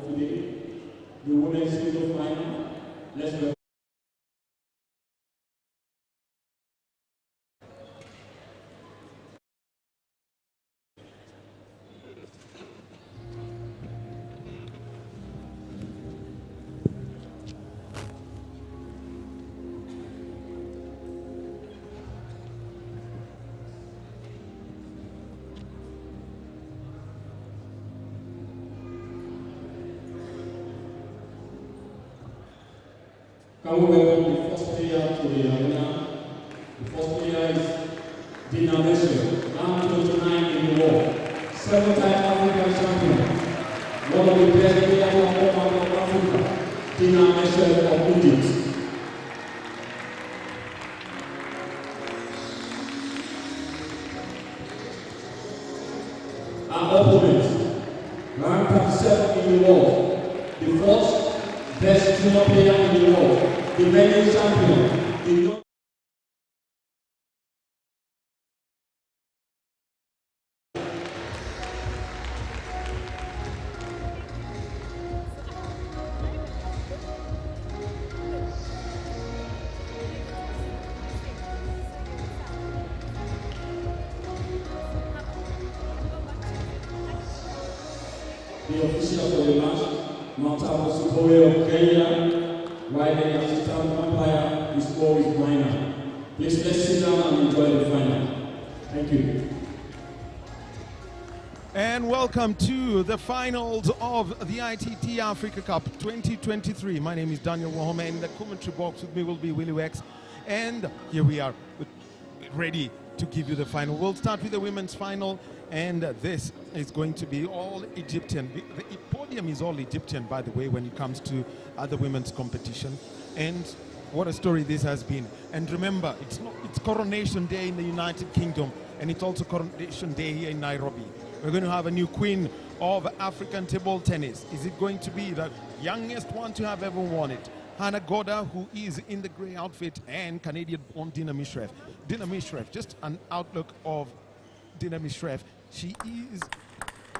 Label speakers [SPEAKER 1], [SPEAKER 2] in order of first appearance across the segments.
[SPEAKER 1] Today, the women's single final. Let's go. Can we welcome the first player to the arena? The first player is now 29 in the world, 7-time African champion, one of the best players of Africa, of Egypt. Our opponent, ranked 37 in the world, the first best junior player in the world, the reigning champion. The official for the match, Matabo Supoe of Kenya, while the assistant umpire is always minor. Please let's sit down and enjoy the final. Thank you.
[SPEAKER 2] And welcome to the finals of the ITTF-Africa Cup 2023. My name is Daniel Wahome, and in the commentary box with me will be Willie Wex. And here we are, ready to give you the final. We'll start with the women's final, and this is going to be all Egyptian. The podium is all Egyptian, by the way, when it comes to the women's competition. And what a story this has been. And remember, it's Coronation Day in the United Kingdom, and it's also Coronation Day here in Nairobi. We're going to have a new queen of African table tennis. Is it going to be the youngest one to have ever won it? Hannah Goda, who is in the grey outfit, and Canadian-born Dina Mishreff. Dina Mishreff, just an outlook of Dina Mishreff. She is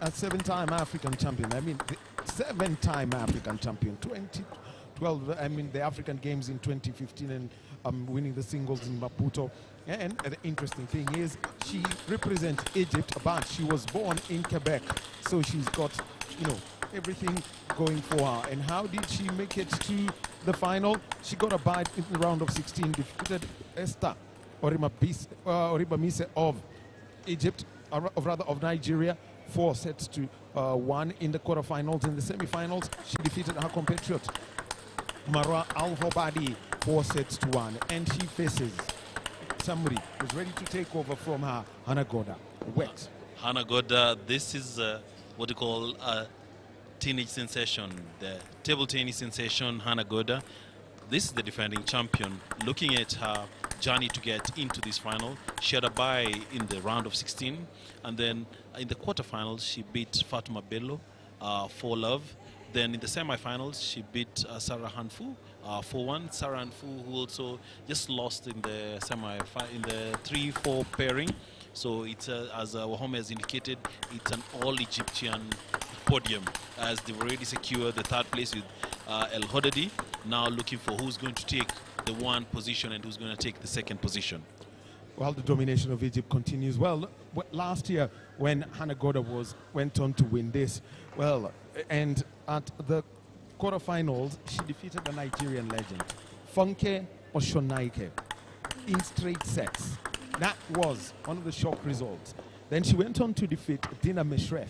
[SPEAKER 2] a 7-time African champion. I mean, 7-time African champion. 2012, I mean, the African Games in 2015, and winning the singles in Maputo. And the interesting thing is, she represents Egypt, but she was born in Quebec. So she's got, you know, everything going for her. And how did she make it to the final? She got a bye in the round of 16, defeated Esther Oribamise of Egypt, of Nigeria, 4 sets to 1 in the quarterfinals. In the semifinals, she defeated her compatriot Marwa Al-Hobadi 4 sets to 1, and she faces somebody who's ready to take over from her, Hannah Goda. Wex.
[SPEAKER 3] Hannah Goda, this is what you call a teenage sensation, the table tennis sensation, Hannah Goda. This is the defending champion. Looking at her journey to get into this final, she had a bye in the round of 16, and then in the quarterfinals she beat Fatuma Bello 4-love. Then in the semifinals she beat Sarah Hanfu 4-1. Sarah Hanfu, who also just lost in the in the 3-4 pairing. So it's as Wahome has indicated, it's an all-Egyptian podium, as they've already secured the 3rd place with El Hodadi. Now looking for who's going to take the 1 position and who's going to take the 2nd position.
[SPEAKER 2] Well, the domination of Egypt continues. Well, last year when Hannah Goda went on to win this, well, and at the quarterfinals, she defeated the Nigerian legend, Funke Oshonaike, in straight sets. That was one of the shock results. Then she went on to defeat Dina Mishreff,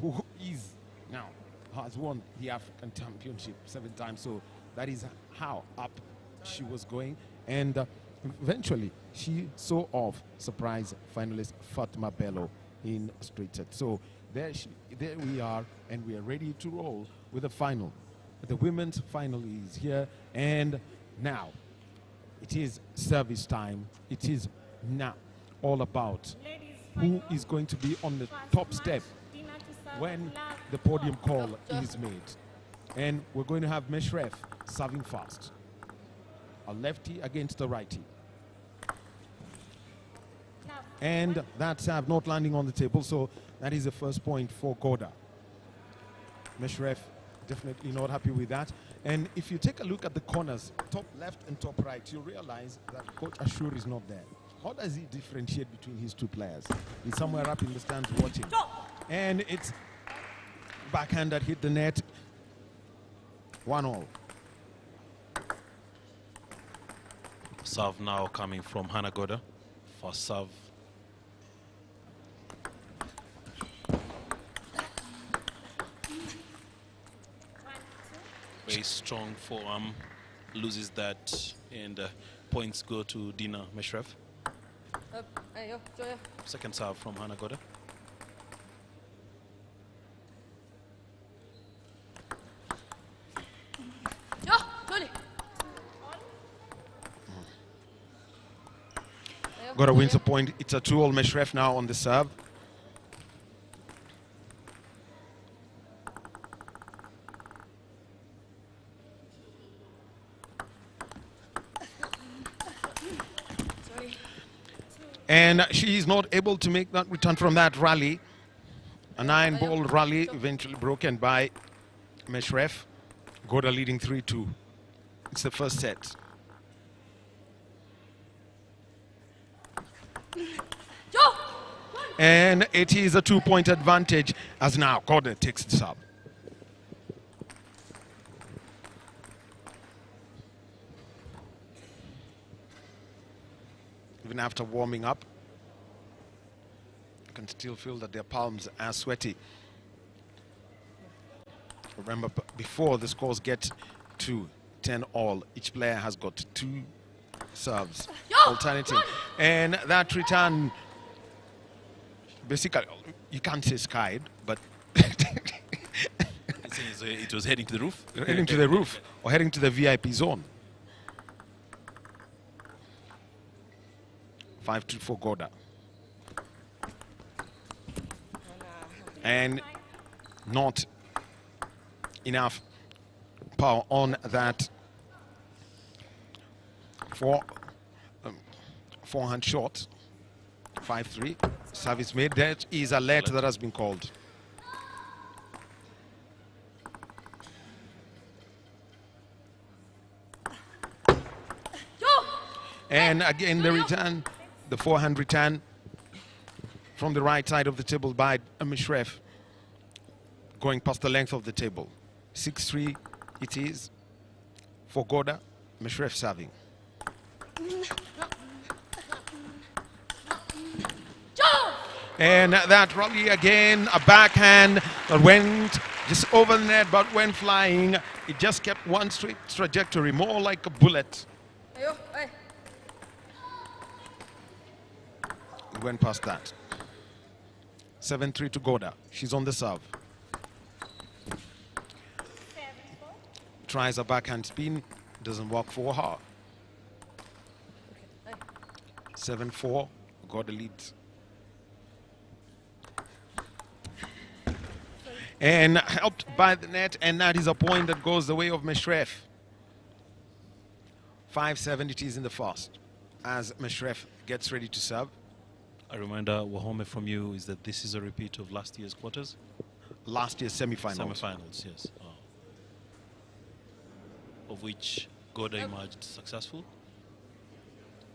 [SPEAKER 2] who is now has won the African Championship 7 times. So that is how up she was going. And eventually, she saw off surprise finalist Fatuma Bello in straight set. So there we are, and we are ready to roll with the final. The women's final is here, and now it is service time. It is now all about who is going to be on the top step when the podium call is made. And we're going to have Mishreff serving fast. A lefty against a righty. And that serve not landing on the table, so that is the first point for Goda. Meshref definitely not happy with that. And if you take a look at the corners, top left and top right, you realize that Coach Ashur is not there. How does he differentiate between his two players? He's somewhere up in the stands watching. And it's backhand that hit the net. 1-1.
[SPEAKER 3] Serve now coming from Hanagoda. First serve. Very strong forearm. Loses that, and points go to Dina Meshref. Second serve from Hanagoda.
[SPEAKER 2] Goda wins a point. It's a 2-2 Meshref now on the serve. And she is not able to make that return from that rally. A 9-ball rally eventually broken by Meshref. Goda leading 3-2. It's the first set. And it is a 2-point advantage as now Goda takes the sub. Even after warming up, you can still feel that their palms are sweaty. Remember, before the scores get to 10-all, each player has got 2 serves alternating. And that return, basically, you can't say skied, but
[SPEAKER 3] it was heading to the roof?
[SPEAKER 2] Heading to the roof or heading to the VIP zone. 5-2 for Goda. And not enough power on that forehand shot. 5-3. Service made. That is a let that has been called. And again, the return, the forehand return from the right side of the table by Meshref, going past the length of the table. 6-3 it is for Goda. Meshref serving. And that rally again, a backhand that went just over the net but went flying. It just kept one straight trajectory, more like a bullet. It went past that. 7-3 to Goda. She's on the serve. Tries a backhand spin, doesn't work for her. 7-4, Goda leads. And helped by the net, and that is a point that goes the way of Meshref. 5-7 it is in the first, as Meshref gets ready to serve.
[SPEAKER 3] A reminder, Wahome, from you is that this is a repeat of last year's quarters?
[SPEAKER 2] Last year's semi-finals.
[SPEAKER 3] Semi-finals, yes. Of which Goda emerged successful.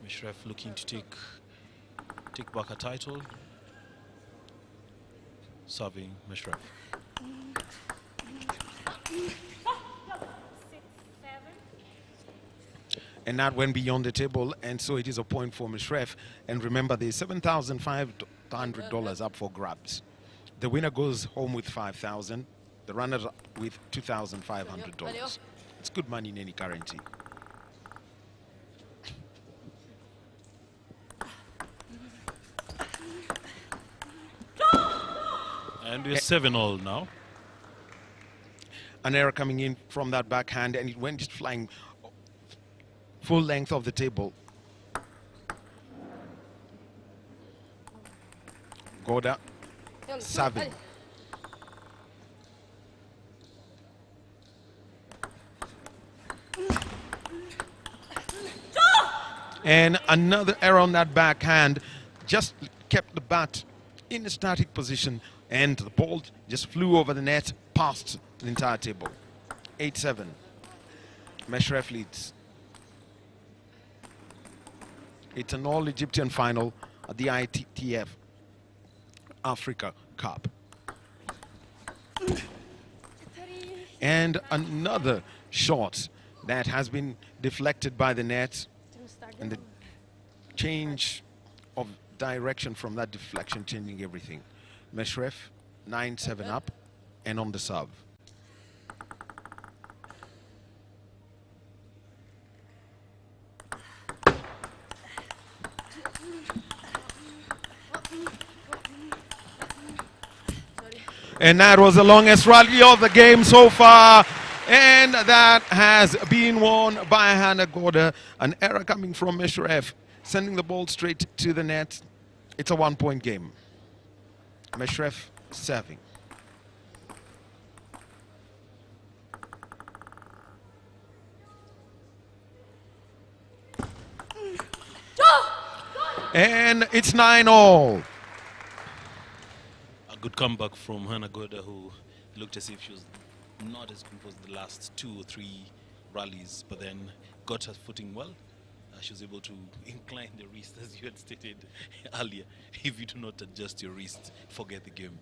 [SPEAKER 3] Meshref looking to take back a title. Serving Meshref.
[SPEAKER 4] 6, 7.
[SPEAKER 2] And that went beyond the table, and so it is a point for Meshref. And remember, there's $7,500 up for grabs. The winner goes home with $5,000. The runner with $2,500. It's good money in any currency.
[SPEAKER 3] And we're 7-all now.
[SPEAKER 2] An error coming in from that backhand, and it went just flying full length of the table. Goda serving. And another error on that backhand, just kept the bat in a static position, and the ball just flew over the net past the entire table. 8-7. Meshref leads. It's an all-Egyptian final at the ITTF-Africa Cup. And another shot that has been deflected by the net, and the change of direction from that deflection changing everything. Meshref 9-7 up and on the serve. And that was the longest rally of the game so far. And that has been won by Hannah Goda. An error coming from Meshref, sending the ball straight to the net. It's a 1-point game. Meshref serving. And it's 9-all.
[SPEAKER 3] A good comeback from Hannah Goda, who looked as if she was not as composed the last 2 or 3 rallies, but then got her footing well. She was able to incline the wrist, as you had stated earlier. If you do not adjust your wrist, forget the game.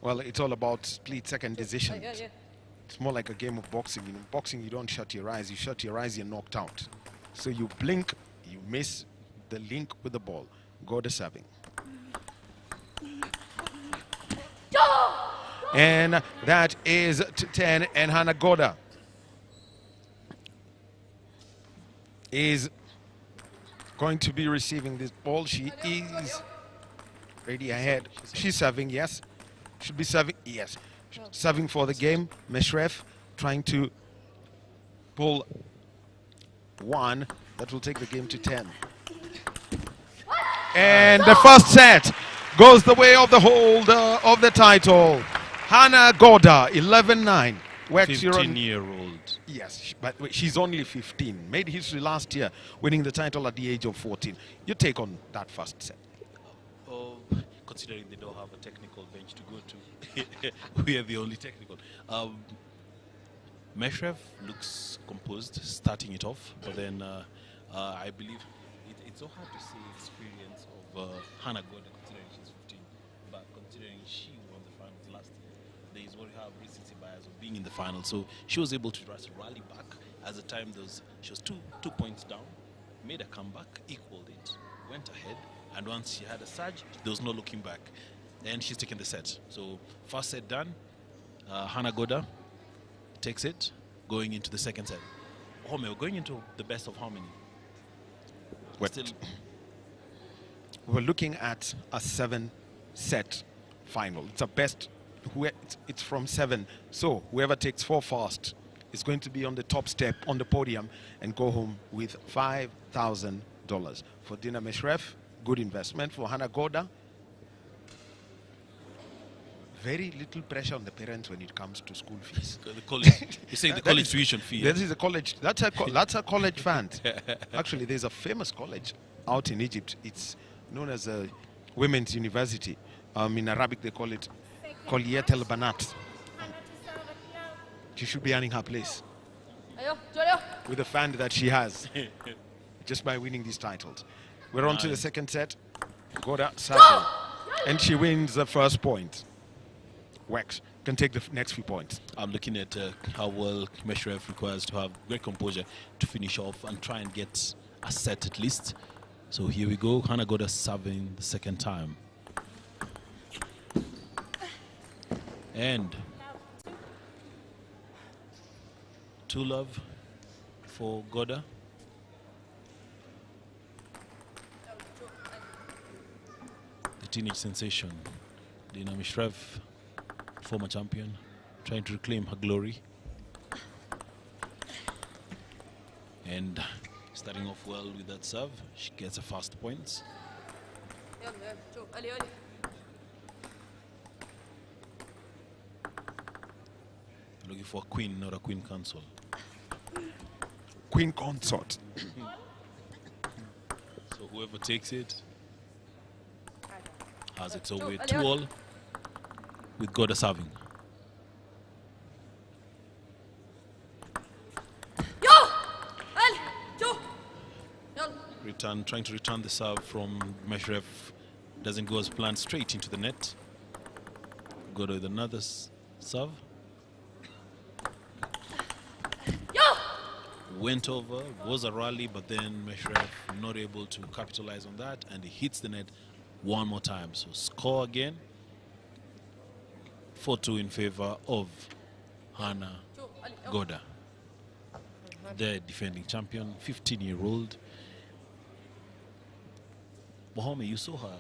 [SPEAKER 2] Well, it's all about split-second decisions. It's more like a game of boxing. In boxing, you don't shut your eyes. You shut your eyes, you're knocked out. So you blink, you miss the link with the ball. Goda serving. And that is 10, and Hannah Goda is going to be receiving this ball. She is ready ahead. She's serving, yes. Should be serving, yes. Serving for the game. Meshref trying to pull one that will take the game to 10. And the first set goes the way of the holder of the title. Hannah Goda, 11-9.
[SPEAKER 3] 15-year-old.
[SPEAKER 2] Yes, but she's only 15. Made history last year, winning the title at the age of 14. Your take on that first set?
[SPEAKER 3] Considering they don't have a technical bench to go to, we are the only technical. Meshref looks composed, starting it off, but then I believe it's so hard to say experience of Hannah Goda, considering she's 15, but considering she won the finals last year, there is what you have recency bias of being in the final. So she was able to just rally back. At the time, she was two points down, made a comeback, equaled it, went ahead, and once she had a surge, there was no looking back. And she's taken the set. So first set done. Hannah Goda takes it, going into the second set. We're going into the best of how many?
[SPEAKER 2] We're looking at a 7-set final. It's a best. It's from 7. So whoever takes 4 first is going to be on the top step on the podium and go home with $5,000. For Dina Meshref, good investment. For Hannah Goda, very little pressure on the parents when it comes to school fees.
[SPEAKER 3] The college, you're saying the college tuition fee?
[SPEAKER 2] This is a college. That's a college fund. Actually, there's a famous college out in Egypt. It's known as a women's university. In Arabic, they call it Koliyat El Banat. She should be earning her place with the fund that she has just by winning these titles. We're on to the second set. Goda serving, and she wins the first point. Wex can take the next few points.
[SPEAKER 3] I'm looking at how well Meshref requires to have great composure to finish off and try and get a set at least. So here we go. Hannah Goda serving the second time. And 2-love for Goda. The teenage sensation, Dina Meshref, former champion, trying to reclaim her glory. And starting off well with that serve, she gets her first points. Looking for a queen, not a queen consort.
[SPEAKER 2] Queen consort.
[SPEAKER 3] So whoever takes it has it. So we're 2-all with Goda serving. trying to return the serve from Meshrev. Doesn't go as planned, straight into the net. Goda with another serve. Went over, was a rally, but then Meshrev not able to capitalize on that, and he hits the net one more time. So score again. 4-2 in favor of Hana Goda, the defending champion, 15-year-old. Mohammed, you saw her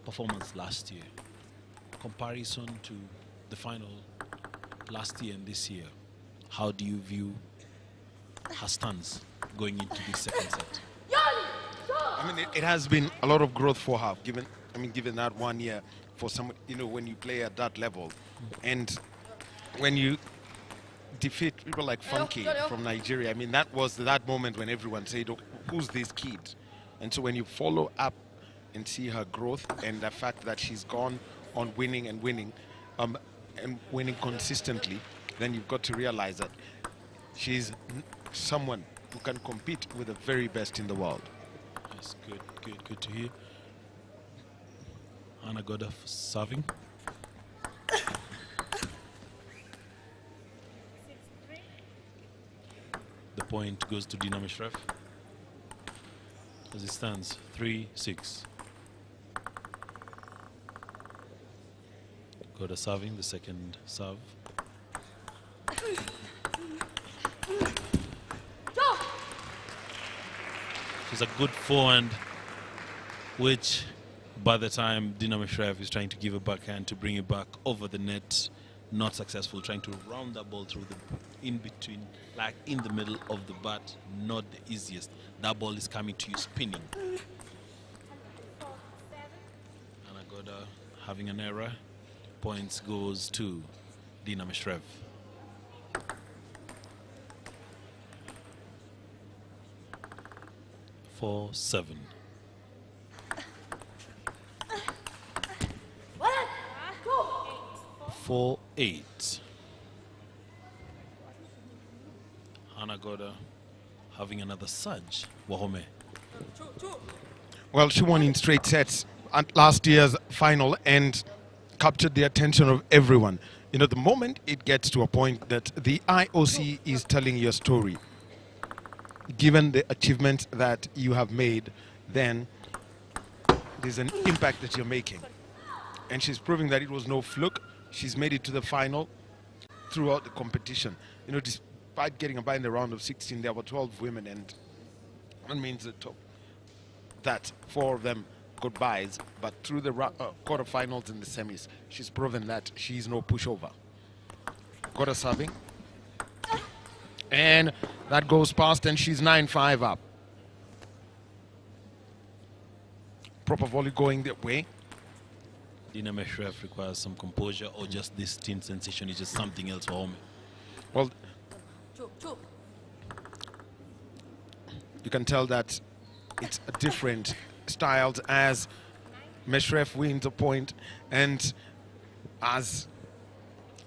[SPEAKER 3] performance last year. Comparison to the final last year and this year, how do you view her stance going into the second set?
[SPEAKER 2] I mean, it has been a lot of growth for her, given that 1 year for some, when you play at that level, and when you defeat people like Funky from Nigeria, I mean, that was that moment when everyone said, "Oh, who's this kid?" And so when you follow up and see her growth and the fact that she's gone on winning and winning consistently, then you've got to realize that she's someone who can compete with the very best in the world.
[SPEAKER 3] Yes, good to hear. Hana Goda serving.
[SPEAKER 4] 6-3.
[SPEAKER 3] The point goes to Dina Meshrev as it stands 3-6. Goda serving the second serve. She's a good forehand, which by the time Dina Meshrev is trying to give a backhand to bring it back over the net, not successful, trying to round that ball through the in between, like in the middle of the bat, not the easiest. That ball is coming to you spinning.
[SPEAKER 4] 4-7.
[SPEAKER 3] Hana Goda having an error. Points goes to Dina Meshrev. Four, 7. Four, 8. Hana Goda having another surge. Wahome.
[SPEAKER 2] Well, she won in straight sets at last year's final and captured the attention of everyone. The moment it gets to a point that the IOC is telling your story, given the achievements that you have made, then there's an impact that you're making. And she's proving that it was no fluke. She's made it to the final throughout the competition. Despite getting a bye in the round of 16, there were 12 women, and that means that 4 of them got byes. But through the quarterfinals and the semis, she's proven that she's no pushover. Got a serving. And that goes past, and she's 9-5 up. Proper volley going that way.
[SPEAKER 3] Dina Meshrev requires some composure, or just this team sensation is just something else for Home?
[SPEAKER 2] Well, you can tell that it's a different styles as Meshrev wins a point, and as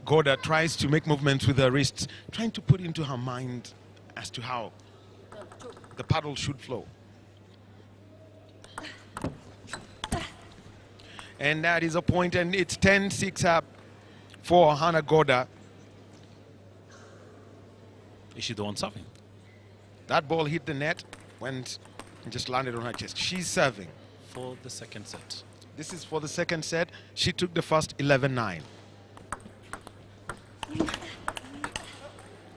[SPEAKER 2] Goda tries to make movements with her wrists, trying to put into her mind as to how the paddle should flow. And that is a point, and it's 10-6 up for Hana Goda.
[SPEAKER 3] Is she the one serving?
[SPEAKER 2] That ball hit the net, went and just landed on her chest. She's serving.
[SPEAKER 3] For the second set.
[SPEAKER 2] This is for the second set. She took the first 11-9.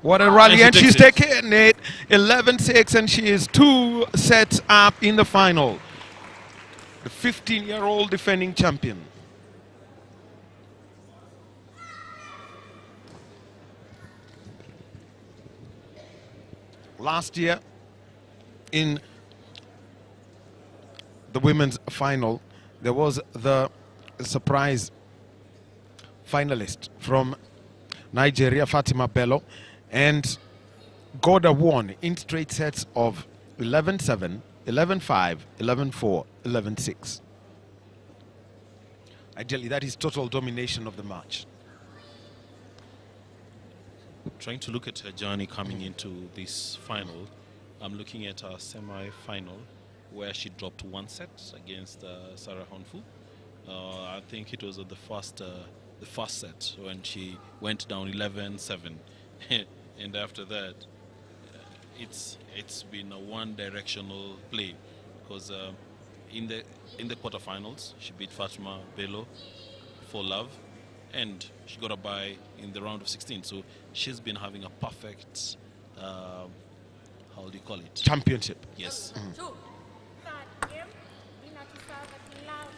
[SPEAKER 2] What a rally, and she's taken it 11-6, and she is 2 sets up in the final. The 15-year-old defending champion. Last year, in the women's final, there was the surprise finalist from Nigeria, Fatima Bello, and Goda won in straight sets of 11-7, 11-5, 11-4, 11-6. Ideally, that is total domination of the match.
[SPEAKER 3] Trying to look at her journey coming into this final, I'm looking at our semi-final. where she dropped one set against Sarah Honfu. I think it was at the first set when she went down 11-7, and after that, it's been a one-directional play, because in the quarterfinals she beat Fatima Bello for love, and she got a bye in the round of 16. So she's been having a perfect, how do you call it?
[SPEAKER 2] Championship.
[SPEAKER 3] Yes.
[SPEAKER 4] Third game, winner to serve at love.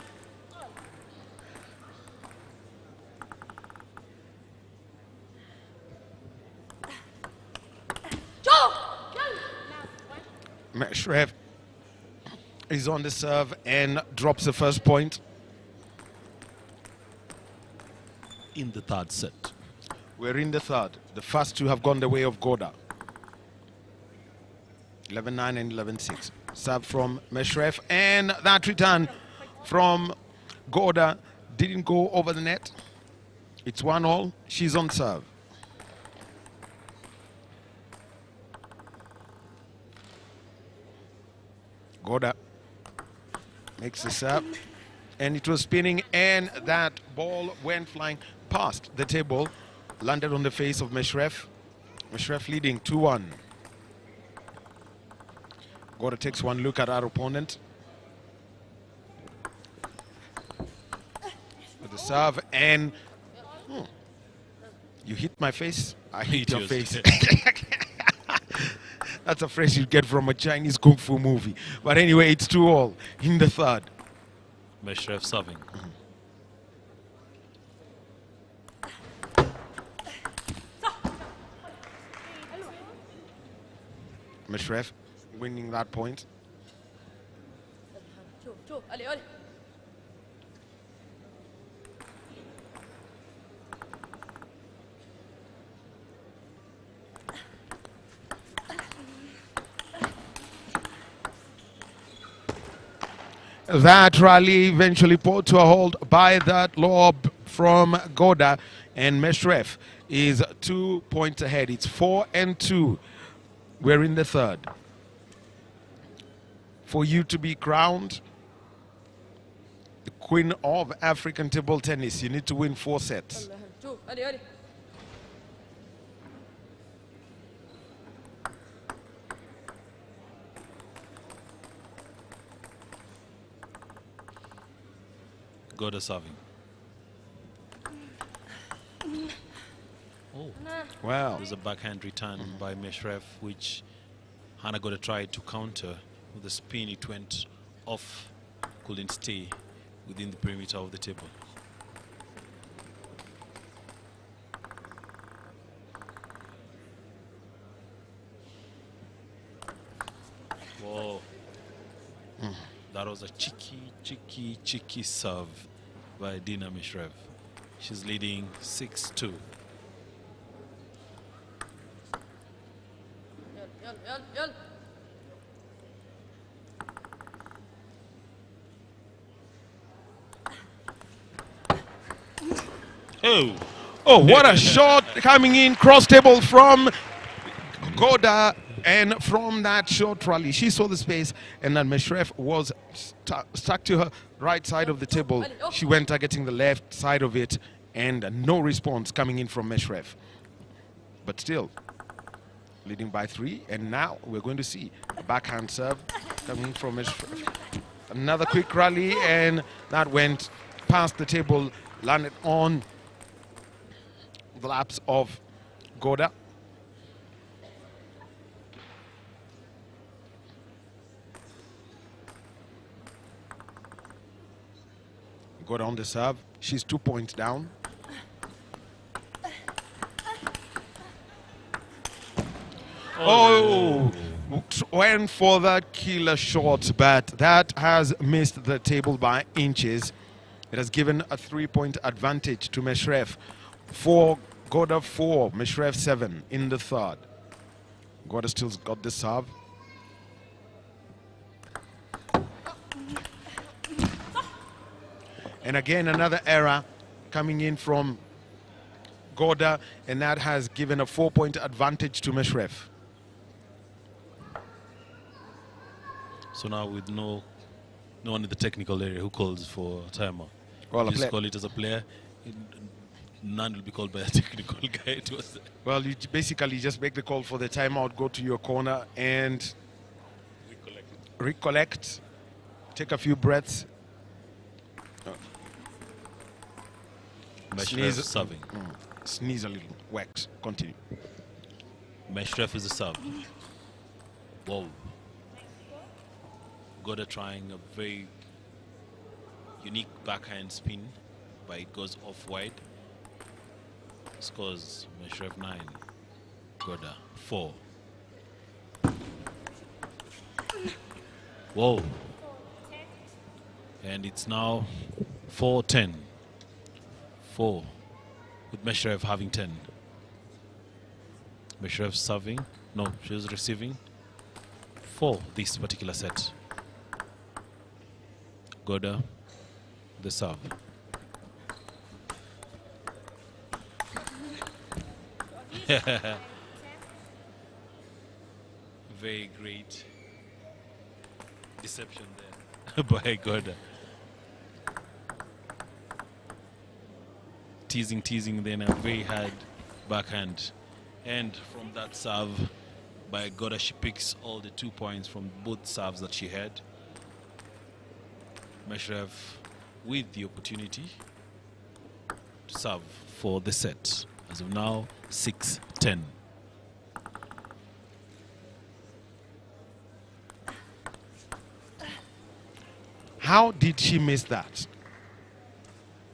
[SPEAKER 4] All. Love one.
[SPEAKER 2] Meshref is on the serve and drops the first point.
[SPEAKER 3] In the third set.
[SPEAKER 2] We're in the third. The first two have gone the way of Goda. 11-9 and 11-6. Serve from Meshref, and that return from Goda didn't go over the net. It's 1-1. She's on serve. Goda makes the serve, and it was spinning, and that ball went flying past the table, landed on the face of Meshref. Meshref leading 2-1. Goda takes one look at our opponent. With the serve, and you hit my face, I hit your face. That's a phrase you get from a Chinese kung fu movie. But anyway, it's 2-2 in the third.
[SPEAKER 3] Meshref serving.
[SPEAKER 2] Meshref winning that point. That rally eventually put to a halt by that lob from Goda, and Meshref is 2 points ahead. It's 4-2. We're in the third. For you to be crowned the Queen of African Table Tennis, you need to win 4 sets.
[SPEAKER 3] Goda serving. Oh,
[SPEAKER 2] Wow.
[SPEAKER 3] there's a backhand return by Meshref, which Hannah Goda tried to counter with a spin. It went off, couldn't stay within the perimeter of the table. Whoa. That was a cheeky serve by Dina Meshref. She's leading 6-2.
[SPEAKER 2] Oh, what a shot coming in cross table from Goda, and from that short rally she saw the space, and then Meshref was stuck to her right side of the table. She went targeting the left side of it, and no response coming in from Meshref. But still leading by 3, and now we're going to see a backhand serve coming from Meshref. Another quick rally, and that went past the table, landed on the laps of Goda. Goda on the serve. She's 2 points down. Oh, went for that killer shot, but that has missed the table by inches. It has given a 3-point advantage to Meshref. 4, Goda 4, Meshref 7 in the third. Goda still got the serve. And again, another error coming in from Goda, and that has given a 4-point advantage to Meshref.
[SPEAKER 3] So now with no one in the technical area who calls for timer.
[SPEAKER 2] Well,
[SPEAKER 3] You just call it as a player. None will be called by a technical guy. It was
[SPEAKER 2] well, you basically just make the call for the timeout, go to your corner and recollect, take a few breaths.
[SPEAKER 3] Meshref serving.
[SPEAKER 2] Sneeze a little. Wax. Continue.
[SPEAKER 3] Meshref is a serve. Whoa. Goda trying a very unique backhand spin, but it goes off wide. Scores Meshref 9, Goda 4. Whoa. And it's now 4-10. 4 with Meshref having 10. Meshref serving. No, she was receiving for this particular set. Goda, the serve. Very great deception there by Goda. Teasing, then a very hard backhand. And from that serve by Goda, she picks all the 2 points from both serves that she had. Meshref with the opportunity to serve for the set. As of now, 6-10.
[SPEAKER 2] How did she miss that?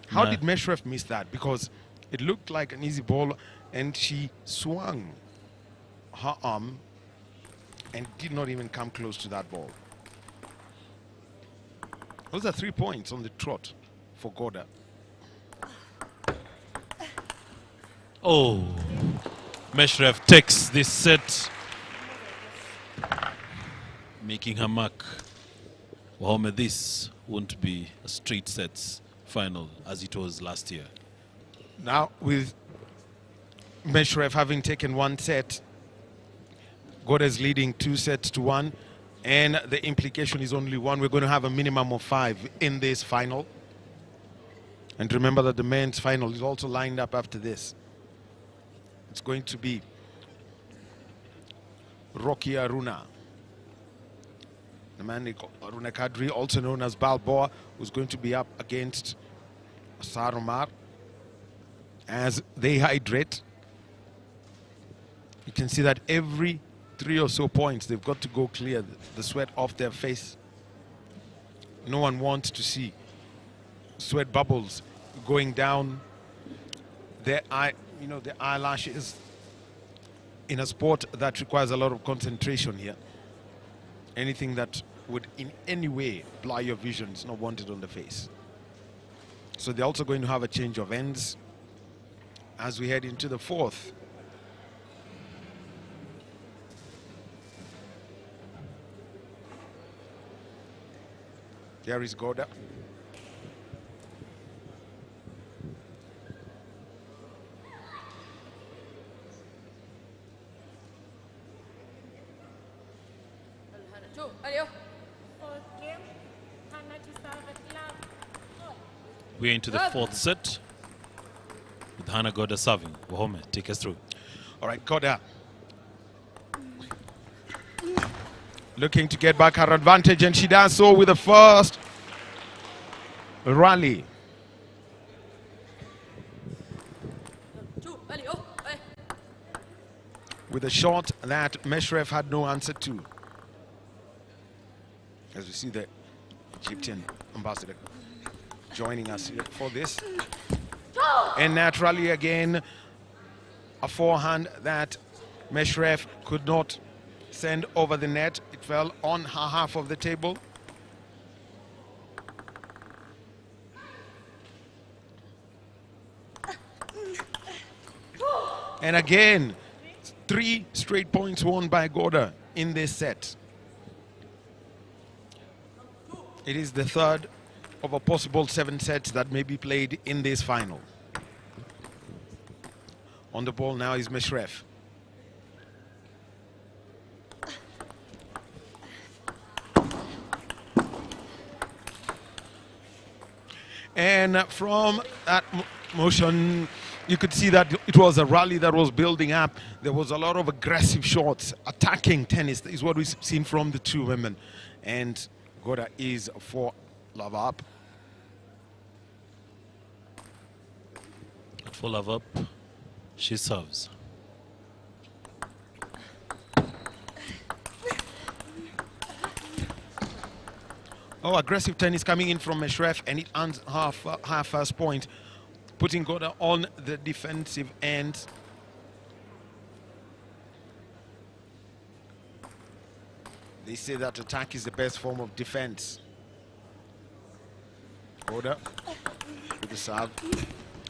[SPEAKER 2] How did Meshref miss that? Because it looked like an easy ball and she swung her arm and did not even come close to that ball. Those are 3 points on the trot for Goda.
[SPEAKER 3] Oh, Meshref takes this set, making her mark. Wahome, this won't be a straight sets final as it was last year.
[SPEAKER 2] Now with Meshref having taken 1 set, Goda is leading 2-1, and the implication is only 1. We're going to have a minimum of 5 in this final. And remember that the men's final is also lined up after this. It's going to be Rocky Aruna, the man Aruna Kadri, also known as Balboa, who's going to be up against Saromar as they hydrate. You can see that every 3 or so points, they've got to go clear the sweat off their face. No one wants to see sweat bubbles going down their eye, their eyelashes in a sport that requires a lot of concentration here. Anything that would in any way blur your vision is not wanted on the face. So they're also going to have a change of ends as we head into the 4th. There is Goda.
[SPEAKER 3] We're into the 4th set with Hannah Goda serving. Wahome, take us through.
[SPEAKER 2] All right, Goda looking to get back her advantage, and she does so with the first rally. With a shot that Meshref had no answer to. As we see the Egyptian ambassador joining us here for this. And naturally again, a forehand that Meshref could not send over the net. It fell on her half of the table. And again, 3 straight points won by Goda in this set. It is the 3rd of a possible 7 sets that may be played in this final. On the ball now is Meshref. And from that motion, you could see that it was a rally that was building up. There was a lot of aggressive shots, attacking tennis is what we've seen from the two women. And Goda is for love up.
[SPEAKER 3] For love up, she serves.
[SPEAKER 2] Oh, aggressive tennis coming in from Meshref, and it earns her first point, putting Goda on the defensive end. They say that attack is the best form of defense. Goda with the serve.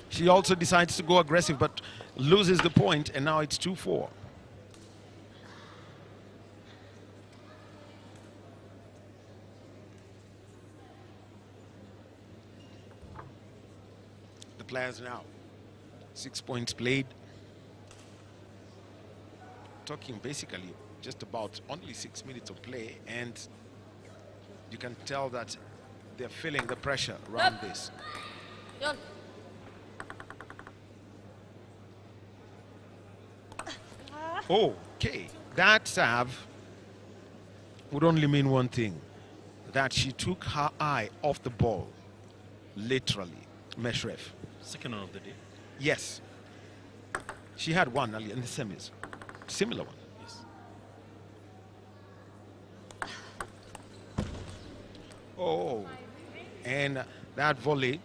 [SPEAKER 2] She also decides to go aggressive, but loses the point, and now it's 2-4. The players now, 6 points played. Talking basically just about only 6 minutes of play, and you can tell that they're feeling the pressure around this. Okay, that serve would only mean one thing, that she took her eye off the ball, literally, Meshref.
[SPEAKER 3] Second one of the day.
[SPEAKER 2] Yes. She had one earlier in the semis. Similar one.
[SPEAKER 3] Yes.
[SPEAKER 2] Oh, and that volley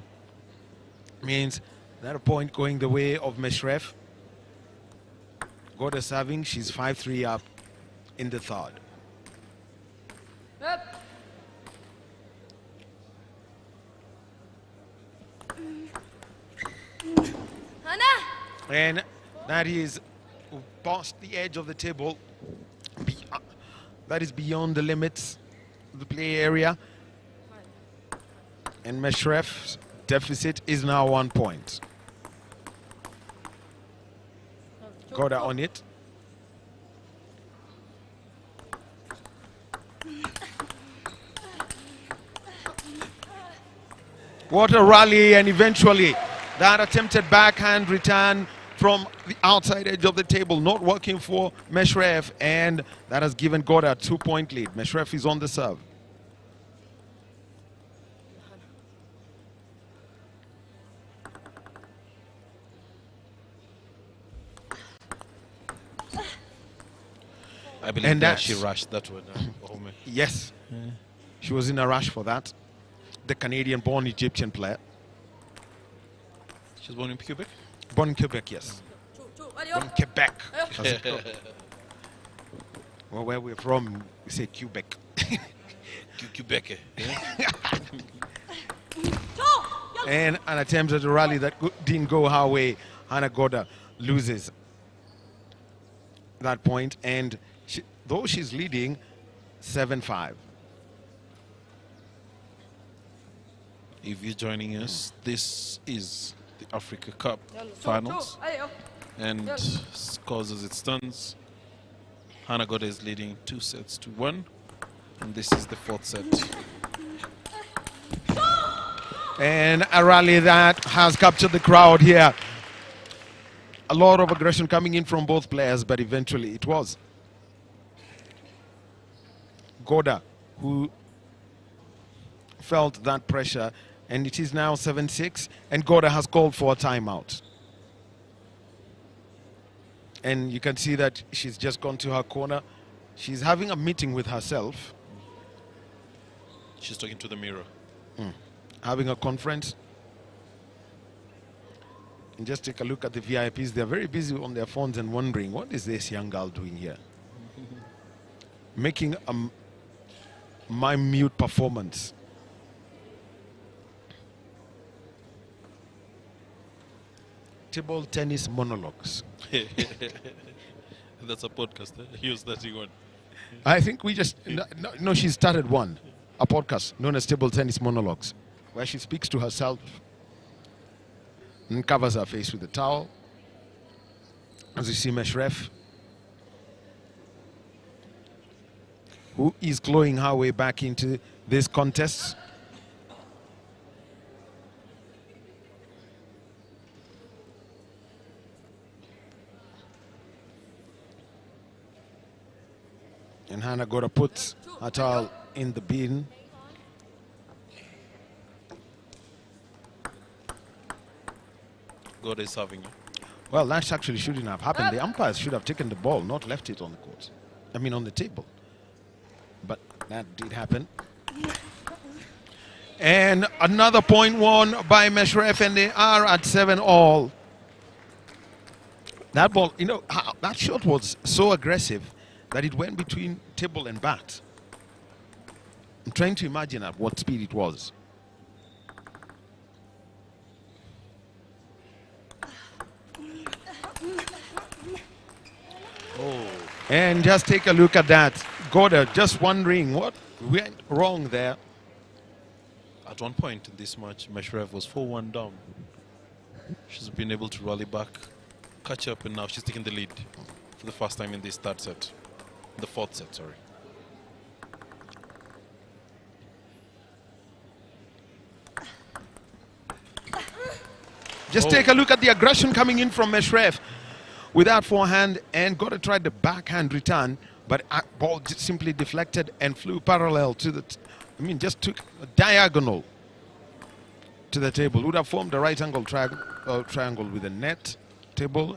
[SPEAKER 2] means that a point going the way of Meshref. Goda serving, she's 5-3 up in the third. And that is past the edge of the table. That is beyond the limits of the play area. And Meshref's deficit is now 1 point. Goda on it. What a rally, and eventually that attempted backhand return from the outside edge of the table, not working for Meshref, and that has given Goda a 2-point lead. Meshref is on the serve.
[SPEAKER 3] I believe
[SPEAKER 2] And
[SPEAKER 3] that she
[SPEAKER 2] that's-
[SPEAKER 3] rushed that one.
[SPEAKER 2] Yes, she was in a rush for that. The Canadian-born Egyptian player.
[SPEAKER 3] She's born in Quebec?
[SPEAKER 2] Born in Quebec, yes. Born in Quebec. Well, where we're from, we say Quebec.
[SPEAKER 3] Quebec.
[SPEAKER 2] And an attempt at a rally that didn't go her way. Hannah Goda loses that point, and though she's leading 7-5.
[SPEAKER 3] If you're joining us, this is the Africa Cup finals. And scores as it stands. Hannah Goda is leading 2-1. And this is the fourth set.
[SPEAKER 2] And a rally that has captured the crowd here. A lot of aggression coming in from both players, but eventually it was Goda who felt that pressure, and it is now 7-6, and Goda has called for a timeout. And you can see that she's just gone to her corner. She's having a meeting with herself.
[SPEAKER 3] She's talking to the mirror.
[SPEAKER 2] Having a conference. And just take a look at the VIPs. They're very busy on their phones and wondering, what is this young girl doing here? Making a minute performance. Table tennis monologues.
[SPEAKER 3] That's a podcast. Use that one.
[SPEAKER 2] I think we just, no, she started one, a podcast known as Table Tennis Monologues, where she speaks to herself and covers her face with a towel. As you see, Meshref, who is clawing her way back into this contest. And Hannah got to put Atal in the bin.
[SPEAKER 3] God is serving you.
[SPEAKER 2] Well, that actually shouldn't have happened. The umpires should have taken the ball, not left it on the court. I mean, on the table. But that did happen. And another point won by Meshref, and they are at 7-all. That ball, you know, that shot was so aggressive that it went between table and bat. I'm trying to imagine at what speed it was.
[SPEAKER 3] Oh,
[SPEAKER 2] And just take a look at that. Goda just wondering what went wrong there.
[SPEAKER 3] at one point in this match, Meshrev was 4-1 down. She's been able to rally back, catch up, and now she's taking the lead for the first time in this third set. The fourth set, sorry.
[SPEAKER 2] Just take a look at the aggression coming in from Meshrev with that forehand, and got to try the backhand return, but ball just simply deflected and flew parallel to the, just took a diagonal to the table. Would have formed a right angle triangle with a net table,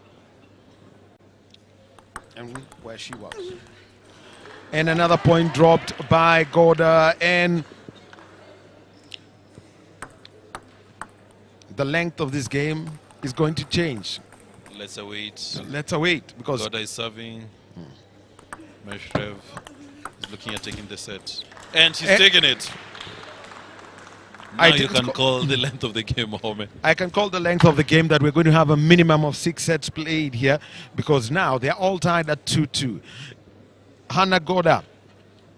[SPEAKER 2] and where she was. And another point dropped by Goda, and the length of this game is going to change.
[SPEAKER 3] Let's await.
[SPEAKER 2] Let's await, because
[SPEAKER 3] Goda is serving. Meshrev is looking at taking the set. And she's taking it. Now you can call the length of the game, Mohammed.
[SPEAKER 2] I can call the length of the game that we're going to have a minimum of 6 sets played here, because now they're all tied at 2-2. Hannah Goda,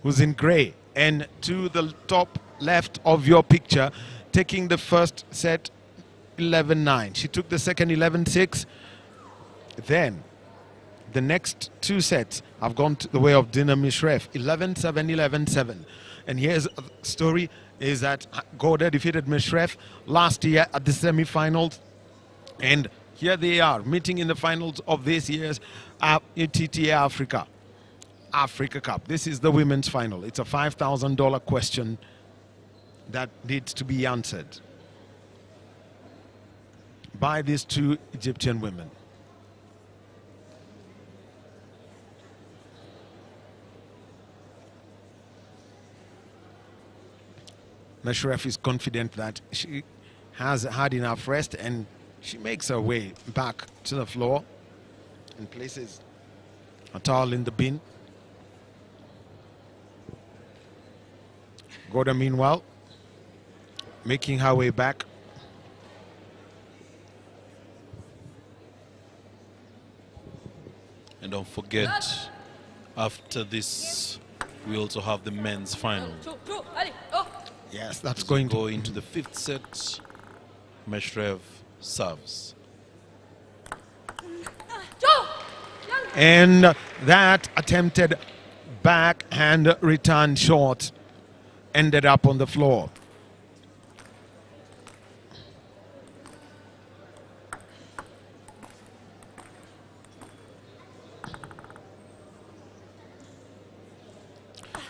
[SPEAKER 2] who's in gray, and to the top left of your picture, taking the first set 11-9. She took the second 11-6. Then the next 2 sets have gone to the way of Dina Meshrev, 11-7, 11-7. And here's the story, is that Goda defeated Meshrev last year at the semi-finals. And here they are, meeting in the finals of this year's ITTF-Africa Cup. This is the women's final. It's a $5,000 question that needs to be answered by these 2 Egyptian women. Meshrev is confident that she has had enough rest, and she makes her way back to the floor and places a towel in the bin. Goda, meanwhile, making her way back.
[SPEAKER 3] And don't forget, after this, we also have the men's final.
[SPEAKER 2] Yes, that's going to
[SPEAKER 3] go into the 5th set. Meshrev serves.
[SPEAKER 2] And that attempted backhand return shot ended up on the floor.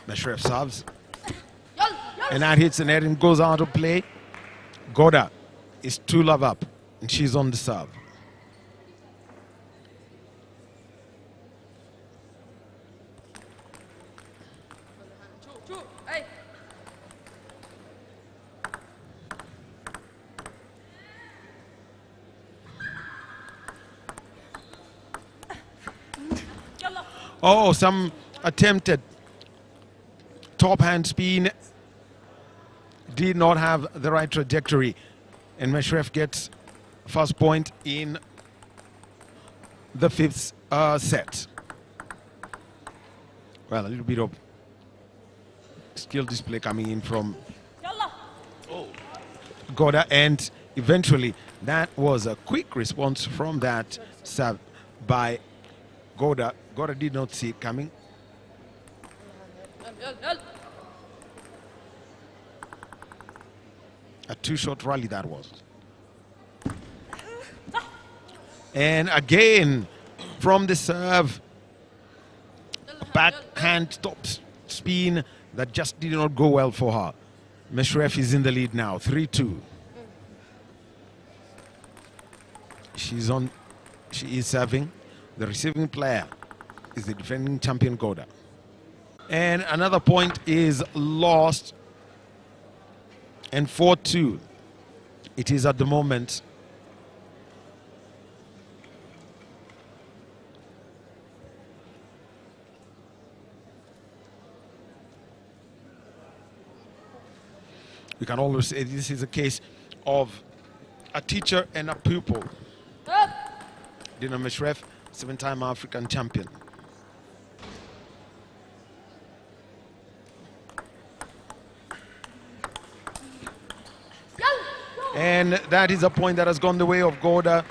[SPEAKER 2] Meshrev serves. And that hits the net and goes out of play. Goda is 2-love up, and she's on the serve. Oh, some attempted top hand spin did not have the right trajectory, and Meshrev gets first point in the 5th set. Well, a little bit of skill display coming in from Goda, and eventually that was a quick response from that serve by Goda. Goda did not see it coming. A 2-shot rally that was. And again, from the serve, backhand top spin that just did not go well for her. Meshref is in the lead now, 3-2. She is serving. The receiving player is the defending champion Goda. And another point is lost. And 4-2. It is at the moment. We can always say this is a case of a teacher and a pupil. Dina Meshref, 7-time African champion. And that is a point that has gone the way of Goda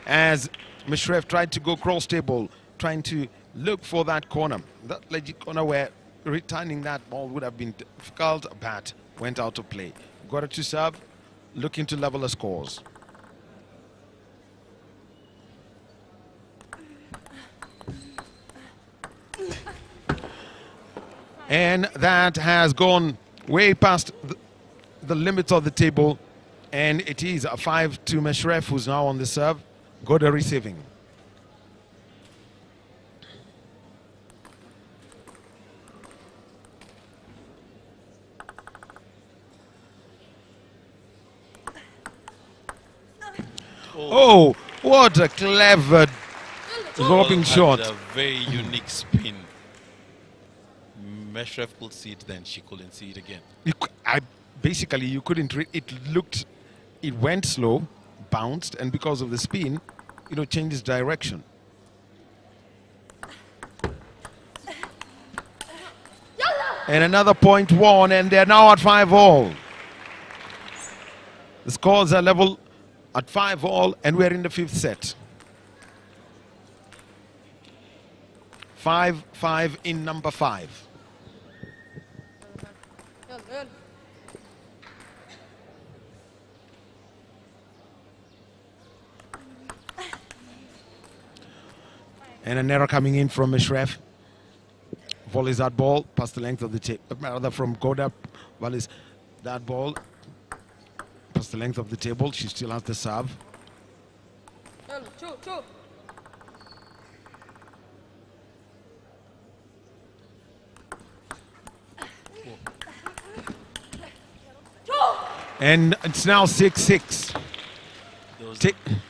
[SPEAKER 2] as Meshref tried to go cross table, trying to look for that corner. That legit corner where returning that ball would have been difficult. A bat went out of play. Goda to serve, looking to level the scores. And that has gone way past the limits of the table. And it is a 5 to Meshref, who's now on the serve. Goda receiving. Oh, what a clever lobbing shot.
[SPEAKER 3] A very unique spin. Meshref could see it then, she couldn't see it again.
[SPEAKER 2] Basically, you couldn't read. It went slow, bounced, and because of the spin, changed its direction. And another point won, and they're now at 5-all. The scores are level at 5-all, and we're in the 5th set. 5-5 in number 5. And an error coming in from Meshref. Volleys that ball past the length of the table. Rather from Goda, volleys that ball past the length of the table. She still has the serve. And it's now 6-6.
[SPEAKER 3] There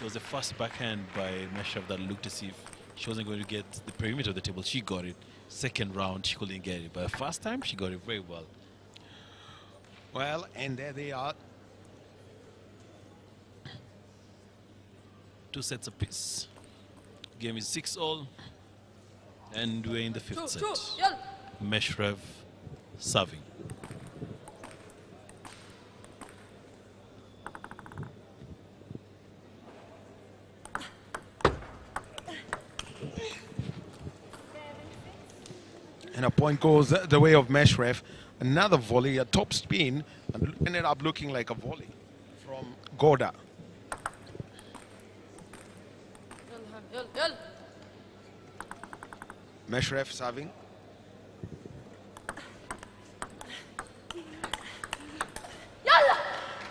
[SPEAKER 3] was a fast backhand by Meshref that looked as if she wasn't going to get the perimeter of the table. She got it. Second round, she couldn't get it. But the first time, she got it very well.
[SPEAKER 2] Well, and there they are.
[SPEAKER 3] 2 sets apiece. Game is 6-all. And we're in the 5th set. Meshref serving.
[SPEAKER 2] And a point goes the way of Meshref. Another volley, a top spin, and ended up looking like a volley from Goda. Meshref serving.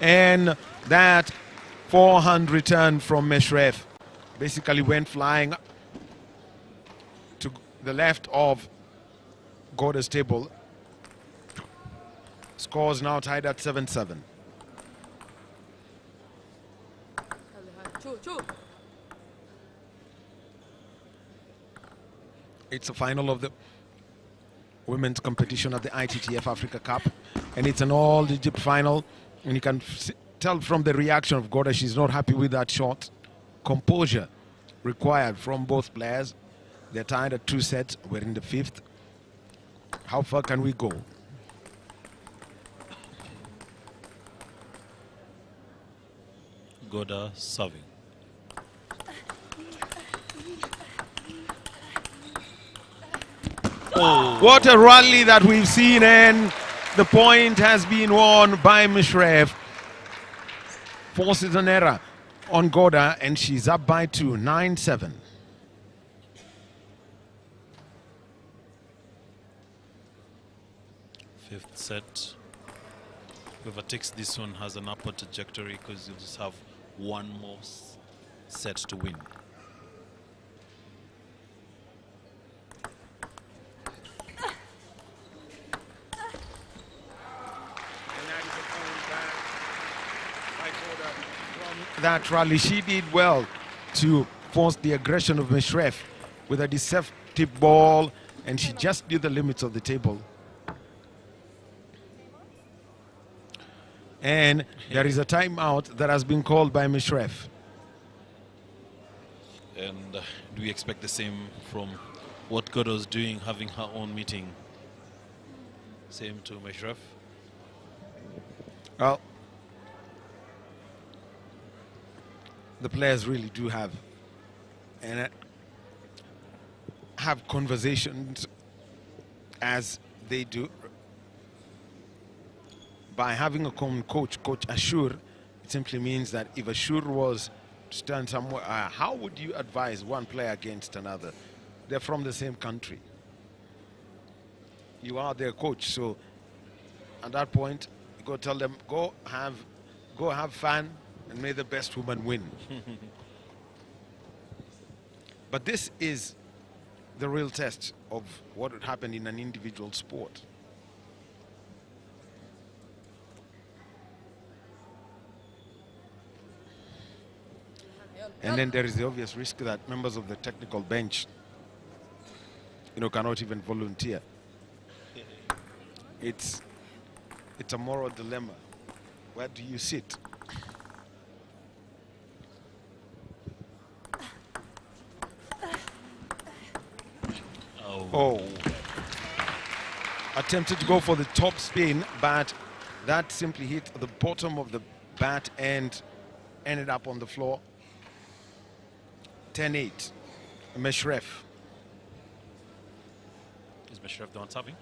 [SPEAKER 2] And that forehand return from Meshref basically went flying to the left of Goda's table. Scores now tied at 7-7. It's a final of the women's competition at the ITTF-Africa Cup, and it's an all-Egypt final. And you can tell from the reaction of Goda, she's not happy with that shot. Composure required from both players. They're tied at 2 sets. We're in the 5th. How far can we go?
[SPEAKER 3] Goda serving.
[SPEAKER 2] Oh. What a rally that we've seen, and the point has been won by Meshref. Forces an error on Goda, and she's up by 2, 9-7.
[SPEAKER 3] Fifth set. Whoever takes this one has an upward trajectory because you'll just have one more set to win.
[SPEAKER 2] That rally, she did well to force the aggression of Meshref with a deceptive ball, and she just knew the limits of the table. And there is a timeout that has been called by Meshref.
[SPEAKER 3] And do we expect the same from what Godo's doing, having her own meeting? Same to Meshref?
[SPEAKER 2] Well, the players really do have conversations as they do. By having a common coach, Coach Ashur, it simply means that if Ashur was to stand somewhere, how would you advise one player against another? They're from the same country. You are their coach, so at that point, you go tell them, go have fun, and may the best woman win. But this is the real test of what would happen in an individual sport. And then there is the obvious risk that members of the technical bench, cannot even volunteer. It's a moral dilemma. Where do you sit? Oh. Attempted to go for the top spin, but that simply hit the bottom of the bat and ended up on the floor. 10-8. Meshref.
[SPEAKER 3] Is Meshref the one serving?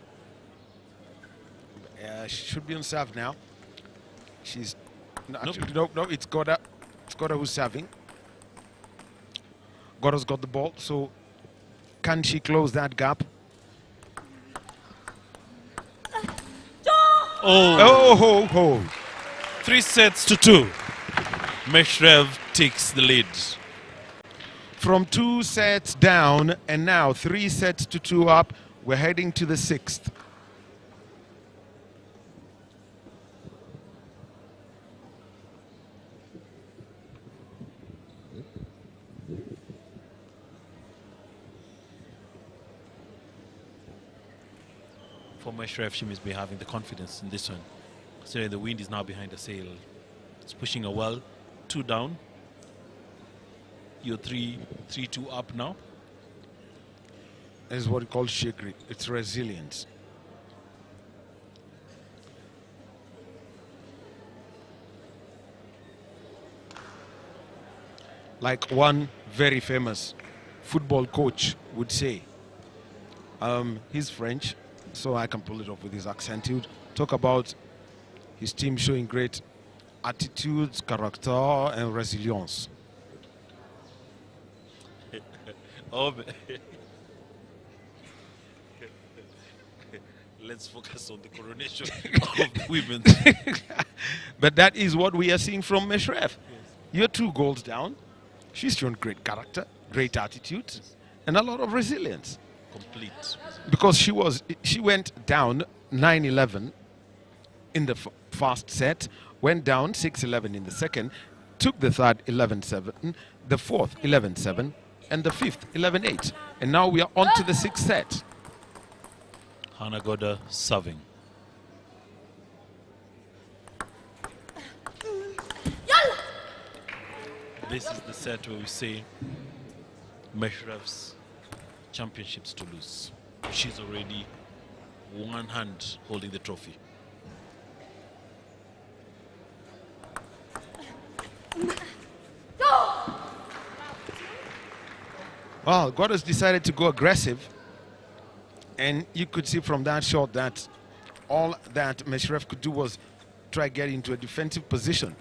[SPEAKER 2] She should be on serve now. She's no,
[SPEAKER 3] Nope.
[SPEAKER 2] actually, no, it's Goda. It's Goda who's serving. Goda's got the ball, so can she close that gap?
[SPEAKER 3] Oh, 3-2. Meshref takes the lead.
[SPEAKER 2] From 2 sets down, and now 3-2 up. We're heading to the 6th.
[SPEAKER 3] For Meshref, she must be having the confidence in this one. So the wind is now behind the sail. It's pushing her well. 2 down. You're 3-2 up now.
[SPEAKER 2] This is what we call shigri. It's resilience. Like one very famous football coach would say, he's French, so I can pull it off with his accent. He would talk about his team showing great attitudes, character, and resilience.
[SPEAKER 3] Let's focus on the coronation of women.
[SPEAKER 2] But that is what we are seeing from Meshref. Yes. You're 2 goals down. She's shown great character, great attitude, and a lot of resilience.
[SPEAKER 3] Complete.
[SPEAKER 2] Because she went down 9-11 in the first set, went down 6-11 in the second, took the third 11-7, the fourth 11-7, and the fifth 11-8. And now we are on to the 6th set.
[SPEAKER 3] Hannah Goda serving. This is the set where we say Meshref's championships to lose. She's already one hand holding the trophy.
[SPEAKER 2] Well, God has decided to go aggressive, and you could see from that shot that all that Meshref could do was try get into a defensive position,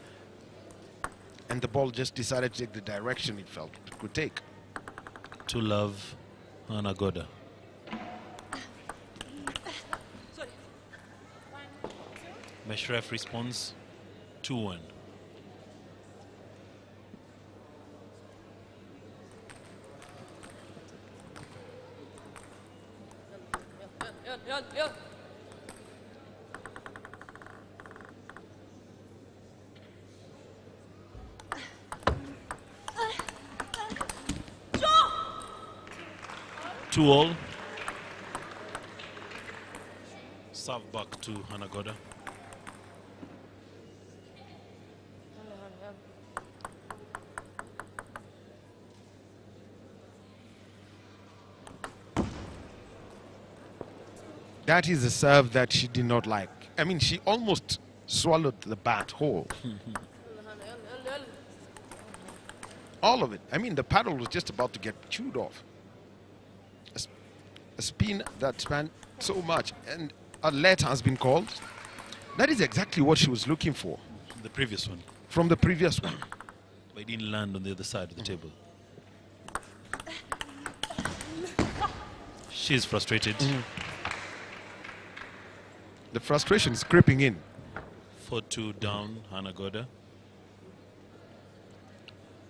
[SPEAKER 2] and the ball just decided to take the direction it felt it could take.
[SPEAKER 3] To love Hannah Goda. Meshref responds 2-1. Two all. Serve back to Hanagoda.
[SPEAKER 2] That is a serve that she did not like. I mean, she almost swallowed the bat whole. All of it. I mean, the paddle was just about to get chewed off. A spin that spanned so much, and a let has been called. That is exactly what she was looking for.
[SPEAKER 3] The previous one.
[SPEAKER 2] From the previous one.
[SPEAKER 3] But it didn't land on the other side of the table. She's frustrated.
[SPEAKER 2] The frustration is creeping in.
[SPEAKER 3] 4-2 down, Hanagoda.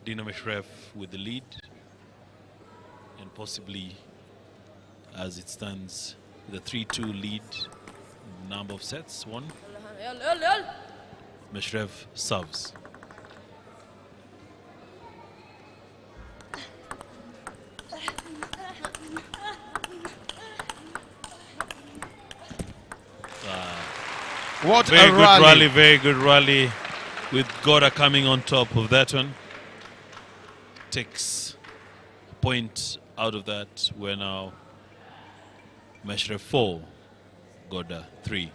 [SPEAKER 3] Dina Meshref with the lead. And possibly, as it stands, the 3-2 lead. Number of sets, 1. Meshref serves.
[SPEAKER 2] What
[SPEAKER 3] Very
[SPEAKER 2] a
[SPEAKER 3] good
[SPEAKER 2] rally.
[SPEAKER 3] rally, very good rally, with Goda coming on top of that one. Takes a point out of that. We're now Meshref 4, Goda 3.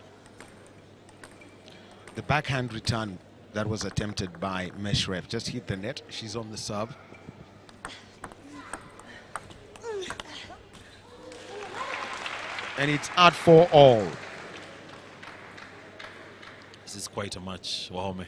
[SPEAKER 2] The backhand return that was attempted by Meshref just hit the net. She's on the serve. And it's at 4-all.
[SPEAKER 3] This is quite a match, Wahome.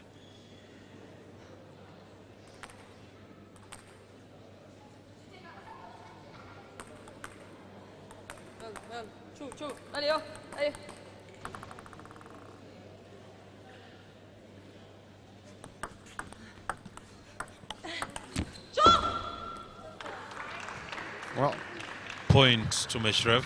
[SPEAKER 2] Well,
[SPEAKER 3] Point to Meshref.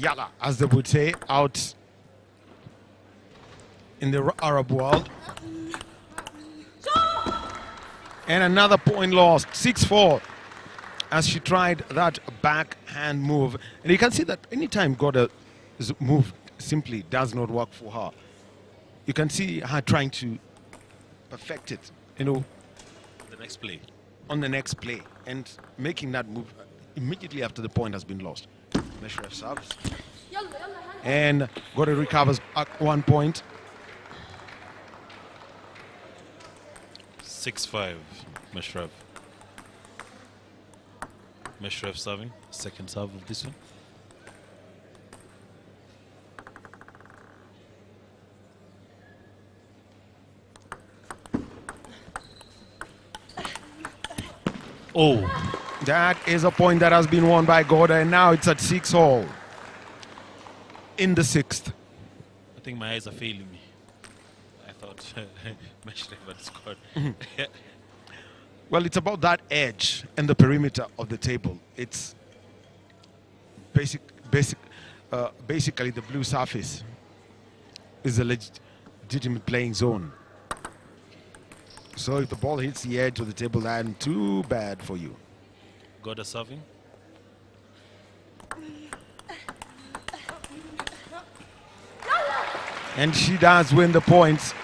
[SPEAKER 2] yalla, as they would say out in the Arab world. And another point lost, 6-4, as she tried that backhand move. And you can see that anytime Goda's move simply does not work for her, you can see her trying to perfect it, you know,
[SPEAKER 3] The next play.
[SPEAKER 2] on the next play and making that move immediately after the point has been lost. Meshref serves. And Goda recovers at 1 point.
[SPEAKER 3] 6-5, Meshref. Meshref serving, second serve of this one. Oh,
[SPEAKER 2] That is a point that has been won by Goda, and now it's at 6-all in the 6th.
[SPEAKER 3] I think my eyes are failing me. I thought Meshref had scored.
[SPEAKER 2] Well, it's about that edge and the perimeter of the table. It's basically the blue surface is a legitimate playing zone. So if the ball hits the edge of the table, then too bad for you.
[SPEAKER 3] Goda serving.
[SPEAKER 2] And she does win the points,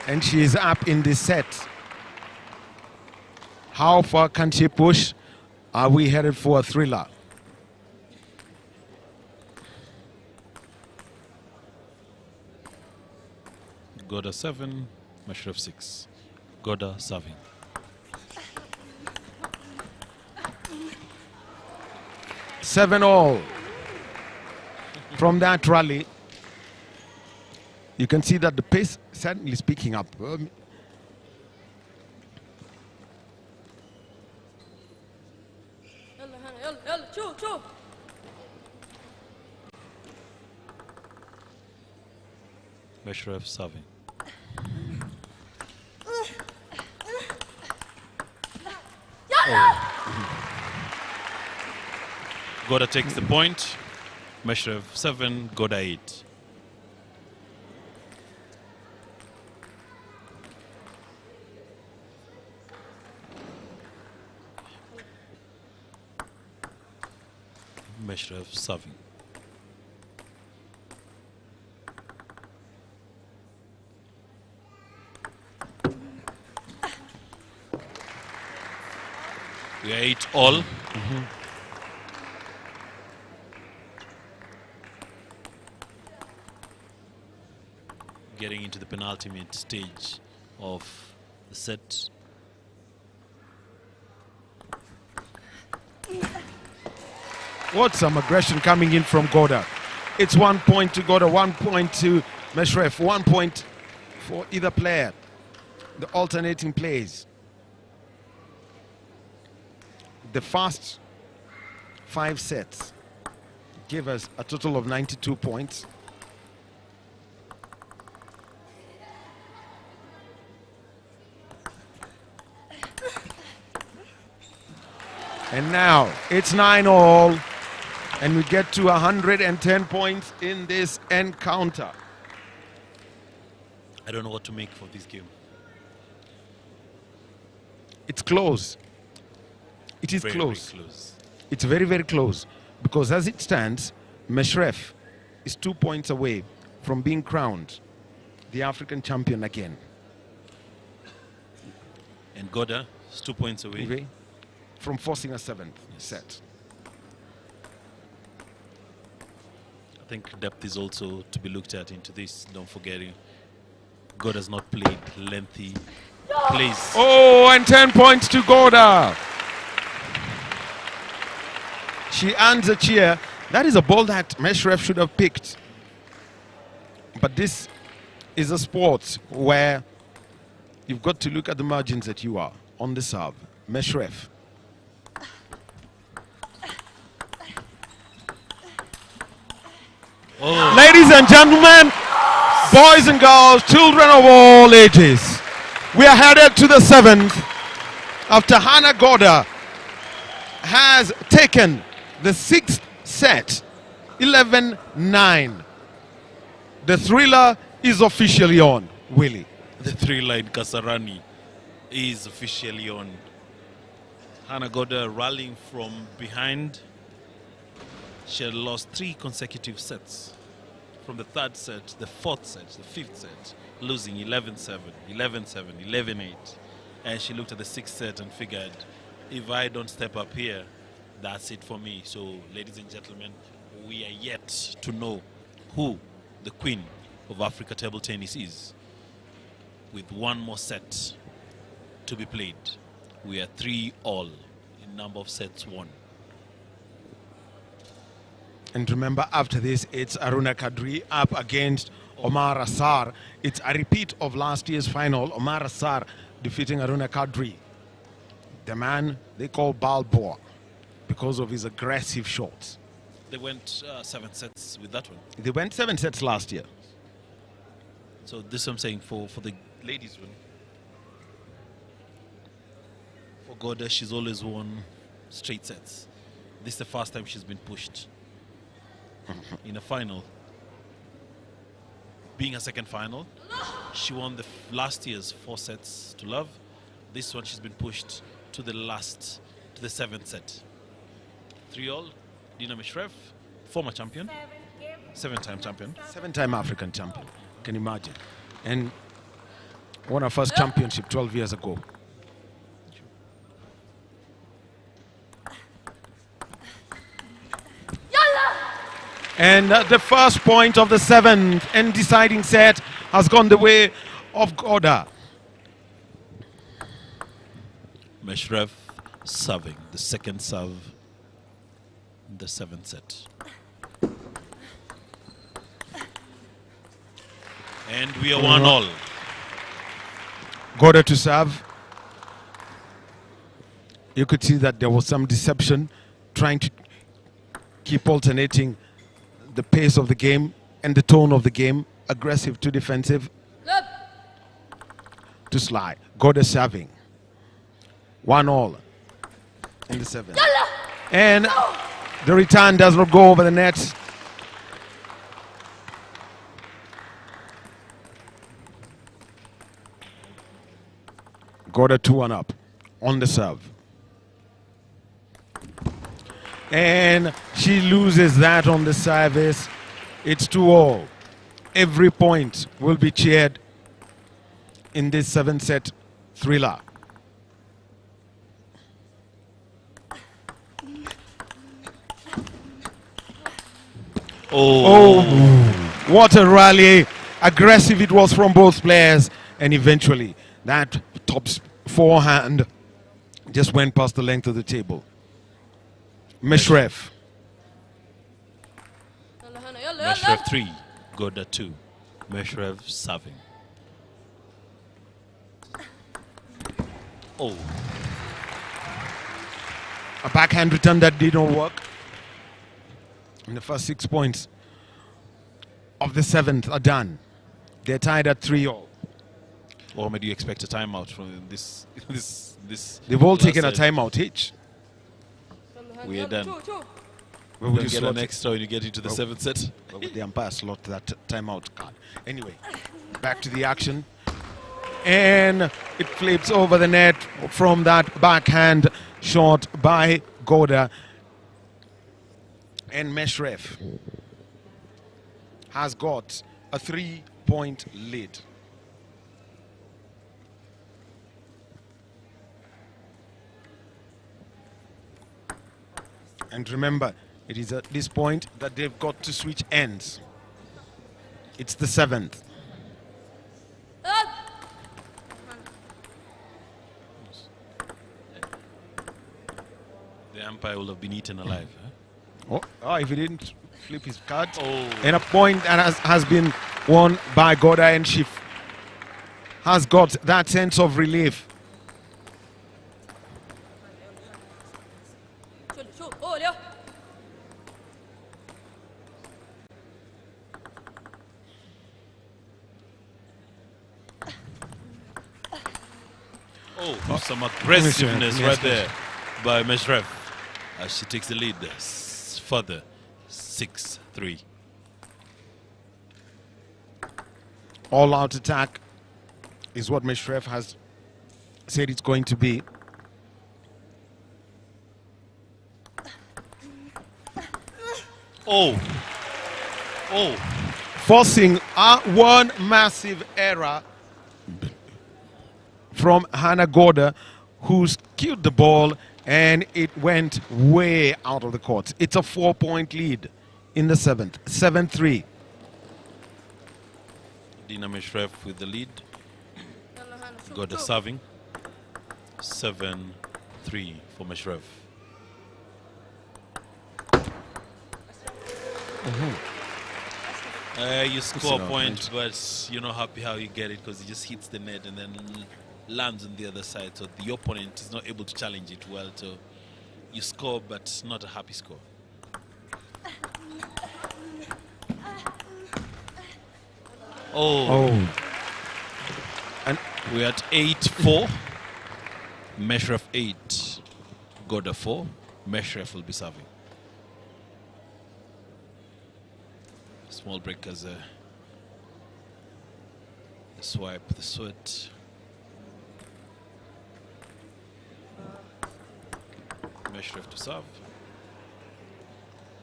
[SPEAKER 2] and she is up in this set. How far can she push? Are we headed for a thriller?
[SPEAKER 3] Goda 7, Meshref 6. Goda serving.
[SPEAKER 2] 7-all from that rally. You can see that the pace certainly is picking up.
[SPEAKER 4] 2.
[SPEAKER 3] Meshref serving. Goda takes the point. Meshref 7, Goda 8. Meshref serving. We are 8 all. Getting into the penultimate stage of the set.
[SPEAKER 2] What some aggression coming in from Goda. It's 1 point to Goda, 1 point to Meshref, 1 point for either player. The alternating plays. The first 5 sets give us a total of 92 points. And now it's 9 all, and we get to 110 points in this encounter.
[SPEAKER 3] I don't know what to make for this game.
[SPEAKER 2] It's close. It is
[SPEAKER 3] Very,
[SPEAKER 2] close.
[SPEAKER 3] very close.
[SPEAKER 2] It's very, very close, because as it stands, Meshref is 2 points away from being crowned the African champion again.
[SPEAKER 3] And Goda is 2 points away.
[SPEAKER 2] From forcing a 7th set.
[SPEAKER 3] I think depth is also to be looked at into this. Don't forget it. God has not played lengthy plays.
[SPEAKER 2] Oh, and 10 points to Goda. She earns a cheer. That is a ball that Meshref should have picked. But this is a sport where you've got to look at the margins that you are on the serve. Meshref.
[SPEAKER 3] Oh.
[SPEAKER 2] Ladies and gentlemen, boys and girls, children of all ages, we are headed to the 7th after Hannah Goda has taken the 6th set, 11-9. The thriller is officially on, Willie.
[SPEAKER 3] The thriller in Kasarani is officially on. Hannah Goda rallying from behind. She had lost 3 consecutive sets. From the 3rd set, the 4th set, the 5th set, losing 11-7, 11-7, 11-8. And she looked at the 6th set and figured, if I don't step up here, that's it for me. So, ladies and gentlemen, we are yet to know who the queen of Africa table tennis is. With 1 more set to be played, we are 3 all in number of sets won.
[SPEAKER 2] And remember, after this, it's Aruna Kadri up against Omar Assar. It's a repeat of last year's final. Omar Assar defeating Aruna Kadri, the man they call Balboa because of his aggressive shots.
[SPEAKER 3] They went 7 sets with that one.
[SPEAKER 2] They went 7 sets last year.
[SPEAKER 3] So this is what I'm saying for the ladies one. For Goda, she's always won straight sets. This is the first time she's been pushed in a final. Being a second final, she won the last year's 4 sets to love. This one she's been pushed to the 7th set. 3 all. Dina Meshref, former champion, 7-time champion.
[SPEAKER 2] 7-time African champion. Can you imagine? And won her first championship 12 years ago. And the first point of the 7th and deciding set has gone the way of Goda.
[SPEAKER 3] Meshref serving the 2nd serve in the 7th set. And we are 1 all.
[SPEAKER 2] Goda to serve. You could see that there was some deception, trying to keep alternating the pace of the game and the tone of the game, aggressive to defensive to Sly. Goda serving. 1-all in the 7th. And the return does not go over the net. Goda 2-1 up on the serve. And she loses that on the service. It's 2-all. Every point will be cheered in this 7-set thriller. Oh, what a rally. Aggressive it was from both players. And eventually that top forehand just went past the length of the table. Meshref.
[SPEAKER 3] Meshref 3, Goda 2. Meshref serving. Oh.
[SPEAKER 2] A backhand return that did not work. And the first 6 points of the 7th are done. They're tied at 3-all.
[SPEAKER 3] Or maybe you expect a timeout from this?
[SPEAKER 2] They've all taken a
[SPEAKER 3] set.
[SPEAKER 2] timeout each.
[SPEAKER 3] We are done.
[SPEAKER 2] Where
[SPEAKER 3] You
[SPEAKER 2] would you
[SPEAKER 3] get
[SPEAKER 2] slot
[SPEAKER 3] an
[SPEAKER 2] it?
[SPEAKER 3] extra when you get into the 7th set.
[SPEAKER 2] Where would the umpire slot that timeout card? Anyway, back to the action. And it flips over the net from that backhand shot by Goda. And Meshref has got a 3-point lead. And remember, it is at this point that they've got to switch ends. It's the 7th.
[SPEAKER 3] The umpire will have been eaten alive. Huh?
[SPEAKER 2] Oh, if he didn't flip his card.
[SPEAKER 3] Oh.
[SPEAKER 2] And a point that has been won by Goda, and she has got that sense of relief.
[SPEAKER 3] Oh, some aggressiveness right there by Meshref as she takes the lead further, 6-3.
[SPEAKER 2] All-out attack is what Meshref has said it's going to be.
[SPEAKER 3] Oh, oh,
[SPEAKER 2] Forcing one massive error from Hannah Goda, who skewed the ball and it went way out of the court. It's a 4-point lead in the 7th, 7-3.
[SPEAKER 3] Dina Meshref with the lead. Goda serving, 7-3 for Meshref. You score a point, but you're not happy how you get it because it just hits the net and then lands on the other side. So the opponent is not able to challenge it well. So you score, but not a happy score. Oh.
[SPEAKER 2] And
[SPEAKER 3] we're at 8-4. Meshref 8. Goda 4. Meshref will be serving. Small break as a swipe the sweat. Meshref to serve.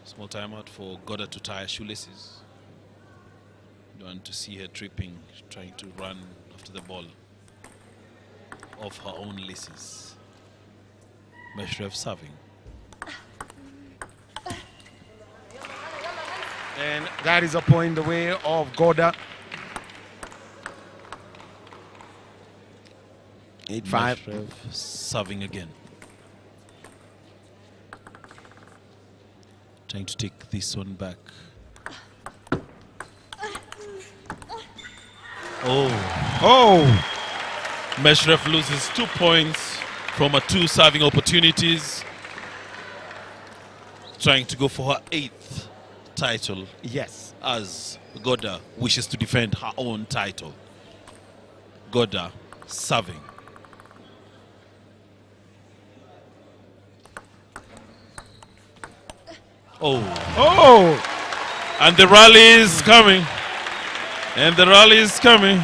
[SPEAKER 3] Small timeout for Goda to tie her shoelaces. Don't want to see her tripping, trying to run after the ball off her own laces. Meshref serving.
[SPEAKER 2] And that is a point the way of Goda. 8-5.
[SPEAKER 3] Meshref serving again. Trying to take this one back. Oh. Meshref loses 2 points from her 2 serving opportunities. trying to go for her 8th title
[SPEAKER 2] Yes.
[SPEAKER 3] as Goda wishes to defend her own title. Goda serving. Oh.
[SPEAKER 2] Oh!
[SPEAKER 3] And the rally is coming. And the rally is coming.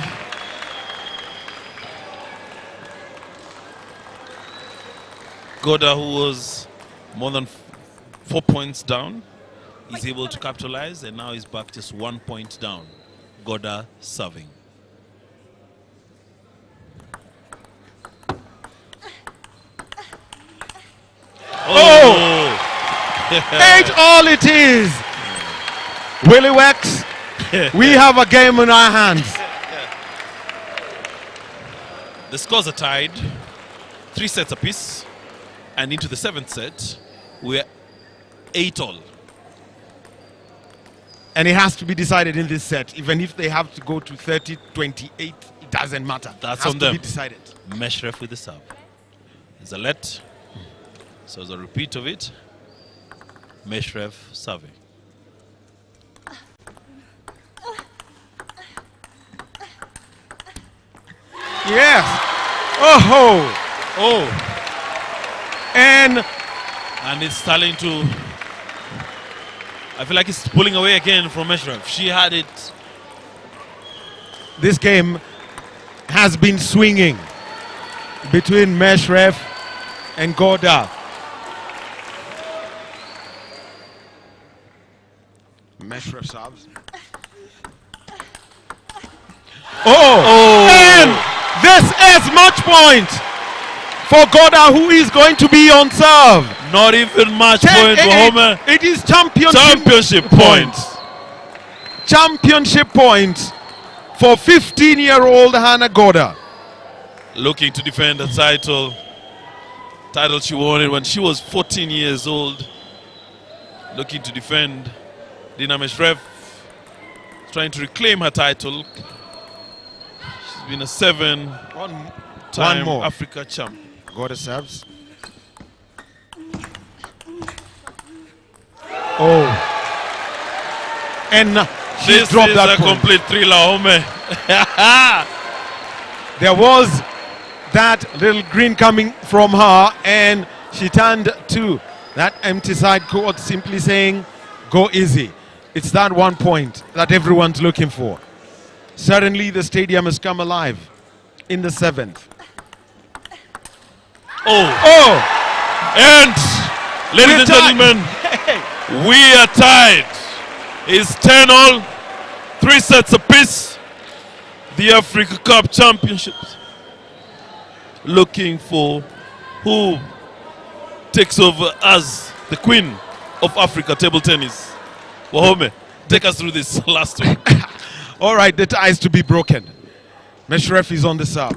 [SPEAKER 3] Goda, who was more than 4 points down, is able to capitalize, and now he's back just 1 point down. Goda serving.
[SPEAKER 2] Oh! 8-all it is! Willie Wex, we have a game in our hands.
[SPEAKER 3] The scores are tied, 3 sets apiece, and into the 7th set, we're 8-all.
[SPEAKER 2] And it has to be decided in this set. Even if they have to go to 30-28, it doesn't matter.
[SPEAKER 3] That's
[SPEAKER 2] it has
[SPEAKER 3] on
[SPEAKER 2] to
[SPEAKER 3] them.
[SPEAKER 2] be decided.
[SPEAKER 3] Meshref with the serve. Zalet. So as a repeat of it, Meshref serving.
[SPEAKER 2] Yes. Oh.
[SPEAKER 3] Oh.
[SPEAKER 2] And
[SPEAKER 3] it's starting to, I feel like it's pulling away again from Meshref. She had it.
[SPEAKER 2] this game has been swinging between Meshref and Goda. Meshref serves. Oh! And this is match point for Goda, who is going to be on serve.
[SPEAKER 3] Not even match point for Homer.
[SPEAKER 2] It is championship
[SPEAKER 3] Points.
[SPEAKER 2] Championship points for 15-year-old Hannah Goda.
[SPEAKER 3] Looking to defend the title. Title she won when she was 14 years old. Looking to defend. Dina Meshref trying to reclaim her title. She's been a 7-time
[SPEAKER 2] more.
[SPEAKER 3] Africa champ.
[SPEAKER 2] Goda serves. Oh. And she
[SPEAKER 3] This
[SPEAKER 2] dropped
[SPEAKER 3] is
[SPEAKER 2] that
[SPEAKER 3] a
[SPEAKER 2] point.
[SPEAKER 3] complete thriller, Homer.
[SPEAKER 2] There was that little green coming from her, and she turned to that empty side court simply saying, go easy. It's that 1 point that everyone's looking for. Suddenly the stadium has come alive in the 7th.
[SPEAKER 3] Oh. And, ladies and gentlemen, we are tied. It's 10-all, 3 sets apiece. The Africa Cup Championships. Looking for who takes over as the queen of Africa table tennis. Wahome, take us through this last week.
[SPEAKER 2] All right, the tie is to be broken. Meshref is on the serve.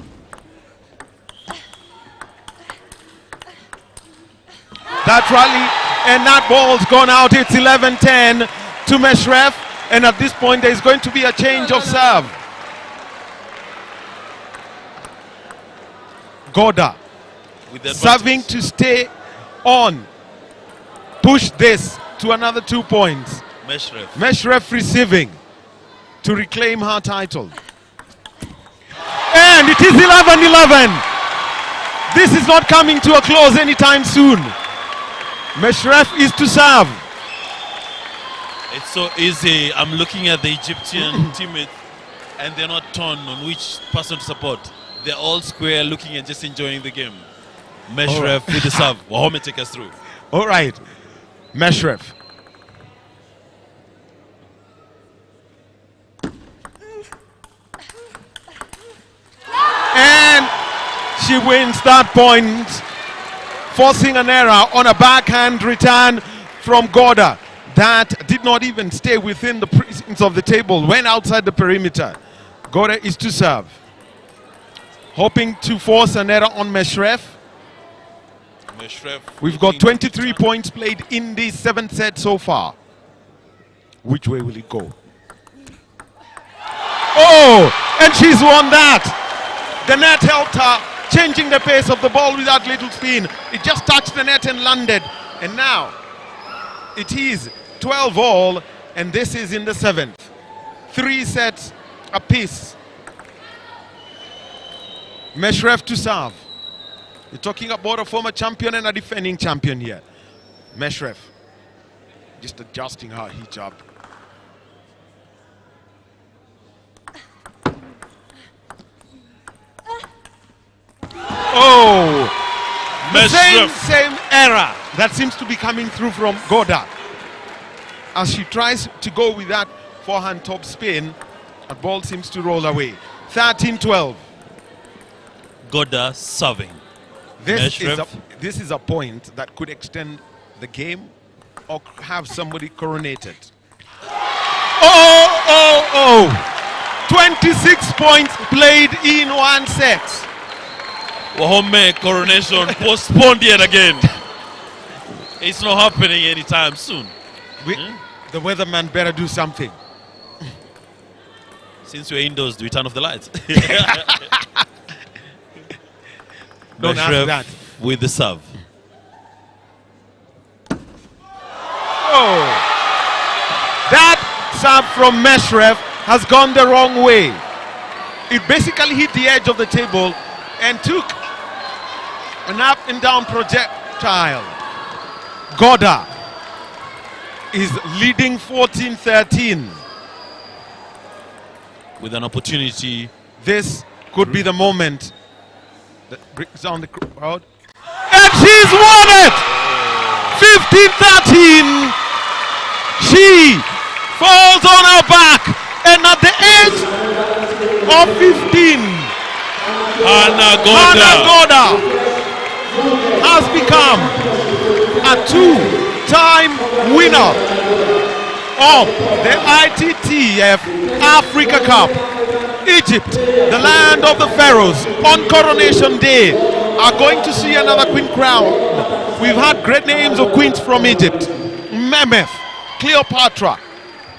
[SPEAKER 2] That rally and that ball's gone out. It's 11-10 to Meshref, and at this point there's going to be a change of serve. Goda
[SPEAKER 3] With the
[SPEAKER 2] serving
[SPEAKER 3] advantage.
[SPEAKER 2] to stay on. Push this to another 2 points.
[SPEAKER 3] Meshref.
[SPEAKER 2] Meshref receiving to reclaim her title. And it is 11-11. This is not coming to a close anytime soon. Meshref is to serve.
[SPEAKER 3] It's so easy. I'm looking at the Egyptian teammates, and they're not torn on which person to support. They're all square, looking and just enjoying the game. Meshref with the serve. Wahome, take us through.
[SPEAKER 2] All right. Meshref. And she wins that point, forcing an error on a backhand return from Goda. That did not even stay within the precincts of the table, went outside the perimeter. Goda is to serve. Hoping to force an error on Meshref.
[SPEAKER 3] Meshref.
[SPEAKER 2] We've got 23 points played in the 7th set so far. Which way will it go? Oh, and she's won that. The net helped her, changing the pace of the ball with that little spin. It just touched the net and landed. And now, it is 12 all, and this is in the 7th. 3 sets apiece. Meshref to serve. You're talking about a former champion and a defending champion here. Meshref just adjusting her hijab. Oh, the same error that seems to be coming through from Goda as she tries to go with that forehand top spin. The ball seems to roll away. 13-12.
[SPEAKER 3] Goda serving.
[SPEAKER 2] This is a point that could extend the game or have somebody coronated. Oh! 26 points played in 1 set.
[SPEAKER 3] Wahome coronation postponed yet again. It's not happening anytime soon.
[SPEAKER 2] The weatherman better do something.
[SPEAKER 3] Since we're indoors, do we turn off the lights?
[SPEAKER 2] Don't ask that.
[SPEAKER 3] With the serve.
[SPEAKER 2] Oh! That serve from Meshref has gone the wrong way. It basically hit the edge of the table and took an up and down projectile. Goda is leading 14-13.
[SPEAKER 3] With an opportunity.
[SPEAKER 2] This could be the moment that brings down the crowd. And she's won it! 15-13. She falls on her back, and at the age of 15, Hannah Goda has become a 2-time winner of the ITTF-Africa Cup. Egypt, the land of the pharaohs, on Coronation Day are going to see another queen crowned. We've had great names of queens from Egypt: Memeth, Cleopatra,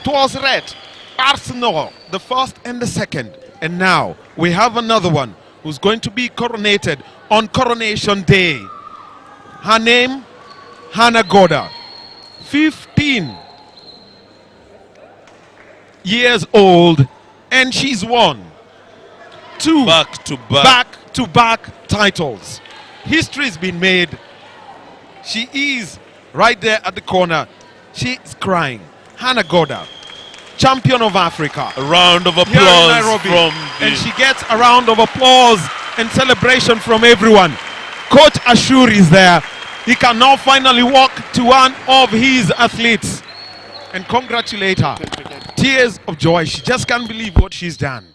[SPEAKER 2] Tuasret, Arsenal, the first and the second. And now we have another one who's going to be coronated on Coronation Day. Her name, Hannah Goda, 15 years old, and she's won 2 back-to-back titles. History's been made. She is right there at the corner. She's crying. Hannah Goda, champion of Africa.
[SPEAKER 3] A round of applause
[SPEAKER 2] here in Nairobi, and she gets a round of applause and celebration from everyone. Coach Ashur is there. He can now finally walk to one of his athletes and congratulate her. Tears of joy. She just can't believe what she's done.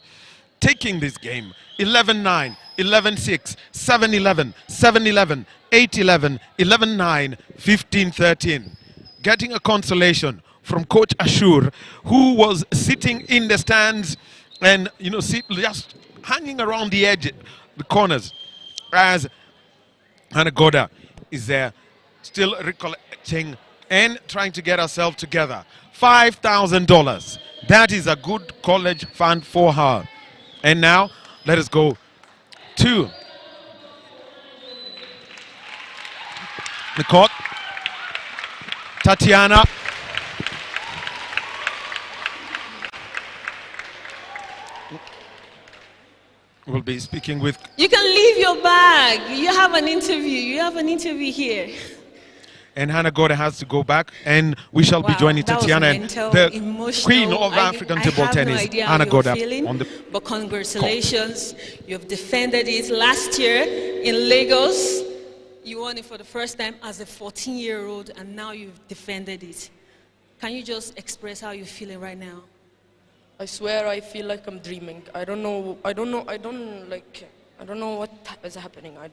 [SPEAKER 2] Taking this game 11-9, 11-6, 7-11, 7-11, 8-11, 11-9, 15-13. Getting a consolation from Coach Ashur, who was sitting in the stands and, you know, just hanging around the edge, the corners, as Hannah Goda is there, still recollecting and trying to get herself together. $5,000. That is a good college fund for her. And now, let us go to the court. Tatiana. We'll be speaking with...
[SPEAKER 5] You can leave your bag. You have an interview. You have an interview here.
[SPEAKER 2] And Hannah Goda has to go back, and we shall be joining Tatiana, the queen of African table tennis, Hannah Goda.
[SPEAKER 5] But congratulations, you have defended it last year in Lagos. You won it for the first time as a 14-year-old, and now you've defended it. Can you just express how you're feeling right now?
[SPEAKER 6] I swear I feel like I'm dreaming. I don't know what is happening. I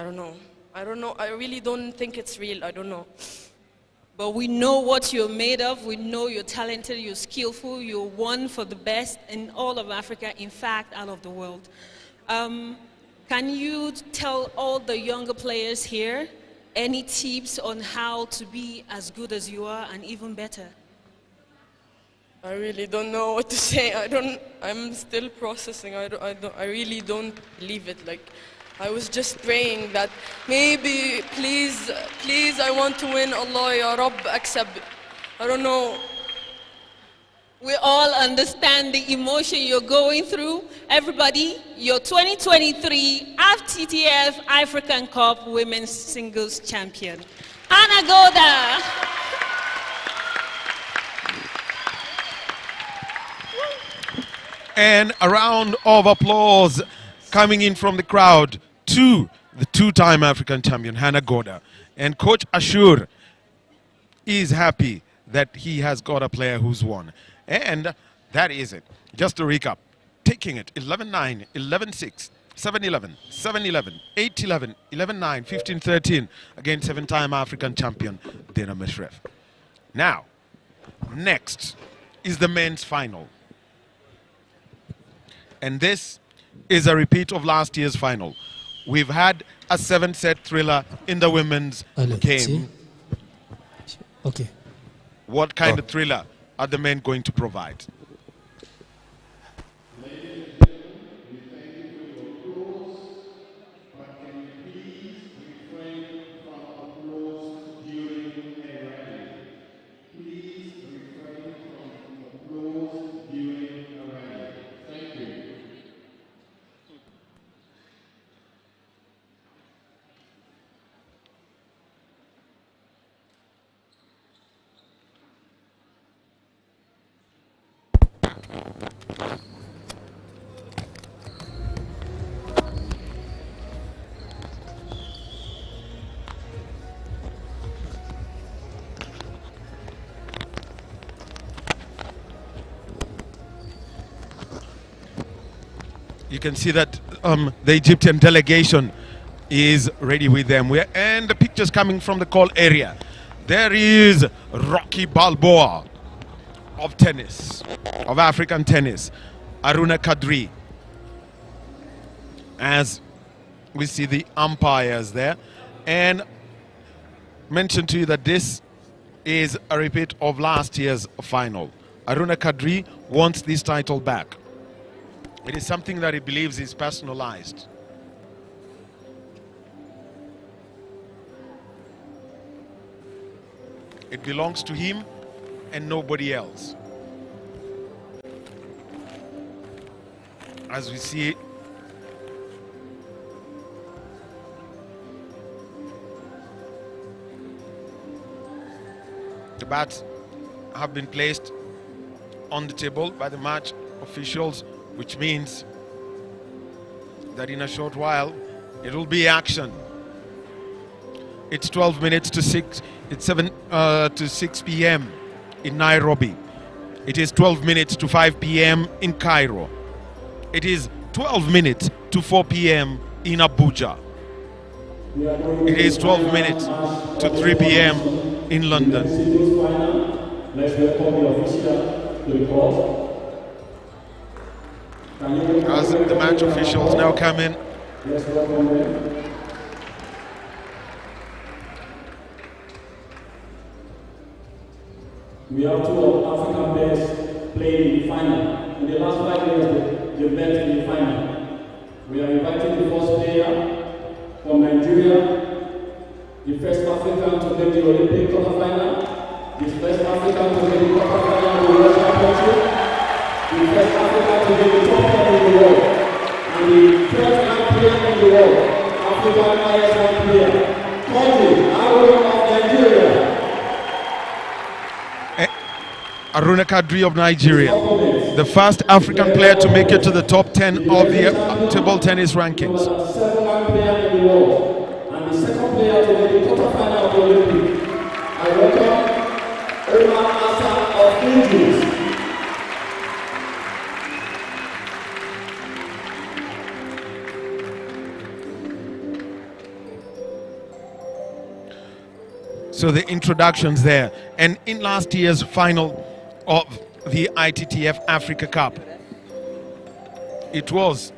[SPEAKER 6] don't know. I really don't think it's real. I don't know.
[SPEAKER 5] But we know what you're made of. We know you're talented, you're skillful, you're one for the best in all of Africa, in fact, out of the world. Can you tell all the younger players here any tips on how to be as good as you are and even better?
[SPEAKER 6] I really don't know what to say. I'm still processing. I really don't believe it. Like, I was just praying that maybe, please, please, I want to win. Allah, Ya Rabb, accept. I don't know.
[SPEAKER 5] We all understand the emotion you're going through. Everybody, your 2023 ITTF African Cup Women's Singles Champion, Hannah Goda.
[SPEAKER 2] And a round of applause coming in from the crowd to the two-time African champion, Hannah Goda. And Coach Ashur is happy that he has got a player who's won. And that is it. Just to recap, taking it 11-9, 11-6, 7-11, 7-11, 8-11, 11-9, 15-13 against seven-time African champion, Dana Meshref. Now, next is the men's final. And this is a repeat of last year's final. We've had a 7-set thriller in the women's game.
[SPEAKER 7] Okay.
[SPEAKER 2] What kind of thriller are the men going to provide? You can see that the Egyptian delegation is ready with them. And the pictures coming from the call area. There is Rocky Balboa of tennis, of African tennis, Aruna Kadri. As we see the umpires there. And mention to you that this is a repeat of last year's final. Aruna Kadri wants this title back. It is something that he believes is personalized. It belongs to him and nobody else. As we see, the bats have been placed on the table by the match officials, which means that in a short while it will be action. It's 12 minutes to 6. It's 7 to 6 p.m. in Nairobi. It is 12 minutes to 5 p.m. in Cairo. It is 12 minutes to 4 p.m. in Abuja. It is 12 minutes to 3 p.m. in London.
[SPEAKER 1] Let's welcome the official to the court.
[SPEAKER 2] As the match officials now come in.
[SPEAKER 1] Let's welcome them. We have two of African players playing in the final. In the last 5 years, they met in the final. We are inviting the first player from Nigeria, the first African to make the Olympic quarterfinal, the first African to make the quarterfinal of the World Championship, the first African to make the top 10 in the world, and the first player in the world, African highest player, Kondi Aruna of Nigeria.
[SPEAKER 2] Aruna Kadri of Nigeria, the first African player to make it to the top 10 of the table tennis rankings.
[SPEAKER 1] The second player in the world, and the second player to make the quarterfinal of the Olympics. I welcome Omar Hassan of Egypt.
[SPEAKER 2] So the introductions there. And in last year's final of the ITTF-Africa Cup, it was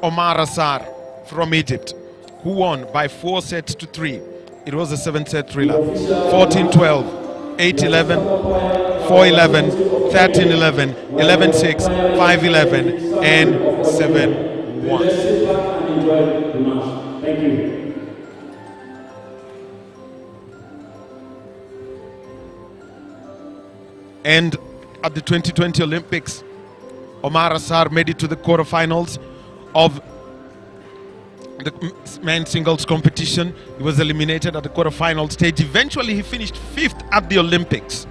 [SPEAKER 2] Omar Assar from Egypt who won by 4 sets to 3. It was a 7-set thriller. 14-12, 8-11, 4-11, 13-11, 11-6, 5-11, and 7-1.
[SPEAKER 1] enjoy the match. Thank you.
[SPEAKER 2] And at the 2020 Olympics, Omar Assar made it to the quarterfinals of the men's singles competition. He was eliminated at the quarterfinal stage. Eventually, he finished 5th at the Olympics.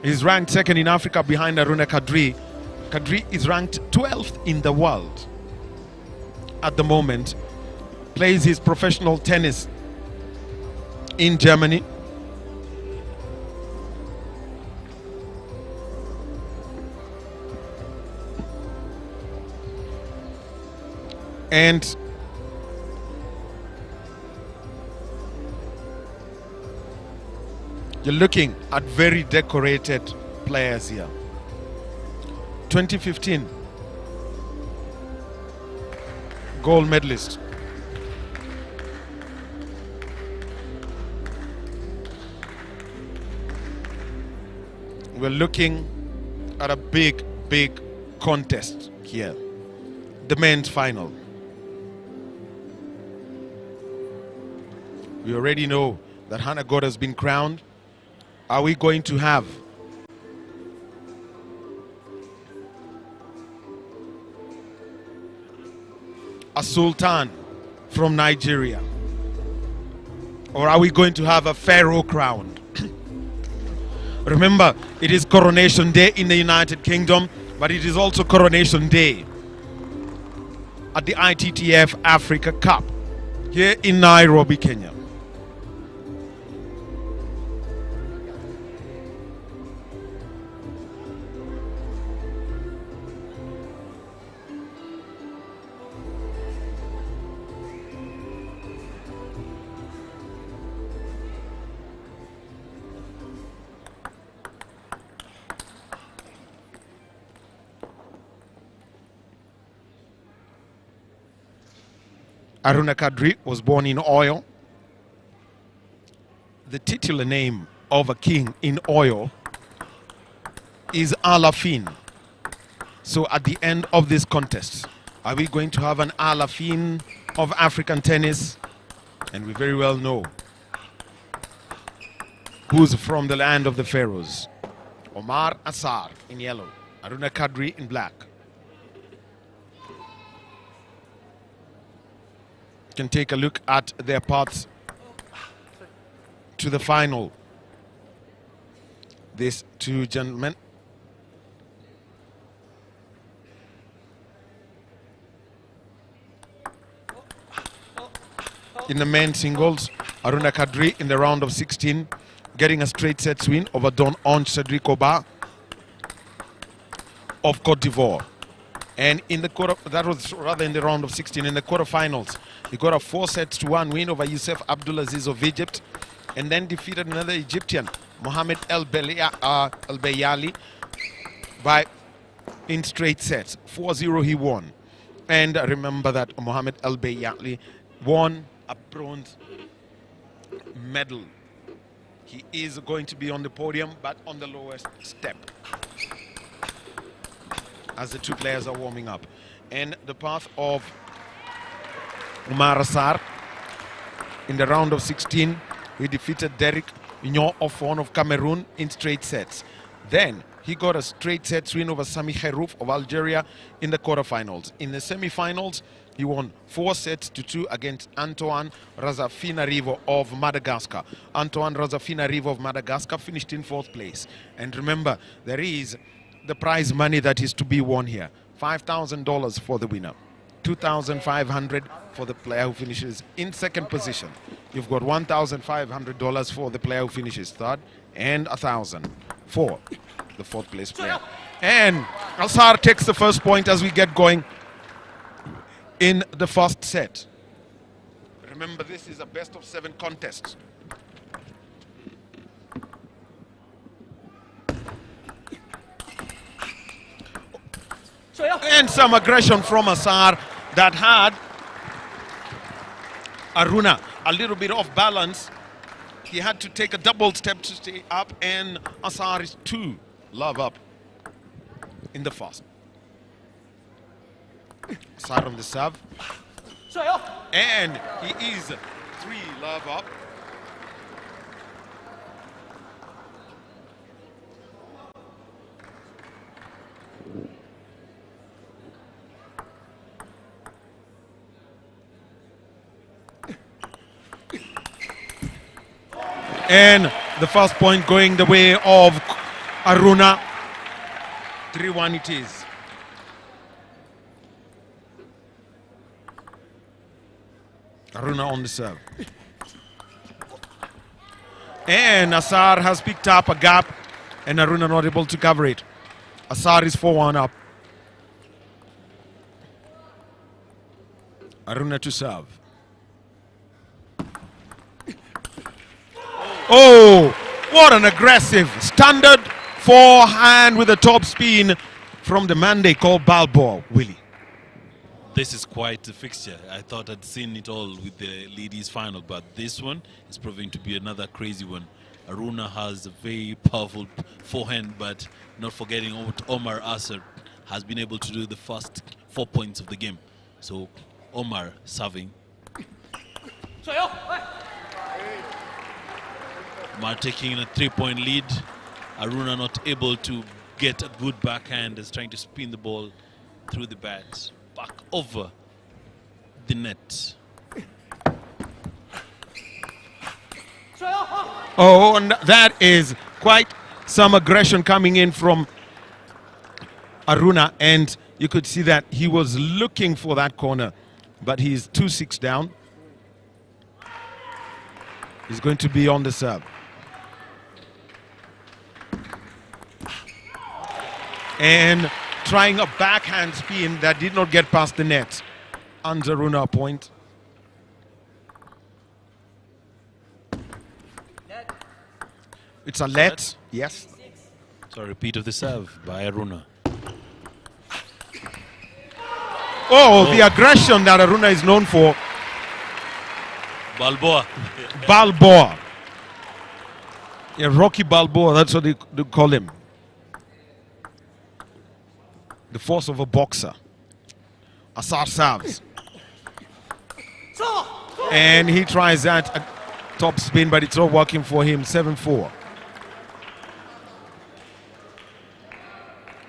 [SPEAKER 2] He's ranked 2nd in Africa behind Aruna Kadri. Kadri is ranked 12th in the world at the moment. Plays his professional tennis in Germany. And you're looking at very decorated players here. 2015 gold medalist. We're looking at a big contest here. The men's final. We already know that Hannah God has been crowned. Are we going to have a sultan from Nigeria? Or are we going to have a pharaoh crowned? Remember, it is coronation day in the United Kingdom, but it is also coronation day at the ITTF-Africa Cup here in Nairobi, Kenya. Aruna Kadri was born in Oyo. The titular name of a king in Oyo is Alafin. So at the end of this contest, are we going to have an Alafin of African tennis? And we very well know who's from the land of the pharaohs. Omar Assar in yellow, Aruna Kadri in black. Can take a look at their paths to the final. These two gentlemen. In the men's singles, Aruna Kadri in the round of 16, getting a straight set win over Don Onge Cedric Oba of Cote d'Ivoire. And in the quarter, that was rather in the round of 16, in the quarterfinals, he got a 4-1 win over Youssef Abdulaziz of Egypt, and then defeated another Egyptian, Mohamed El Beyali, in straight sets. 4-0 he won. And remember that Mohamed El Beyali won a bronze medal. He is going to be on the podium, but on the lowest step, as the two players are warming up. And the path of Omar Assar in the round of 16, he defeated Derek Nyon Ofon of Cameroon in straight sets. Then he got a straight set win over Sami Kharouf of Algeria in the quarterfinals. In the semifinals, he won 4-2 against Antoine Razafina-Rivo of Madagascar. Antoine Razafina-Rivo of Madagascar finished in 4th place. And remember, there is the prize money that is to be won here. $5,000 for the winner, $2,500 for the player who finishes in 2nd position. You've got $1,500 for the player who finishes 3rd, and $1,000 for the 4th place player. And Assar takes the first point as we get going in the first set. Remember, this is a best of 7 contest. And some aggression from Assar that had Aruna a little bit off balance. He had to take a double step to stay up, and Assar is 2 love up in the first. Assar on the serve. And he is 3-love up. And the first point going the way of Aruna. 3-1 it is. Aruna on the serve. And Assar has picked up a gap and Aruna not able to cover it. Assar is 4-1 up. Aruna to serve. Oh, what an aggressive standard forehand with a top spin from the man they call Balboa, Willie.
[SPEAKER 3] This is quite a fixture. I thought I'd seen it all with the ladies final, but this one is proving to be another crazy one. Aruna has a very powerful forehand, but not forgetting what Omar Assar has been able to do the first 4 points of the game. So Omar serving. Omar taking a 3-point lead. Aruna not able to get a good backhand, is trying to spin the ball through the bat, back over the net.
[SPEAKER 2] Oh, and that is quite some aggression coming in from Aruna, and you could see that he was looking for that corner, but he's 2-6 down. He's going to be on the serve. And trying a backhand spin that did not get past the net. And Aruna a point. It's a let, yes.
[SPEAKER 3] So a repeat of the serve by Aruna.
[SPEAKER 2] Oh, the aggression that Aruna is known for.
[SPEAKER 3] Balboa.
[SPEAKER 2] Balboa. Yeah, Rocky Balboa, that's what they call him. The force of a boxer. Assar serves. And he tries that top spin, but it's not working for him. 7-4.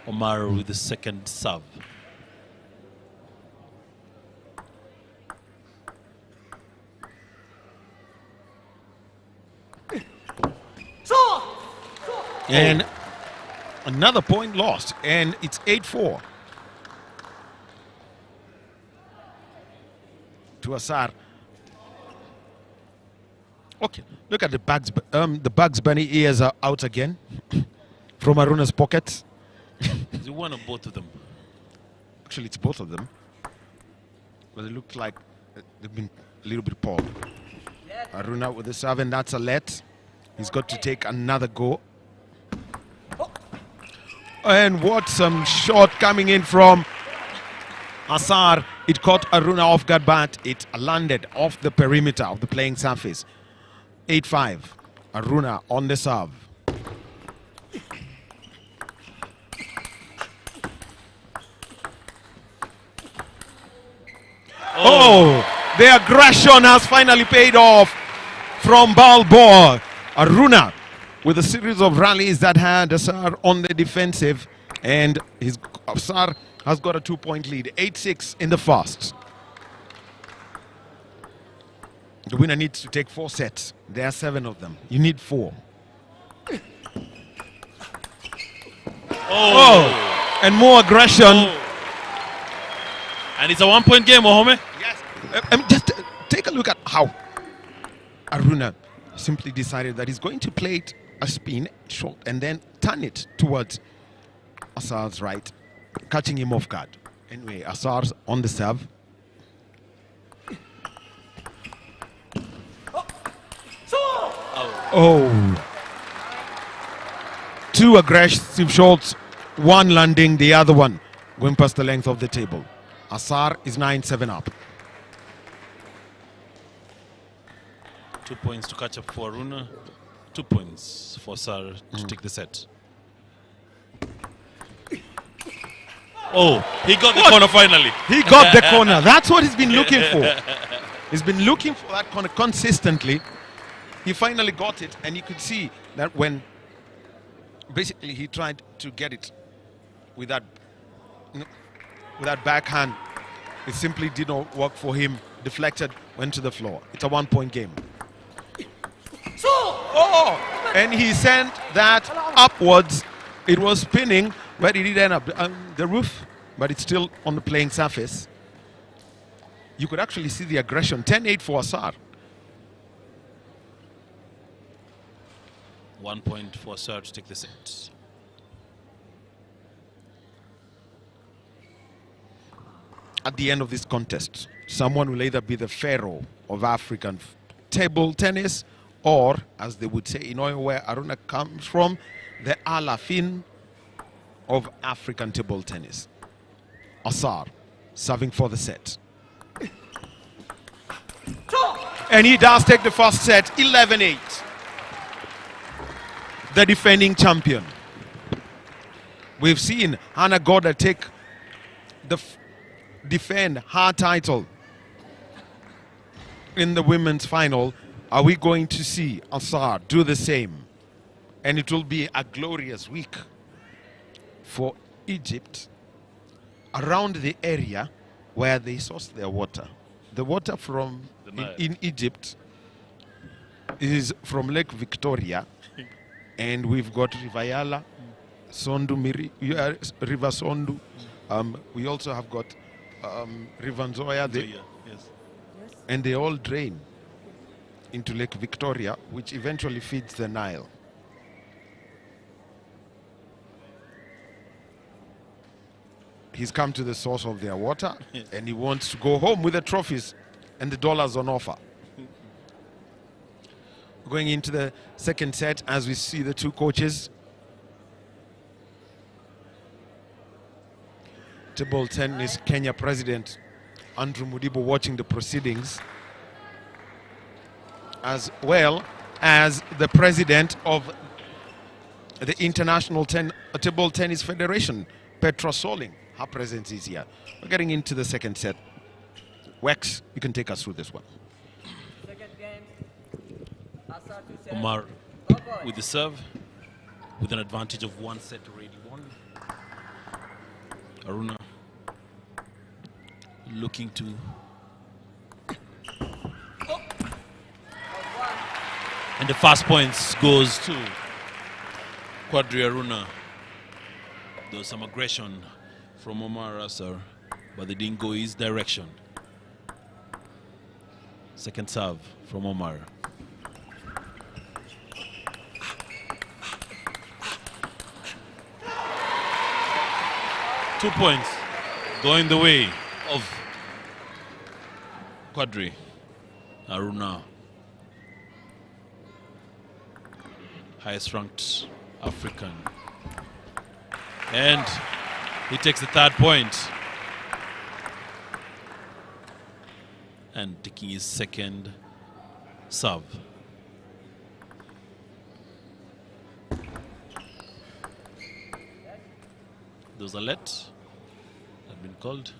[SPEAKER 3] Omar with the second serve.
[SPEAKER 2] And another point lost, and it's 8-4 to Assar. Okay, look at the Bugs Bunny ears are out again from Aruna's pockets.
[SPEAKER 3] Is it one of both of them?
[SPEAKER 2] Actually, it's both of them. But it looks like they've been a little bit pulled. Aruna with the serve, and that's a let. He's got to take another go. And what some shot coming in from Assar. It caught Aruna off guard, but it landed off the perimeter of the playing surface. 8-5. Aruna on the serve. Oh, the aggression has finally paid off from Balboa. Aruna with a series of rallies that had Assar on the defensive, and Assar has got a 2-point lead. 8-6 in the first. The winner needs to take 4 sets. There are 7 of them. You need 4. Oh, and more aggression.
[SPEAKER 3] Oh. And it's a 1-point game, Mohamed.
[SPEAKER 2] Yes. Just take a look at how Aruna simply decided that he's going to play it a spin short and then turn it towards Assar's right, catching him off guard. Anyway, Assar's on the serve. Oh. 2 aggressive shots, one landing, the other one going past the length of the table. Assar is 9-7 up.
[SPEAKER 3] 2 points to catch up for Aruna. 2 points for Assar to take the set. Oh, he got the corner finally.
[SPEAKER 2] He got the corner. That's what he's been looking for. He's been looking for that corner consistently. He finally got it, and you could see that when basically he tried to get it with that backhand, it simply did not work for him. Deflected, went to the floor. It's a 1-point game. Oh! And he sent that upwards. It was spinning, but it did end up on the roof, but it's still on the playing surface. You could actually see the aggression. 10-8 for Asar.
[SPEAKER 3] 1 point for Asar to take the set.
[SPEAKER 2] At the end of this contest, someone will either be the pharaoh of African table tennis, or, as they would say in Oyo, where Aruna comes from, the Alafin of African table tennis. Asar serving for the set. And he does take the first set, 11-8. The defending champion. We've seen Hannah Goda defend her title in the women's final. Are we going to see Asar do the same? And it will be a glorious week for Egypt around the area where they source their water. The water from in Egypt is from Lake Victoria, and we've got Rivayala, Sondu, River Sondu. We also have got River Nzoia,
[SPEAKER 3] Yes.
[SPEAKER 2] and they all drain into Lake Victoria, which eventually feeds the Nile. He's come to the source of their water, and he wants to go home with the trophies and the dollars on offer. Going into the second set, as we see the two coaches. Table tennis Kenya President Andrew Mudibo watching the proceedings, as well as the president of the International Table Tennis Federation, Petra Soling. Her presence is here. We're getting into the second set. Wex, you can take us through this one.
[SPEAKER 3] Omar with the serve, with an advantage of 1 set already won. Aruna looking to and the fast points goes to Quadri Aruna. There was some aggression from Omar Asar, but they didn't go his direction. Second serve from Omar. Two points going the way of Quadri Aruna, highest ranked African, and he takes the third point and taking his second serve. There was a let had been called.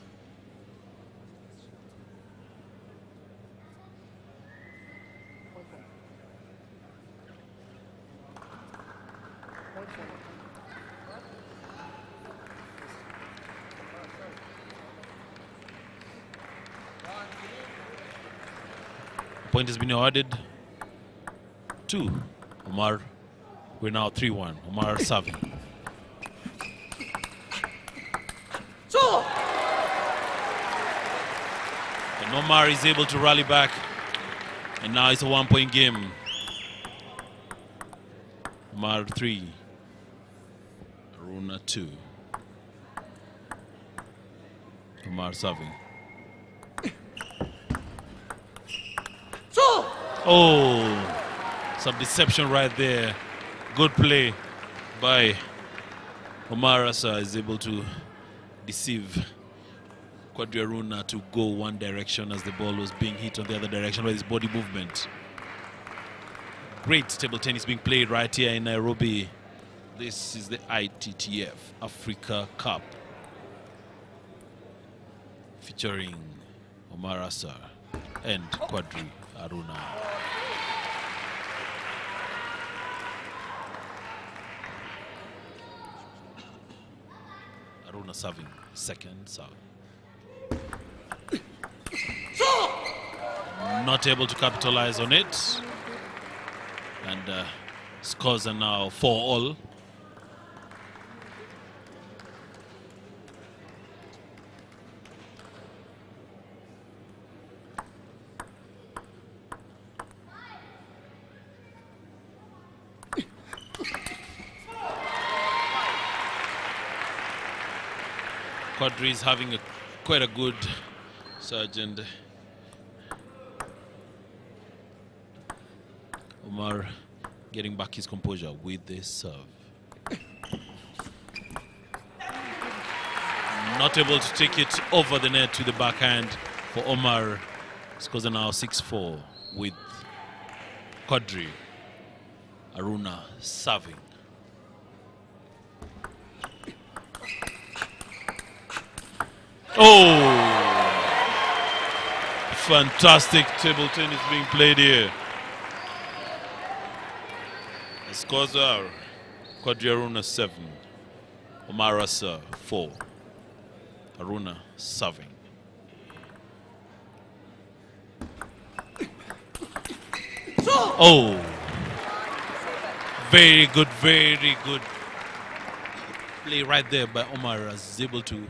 [SPEAKER 3] Point has been awarded to Omar. We're now 3-1. Omar serving. And Omar is able to rally back, and now it's a 1-point game. Omar 3, Aruna 2. Omar serving. Oh, some deception right there. Good play by Omar Asar, is able to deceive Quadri Aruna to go one direction as the ball was being hit on the other direction by his body movement. Great table tennis being played right here in Nairobi. This is the ITTF Africa Cup. featuring Omar Assar and Quadri Aruna. Aruna serving second serve. Not able to capitalize on it. And scores are now 4-all. Quadri is having quite a good surge, and Omar getting back his composure with this serve. Not able to take it over the net to the backhand for Omar. Scores are now 6-4 with Quadri Aruna serving. Oh! Fantastic table tennis being played here. The scores are Quadri Aruna 7, Omar Assar 4, Aruna serving. Oh! Very good play right there by Omar, as he's able to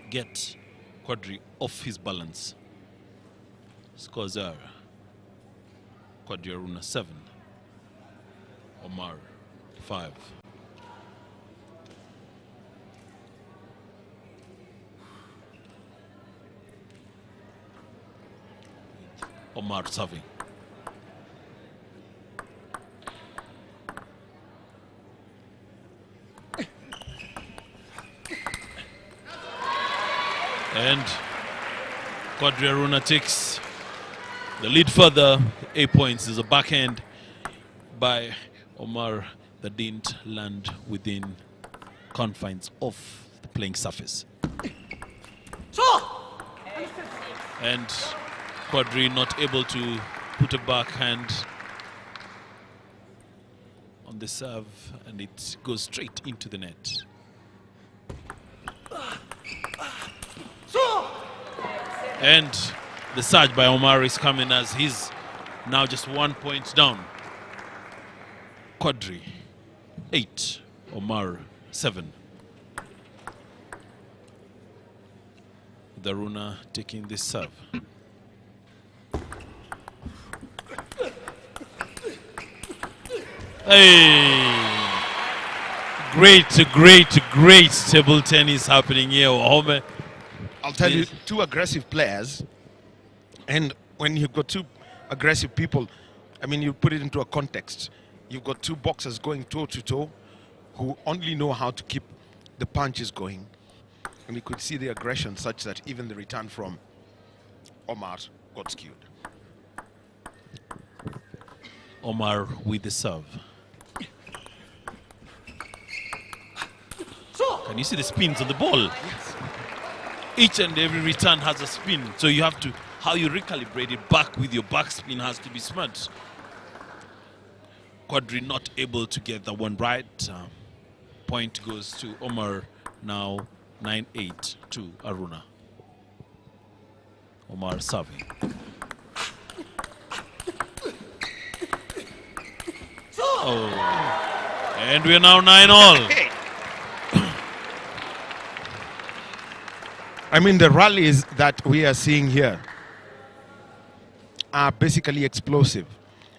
[SPEAKER 3] get Quadri off his balance. Scores are Quadri Aruna 7, Omar 5. Omar serving. And Quadri Aruna takes the lead further. 8 points is a backhand by Omar that didn't land within confines of the playing surface. And Quadri not able to put a backhand on the serve, and it goes straight into the net. And the surge by Omar is coming as he's now just 1 point down. Quadri 8, Omar 7. Aruna taking this serve. Hey! Great table tennis happening here.
[SPEAKER 2] I'll tell you, two aggressive players, and when you've got two aggressive people, I mean, you put it into a context. You've got two boxers going toe-to-toe who only know how to keep the punches going. And you could see the aggression such that even the return from Omar got skewed.
[SPEAKER 3] Omar with the serve. Can you see the spins on the ball?
[SPEAKER 2] Yes.
[SPEAKER 3] Each and every return has a spin, so you have to, how you recalibrate it back with your backspin has to be smart. Quadri not able to get that one right. Point goes to Omar now, 9-8 to Aruna. Omar serving. Oh, and we are now 9-all.
[SPEAKER 2] I mean, the rallies that we are seeing here are basically explosive.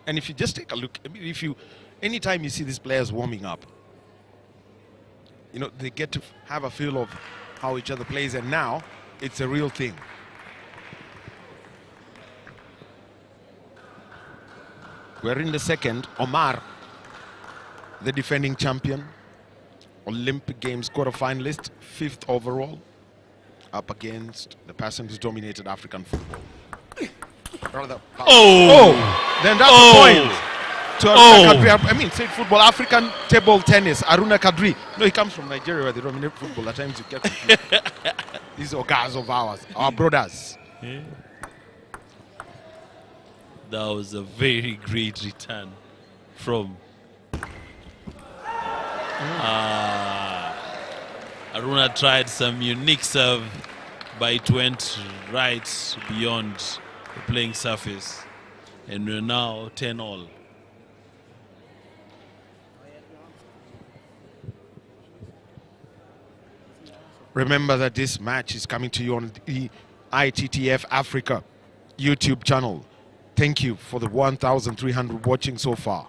[SPEAKER 2] And if you just take a look, I mean, anytime you see these players warming up, you know, they get to have a feel of how each other plays, and now it's a real thing. We're in the second. Omar, the defending champion, Olympic Games quarter-finalist, 5th overall, up against the person who's dominated African football. Rather,
[SPEAKER 3] oh!
[SPEAKER 2] Then that's the point. to
[SPEAKER 3] Oh.
[SPEAKER 2] Kadri, I mean, say football, African table tennis, Aruna Kadri. No, he comes from Nigeria where they dominate football. At times you get confused. These are guys of ours, our brothers.
[SPEAKER 3] That was a very great return from Aruna. Tried some unique serve, but it went right beyond the playing surface. And we're now 10-all.
[SPEAKER 2] Remember that this match is coming to you on the ITTF Africa YouTube channel. Thank you for the 1,300 watching so far.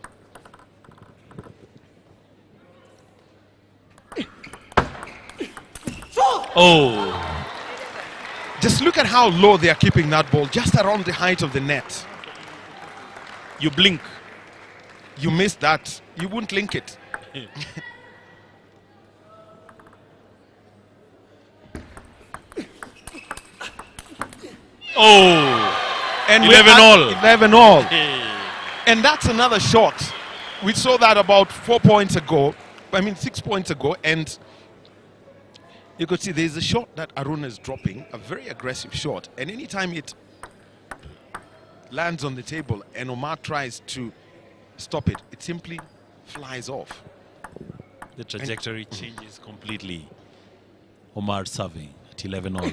[SPEAKER 3] Oh,
[SPEAKER 2] Just look at how low they are keeping that ball, just around the height of the net.
[SPEAKER 3] you blink.
[SPEAKER 2] You missed that, you wouldn't link it.
[SPEAKER 3] Oh,
[SPEAKER 2] And
[SPEAKER 3] 11-all.
[SPEAKER 2] 11-all. And that's another shot. We saw that about 4 points ago. I mean, 6 points ago. And you could see there's a shot that Aruna is dropping, a very aggressive shot. And anytime it lands on the table and Omar tries to stop it, it simply flies off.
[SPEAKER 3] The trajectory changes completely. Omar serving at 11-all.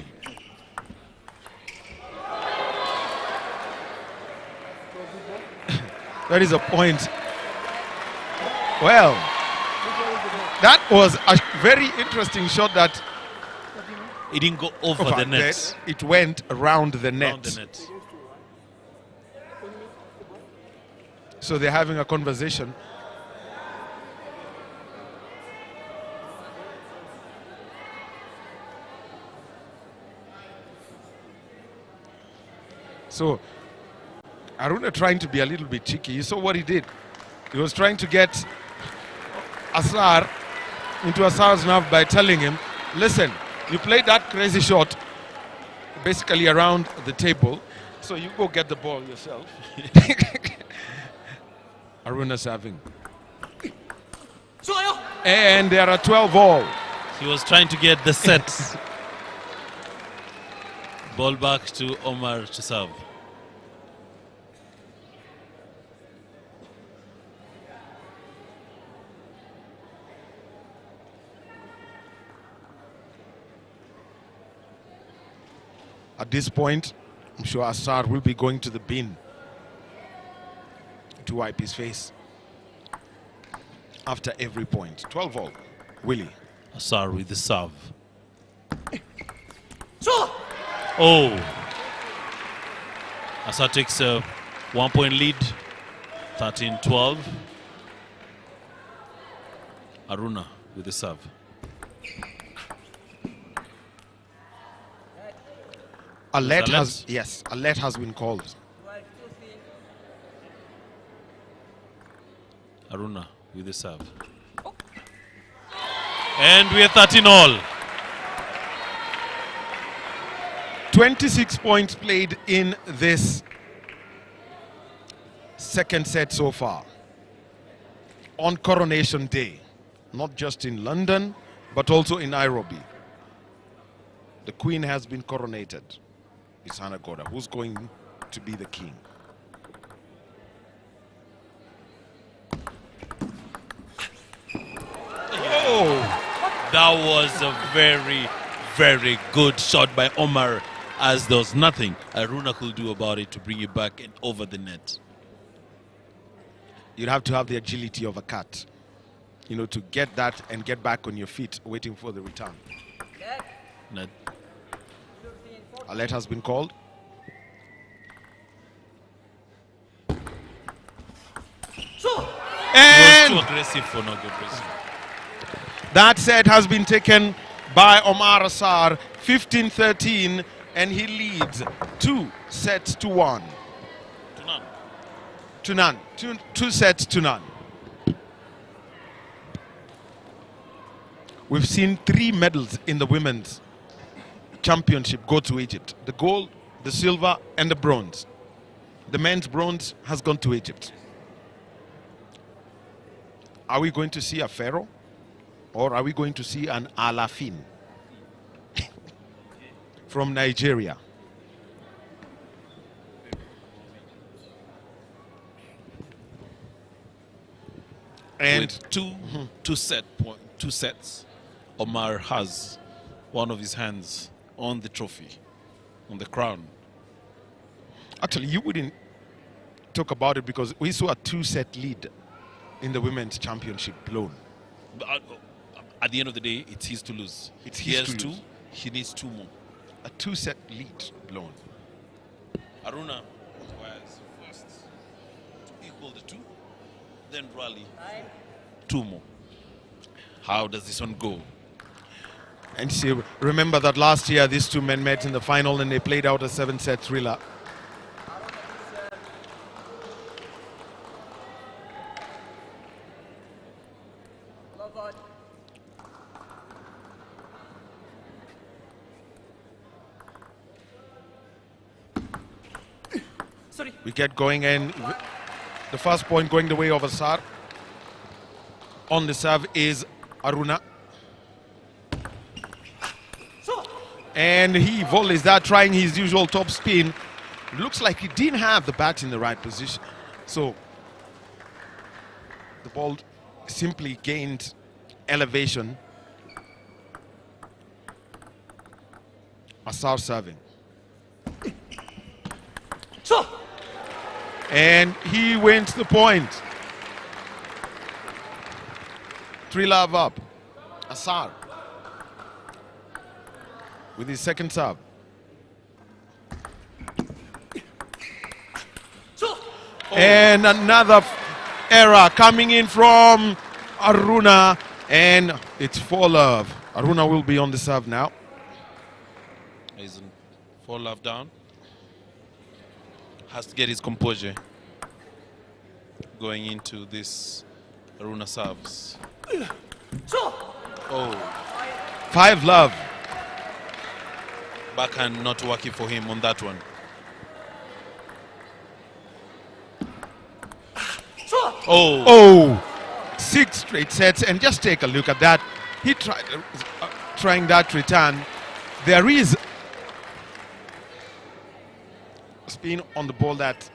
[SPEAKER 2] That is a point. Well, that was a very interesting shot that
[SPEAKER 3] It didn't go over the net.
[SPEAKER 2] it went around the net.
[SPEAKER 3] Around the net.
[SPEAKER 2] So they're having a conversation. So Aruna trying to be a little bit cheeky. You saw what he did. He was trying to get Asar into Asar's nerve by telling him, listen, you played that crazy shot basically around the table, so you go get the ball yourself. Aruna serving. And there are 12-all.
[SPEAKER 3] He was trying to get the set. Ball back to Omar to serve.
[SPEAKER 2] At this point, I'm sure Asar will be going to the bin to wipe his face after every point. 12-all. Willie.
[SPEAKER 3] Asar with the serve. Oh. Asar takes a 1-point lead. 13-12. Aruna with the serve.
[SPEAKER 2] Alert
[SPEAKER 3] Alert?
[SPEAKER 2] alert has been called.
[SPEAKER 3] Aruna with the serve. And we are 13-all.
[SPEAKER 2] 26 points played in this second set so far. On Coronation Day. Not just in London, but also in Nairobi. The Queen has been coronated. It's Hannah Goda, who's going to be the king.
[SPEAKER 3] Oh, that was a very, very good shot by Omar, as there was nothing Aruna could do about it to bring it back and over the net.
[SPEAKER 2] You'd have to have the agility of a cat, you know, to get that and get back on your feet, waiting for the return.
[SPEAKER 3] Net.
[SPEAKER 2] Alert has been called.
[SPEAKER 3] He was
[SPEAKER 2] And
[SPEAKER 3] too aggressive for no good reason.
[SPEAKER 2] that set has been taken by Omar Asar, 15-13, and he leads 2 sets to 1.
[SPEAKER 3] To none.
[SPEAKER 2] To none. Two sets to none. We've seen 3 medals in the women's championship go to Egypt. The gold, the silver, and the bronze. The men's bronze has gone to Egypt. Are we going to see a Pharaoh? Or are we going to see an Alafin from Nigeria? And
[SPEAKER 3] with two sets, Omar has one of his hands on the trophy, on the crown.
[SPEAKER 2] actually, you wouldn't talk about it because we saw a 2-set lead in the women's championship blown.
[SPEAKER 3] But at the end of the day, it's his to lose.
[SPEAKER 2] It's
[SPEAKER 3] He
[SPEAKER 2] his
[SPEAKER 3] has
[SPEAKER 2] to
[SPEAKER 3] two.
[SPEAKER 2] lose.
[SPEAKER 3] He needs two more.
[SPEAKER 2] A 2-set lead blown.
[SPEAKER 3] Aruna requires first to equal the two, then rally two more. How does this one go?
[SPEAKER 2] And see, remember that last year these two men met in the final and they played out a 7-set thriller. We get going, and the first point going the way of Asar. On the serve is Aruna. And he volleys that, trying his usual top spin. It looks like he didn't have the bat in the right position. So the ball simply gained elevation. Asar serving. And he wins the point. 3-love up. Asar with his second serve. And another error coming in from Aruna, and it's 4-love. Aruna will be on the serve now.
[SPEAKER 3] He's in 4-love down. Has to get his composure going into this Aruna serves. Oh,
[SPEAKER 2] 5-love.
[SPEAKER 3] backhand not working for him on that one.
[SPEAKER 2] Oh, 6 straight sets, and just take a look at that. He tried trying that return. There is spin on the ball that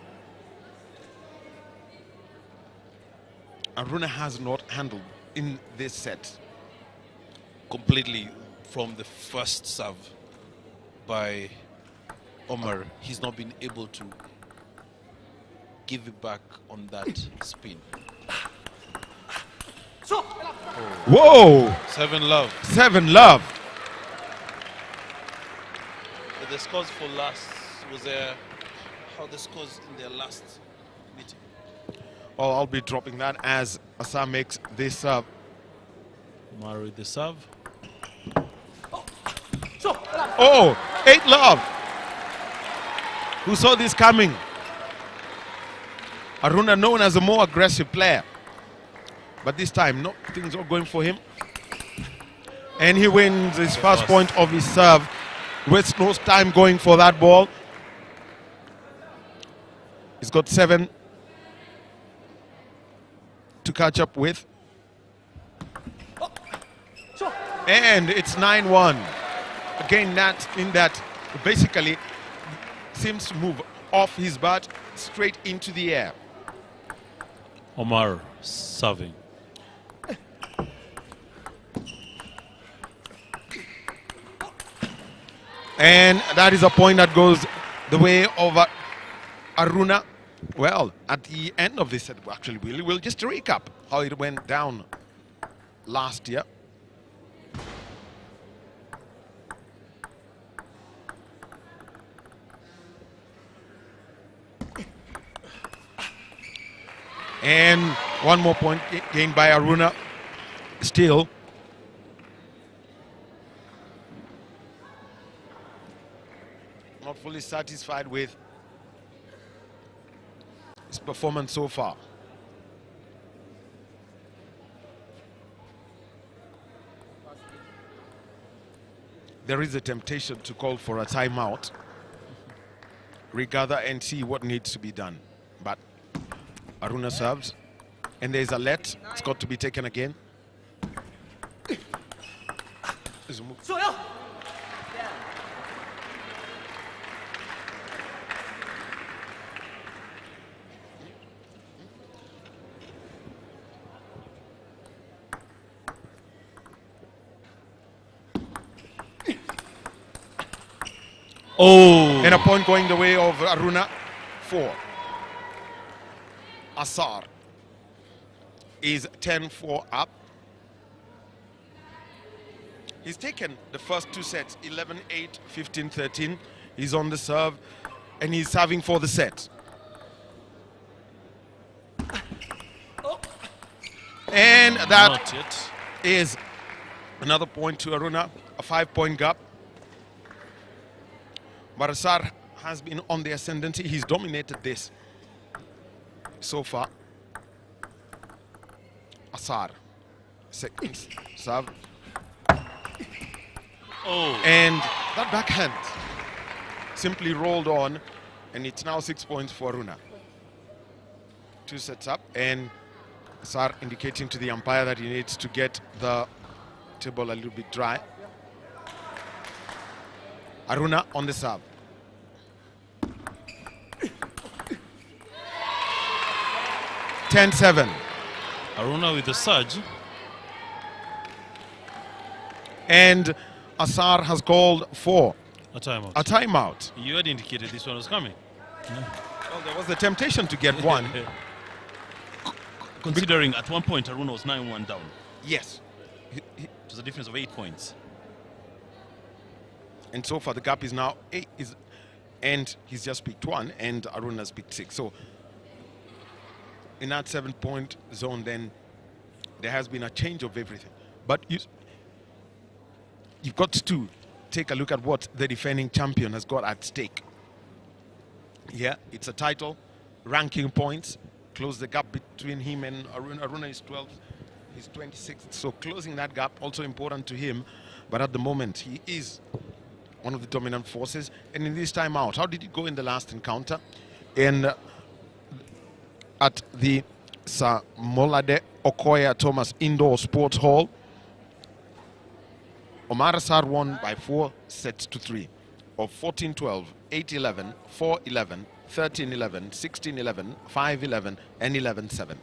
[SPEAKER 2] Aruna has not handled in this set.
[SPEAKER 3] Completely from the first serve by Omar. He's not been able to give it back on that spin.
[SPEAKER 2] Whoa!
[SPEAKER 3] 7-love.
[SPEAKER 2] 7-love.
[SPEAKER 3] The scores for last was there. How the scores in their last meeting?
[SPEAKER 2] Well, I'll be dropping that as Asar makes this serve.
[SPEAKER 3] Omar with the serve.
[SPEAKER 2] Oh, 8-love. Who saw this coming? Aruna, known as a more aggressive player, but this time, no, things are going for him. And he wins his first point of his serve. Wastes no time going for that ball. He's got 7 to catch up with. And it's 9-1. Again, that in that basically seems to move off his bat straight into the air.
[SPEAKER 3] Omar serving.
[SPEAKER 2] And that is a point that goes the way of Aruna. Well, at the end of this set, actually, we'll just recap how it went down last year. And one more point gained by Aruna. Still, not fully satisfied with his performance so far. There is a temptation to call for a timeout, regather and see what needs to be done. But Aruna serves. And there's a let. It's got to be taken again. There's a move.
[SPEAKER 3] Oh!
[SPEAKER 2] And a point going the way of Aruna. 4. Asar is 10-4 up. He's taken the first 2 sets, 11-8, 15-13. He's on the serve, and he's serving for the set. And that
[SPEAKER 3] Not yet.
[SPEAKER 2] is another point to Aruna, a 5-point gap. But Asar has been on the ascendancy. He's dominated this so far. Asar, second serve.
[SPEAKER 3] Oh!
[SPEAKER 2] And that backhand simply rolled on, and it's now 6 points for Aruna. 2 sets up, and Asar indicating to the umpire that he needs to get the table a little bit dry. Aruna on the serve. (10-7).
[SPEAKER 3] Aruna with the surge.
[SPEAKER 2] And Asar has called for
[SPEAKER 3] A timeout.
[SPEAKER 2] a timeout.
[SPEAKER 3] You had indicated this one was coming.
[SPEAKER 2] Well, there was the temptation to get one.
[SPEAKER 3] Considering at one point Aruna was 9-1 down.
[SPEAKER 2] Yes.
[SPEAKER 3] It was a difference of 8 points.
[SPEAKER 2] And so far the gap is now 8, and he's just picked 1, and Aruna's picked 6. So in that 7-point zone, then there has been a change of everything. But you've got to take a look at what the defending champion has got at stake. Yeah, it's a title, ranking points, close the gap between him and Aruna. Aruna is 12th, he's 26th. So closing that gap also important to him. But at the moment, he is one of the dominant forces. And in this time out, how did it go in the last encounter? And at the Sir Molade Okoya Thomas Indoor Sports Hall, Omar Asar won by 4-3 of 14-12, 8-11, 4-11, 13-11, 16-11, 5-11, and 11-7.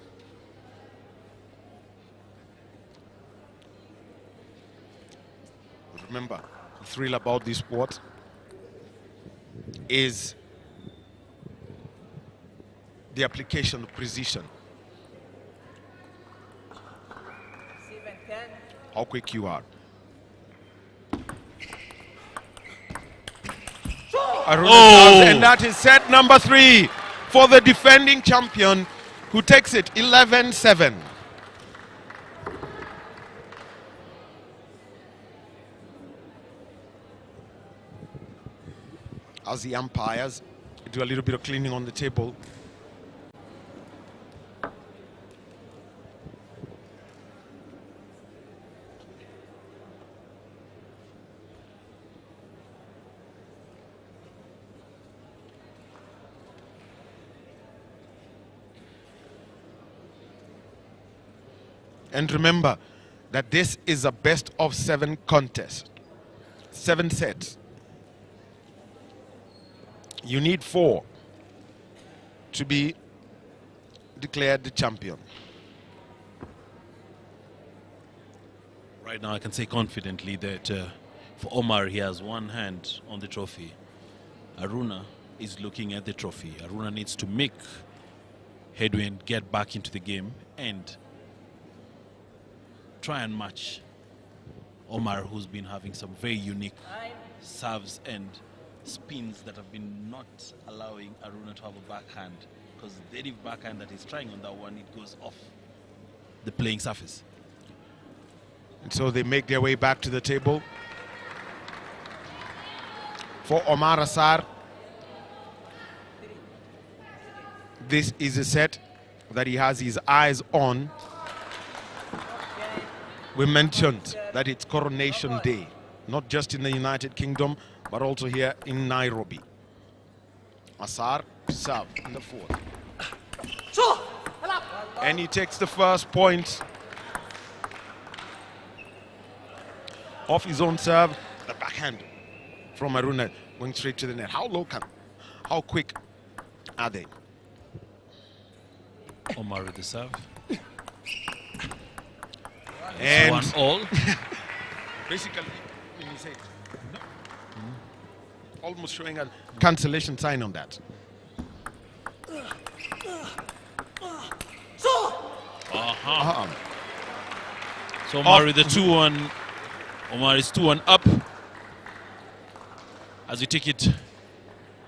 [SPEAKER 2] Remember, the thrill about this sport is the application of precision. How quick you are.
[SPEAKER 3] Oh!
[SPEAKER 2] And that is set number 3 for the defending champion, who takes it 11-7. As the umpires do a little bit of cleaning on the table. And remember that this is a best of 7 contest. 7 sets. You need 4 to be declared the champion.
[SPEAKER 3] Right now I can say confidently that for Omar, he has one hand on the trophy. Aruna is looking at the trophy. Aruna needs to make headway and get back into the game and try and match Omar, who's been having some very unique serves and spins that have been not allowing Aruna to have a backhand, because the any backhand that he's trying on that one, it goes off the playing surface.
[SPEAKER 2] And so they make their way back to the table. For Omar Asar, this is a set that he has his eyes on. We mentioned that it's Coronation Day, not just in the United Kingdom, but also here in Nairobi. Asar serve in the 4th. And he takes the first point off his own serve. The backhand from Aruna going straight to the net. How quick are they?
[SPEAKER 3] Omar with the serve.
[SPEAKER 2] And
[SPEAKER 3] 1-all.
[SPEAKER 2] basically, when you say no, almost showing a cancellation sign on that.
[SPEAKER 3] So Omar
[SPEAKER 2] Off.
[SPEAKER 3] with the 2-1. Omar is 2-1 up. As we take it,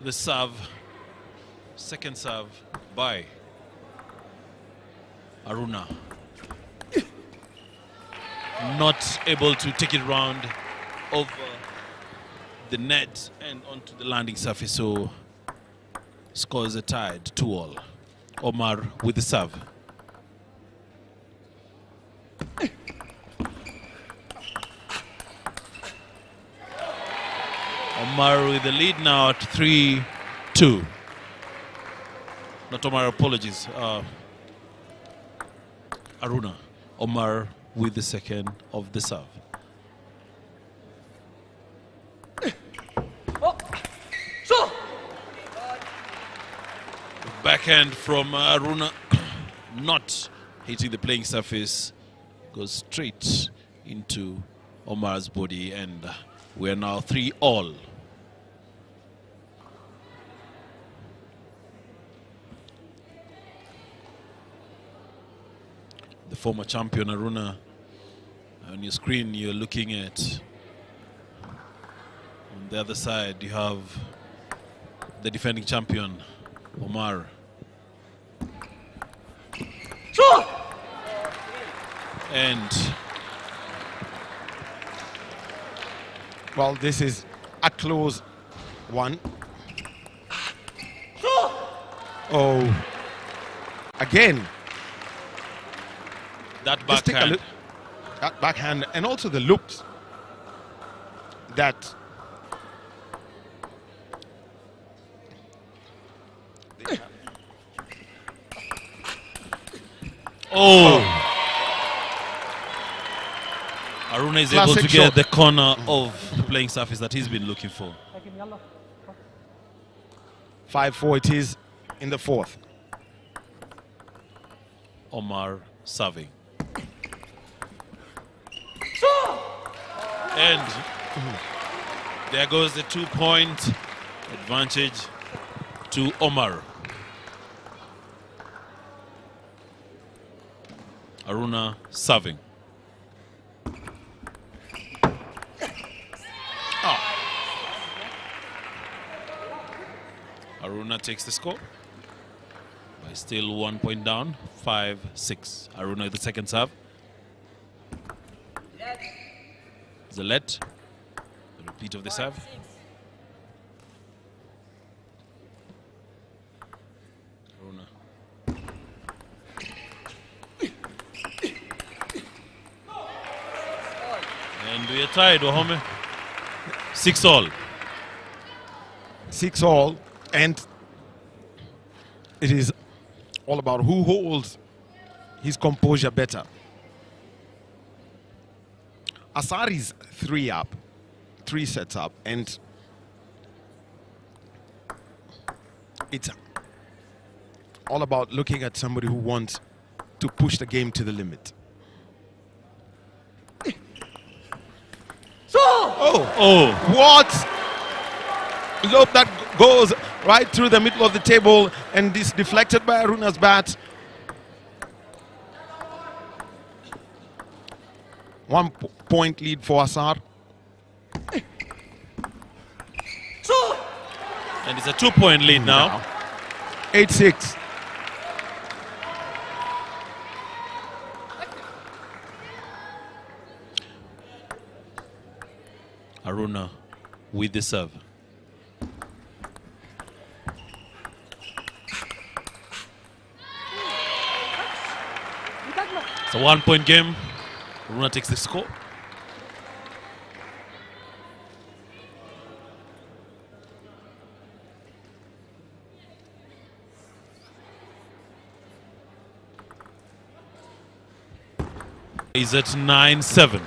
[SPEAKER 3] the serve, second serve by Aruna. Not able to take it round over the net and onto the landing surface, so scores are tied 2-all. Omar with the serve. Omar with the lead now at 3-2. Not Omar, apologies. Aruna. Omar with the second of the serve. Backhand from Aruna, not hitting the playing surface, goes straight into Omar's body, and we are now 3-all. The former champion Aruna. On your screen, you're looking at, on the other side, you have the defending champion, Omar. And
[SPEAKER 2] well, this is a close one. Oh, again.
[SPEAKER 3] that
[SPEAKER 2] Just take a
[SPEAKER 3] backhand.
[SPEAKER 2] look. That backhand and also the loops that
[SPEAKER 3] Oh! Aruna is able
[SPEAKER 2] Classic
[SPEAKER 3] to
[SPEAKER 2] shot.
[SPEAKER 3] get the corner of the playing surface that he's been looking for.
[SPEAKER 2] 5-4 it is in the fourth.
[SPEAKER 3] Omar serving. And there goes the 2-point advantage to Omar. Aruna serving. Aruna takes the score. By still 1 point down, 5-6. Aruna with the second serve. Zalet, the repeat of the serve. Aruna. And we are tied, Wahome. 6-all.
[SPEAKER 2] 6-all, and it is all about who holds his composure better. Asari's 3 up, 3 sets up, and it's all about looking at somebody who wants to push the game to the limit.
[SPEAKER 3] Oh!
[SPEAKER 2] What? Look, that goes right through the middle of the table and is deflected by Aruna's bat. 1 point lead for Asar.
[SPEAKER 3] And it's a 2-point lead now.
[SPEAKER 2] 8-6.
[SPEAKER 3] Aruna with the serve. It's a 1-point game. Aruna takes the score. Is at 9-7.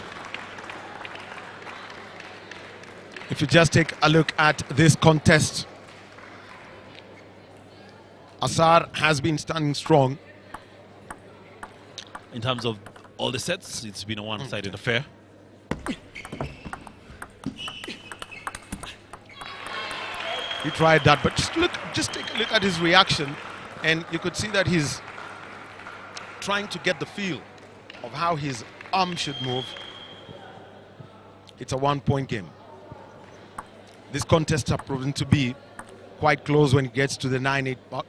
[SPEAKER 2] If you just take a look at this contest, Asar has been standing strong.
[SPEAKER 3] In terms of all the sets, it's been a one-sided affair.
[SPEAKER 2] He tried that, but just take a look at his reaction, and you could see that he's trying to get the feel of how his arm should move. It's a one-point game. This contest has proven to be quite close when it gets to the 9-8 mark.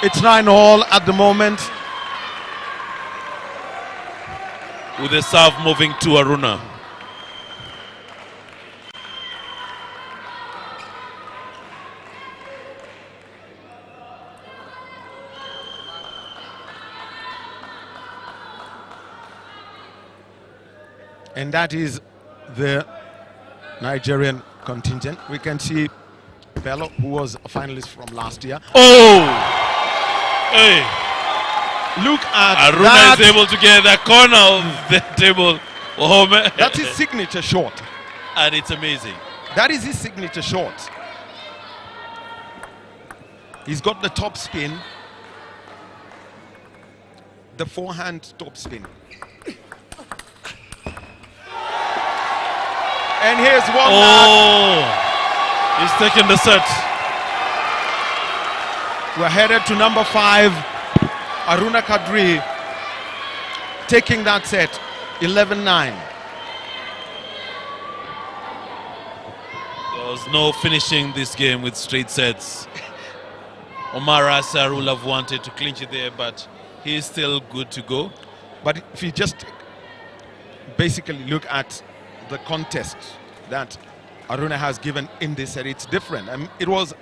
[SPEAKER 2] It's 9-all at the moment.
[SPEAKER 3] With the serve moving to Aruna.
[SPEAKER 2] And that is the Nigerian contingent. We can see Bello, who was a finalist from last year.
[SPEAKER 3] Oh! Hey!
[SPEAKER 2] Look at
[SPEAKER 3] Aruna
[SPEAKER 2] that.
[SPEAKER 3] is able to get the corner of the table. Oh, man.
[SPEAKER 2] That's his signature shot.
[SPEAKER 3] And it's amazing.
[SPEAKER 2] That is his signature shot. He's got the top spin, the forehand top spin. And here's one.
[SPEAKER 3] Oh! He's taking the set.
[SPEAKER 2] We're headed to number 5. Aruna Kadri taking that set, 11-9.
[SPEAKER 3] There was no finishing this game with straight sets. Omar Asar would have wanted to clinch it there, but he's still good to go.
[SPEAKER 2] But if you just basically look at the contest that Aruna has given in this set, it's different. I mean, it was